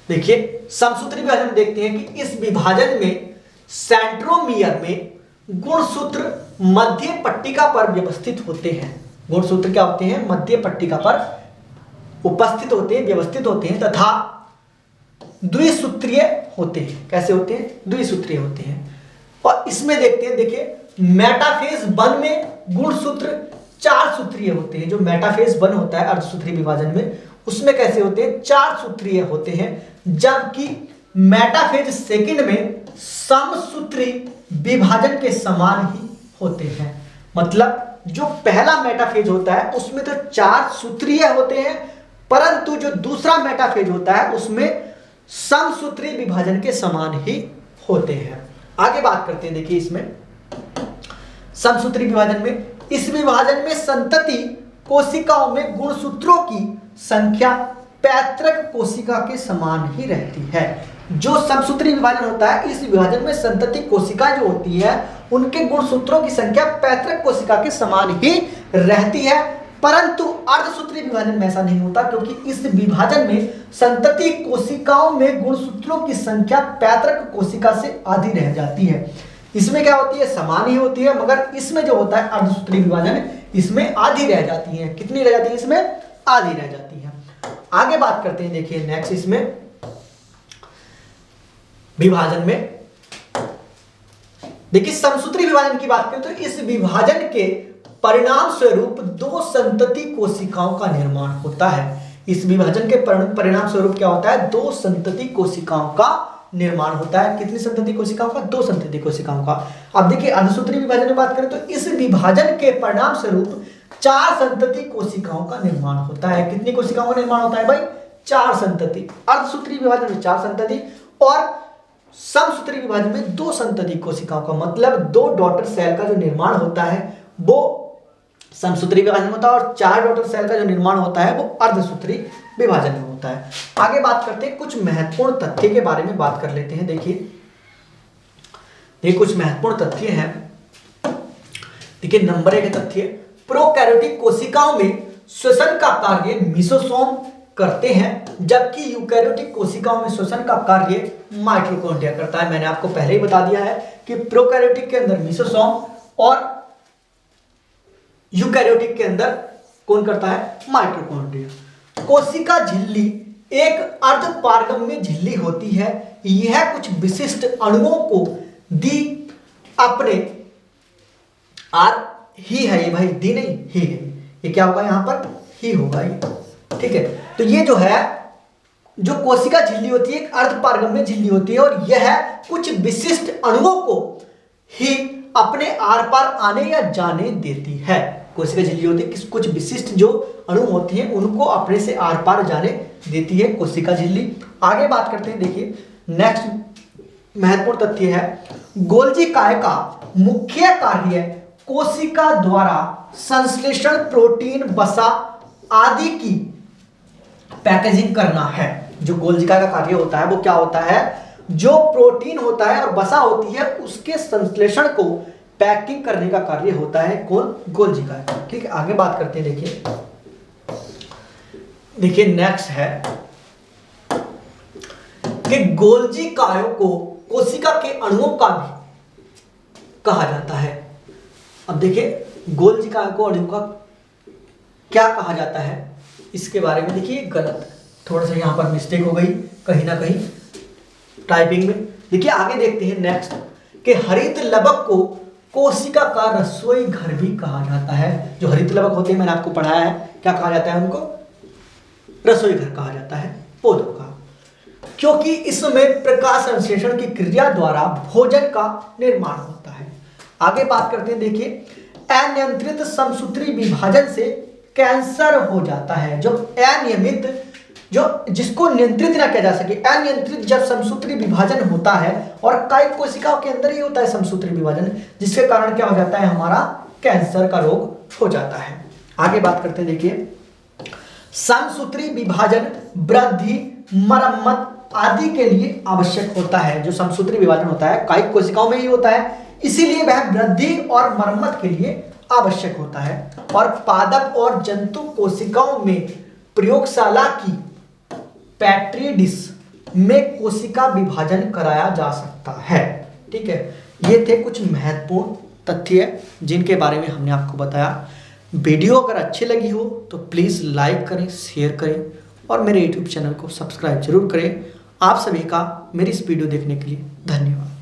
देखिए समसूत्री विभाजन में देखते हैं कि इस विभाजन में सेंट्रोमियर में गुणसूत्र मध्य पट्टिका पर व्यवस्थित होते हैं। गुणसूत्र क्या होते हैं? मध्य पट्टिका पर उपस्थित होते हैं, व्यवस्थित होते हैं, तथा द्विसूत्रीय होते हैं। कैसे होते हैं? द्विसूत्रीय होते हैं। और इसमें देखते हैं, देखिए मेटाफेज 1 में गुणसूत्र 4 सूत्रीय होते हैं। जो मेटाफेज 1 होता है अर्धसूत्री विभाजन में, उसमें कैसे होते हैं? 4 सूत्रीय होते हैं, जबकि मेटाफेज 2 में समसूत्री विभाजन के समान ही होते हैं। मतलब जो पहला मेटाफेज होता है उसमें तो 4 सूत्रीय होते हैं, परंतु जो दूसरा मेटाफेज होता है उसमें समसूत्री विभाजन के समान ही होते हैं। आगे बात करते हैं। देखिए इसमें समसूत्री विभाजन में, इस विभाजन में संतति कोशिकाओं में गुणसूत्रों की संख्या पैतृक कोशिका के समान ही रहती है। जो समसूत्री विभाजन होता है, इस विभाजन में संतति कोशिका जो होती है उनके गुणसूत्रों की संख्या पैतृक कोशिका के समान ही रहती है, परंतु अर्धसूत्रीय विभाजन में ऐसा नहीं होता, क्योंकि इस विभाजन में संतति कोशिकाओं में गुणसूत्रों की संख्या पैतृक कोशिका से आधी रह जाती है। इसमें क्या होती है, समान ही होती है, मगर इसमें जो होता है अर्धसूत्रीय विभाजन, इसमें आधी रह जाती है। कितनी रह जाती है, इसमें आधी रह जाती है। आगे बात करते हैं, देखिए नेक्स्ट इसमें विभाजन में देखिए समसूत्री विभाजन की बात करें तो इस विभाजन के परिणाम स्वरूप दो संतति कोशिकाओं का निर्माण होता है। इस विभाजन के परिणाम स्वरूप क्या होता है, दो संतति कोशिकाओं का निर्माण होता है। कितनी संतति कोशिकाओं का, दो संतति कोशिकाओं का। अब देखिए अर्धसूत्रीय विभाजन में बात करें तो इस विभाजन के परिणाम स्वरूप 4 संतति कोशिकाओं का निर्माण होता है। कितनी कोशिकाओं का निर्माण होता है भाई, 4 संतति। अर्धसूत्रीय विभाजन में 4 संतति और समसूत्री विभाजन में 2 संतति कोशिकाओं का, मतलब 2 डॉटर सेल का जो निर्माण होता है वो समसूत्री विभाजन में होता है और 4 डॉटर सेल का जो निर्माण होता है वो अर्धसूत्री विभाजन में होता है। आगे बात करते हैं, कुछ महत्वपूर्ण तथ्य के बारे में बात कर लेते हैं। देखिए ये कुछ महत्वपूर्ण तथ्य हैं। देखिए नंबर 1 तथ्य, प्रोकैरियोटिक कोशिकाओं में श्वसन का कार्य मेसोसोम करते हैं, जबकि यूकैरियोटिक कोशिकाओं में श्वसन का कार्य माइटोकॉन्ड्रिया करता है। मैंने आपको पहले ही बता दिया है कि प्रोकैरियोटिक के अंदर मेसोसोम और यूकैरियोटिक के अंदर कौन करता है, माइटोकॉन्ड्रिया। कोशिका झिल्ली एक अर्धपारगम्य झिल्ली होती है। यह कुछ विशिष्ट अणुओं को दी अपने ही है, ये भाई दी नहीं ही है, ये क्या होगा यहाँ पर, ही होगा ये, ठीक है। तो ये जो है, जो कोशिका झिल्ली होती है एक अर्धपारगम्य झिल्ली होती है और यह कुछ विशिष्ट अणुओं को ही अपने आर पार आने या जाने देती है। कोशिका झिल्ली होती है कुछ विशिष्ट जो अणु होती हैं उनको अपने से आर पार जाने देती है कोशिका झिल्ली। आगे बात करते हैं, देखिए नेक्स्ट महत्वपूर्ण तथ्य है, गोल्जी काय का मुख्य कार्य कोशिका द्वारा संश्लेषण प्रोटीन, वसा आदि की पैकेजिंग करना है। जो गोल्जिका का कार्य होता है वो क्या होता है, जो प्रोटीन होता है और वसा होती है उसके संश्लेषण को पैकिंग करने का कार्य होता है कौन, गोल्जिका का, ठीक है। आगे बात करते हैं, देखिए नेक्स्ट है कि गोल्जी कायों को कोशिका के अणुओं का भी कहा जाता है। अब देखिए गोल्जी काय को अणुओं का क्या कहा जाता है, इसके बारे में देखिए गलत, थोड़ा सा यहाँ पर मिस्टेक हो गई कहीं ना कहीं टाइपिंग में। देखिए आगे देखते हैं नेक्स्ट कि हरित लवक को कोशिका का रसोई घर भी कहा जाता है। जो हरित लवक होते हैं मैंने आपको पढ़ाया है, क्या कहा जाता है उनको, रसोई घर कहा जाता है पौधों का, क्योंकि इसमें प्रकाश संश्लेषण की क्रिया द्वारा भोजन का निर्माण होता है। आगे बात करते हैं, देखिए अनियंत्रित समसूत्री विभाजन से कैंसर हो जाता है। जो अनियमित, जो जिसको नियंत्रित ना किया जा सके, अनियंत्रित जब समसूत्री विभाजन होता है और कई कोशिकाओं के अंदर ही होता है समसूत्री विभाजन, जिसके कारण क्या हो जाता है, हमारा कैंसर का रोग हो जाता है। आगे बात करते हैं, देखिए समसूत्री विभाजन वृद्धि, मरम्मत आदि के लिए आवश्यक होता है। जो समसूत्री विभाजन होता है कई कोशिकाओं में ही होता है, इसीलिए वह वृद्धि और मरम्मत के लिए आवश्यक होता है। और पादप और जंतु कोशिकाओं में प्रयोगशाला की पेट्री डिश में कोशिका विभाजन कराया जा सकता है, ठीक है। ये थे कुछ महत्वपूर्ण तथ्य जिनके बारे में हमने आपको बताया। वीडियो अगर अच्छी लगी हो तो प्लीज़ लाइक करें, शेयर करें और मेरे यूट्यूब चैनल को सब्सक्राइब जरूर करें। आप सभी का मेरी इस वीडियो देखने के लिए धन्यवाद।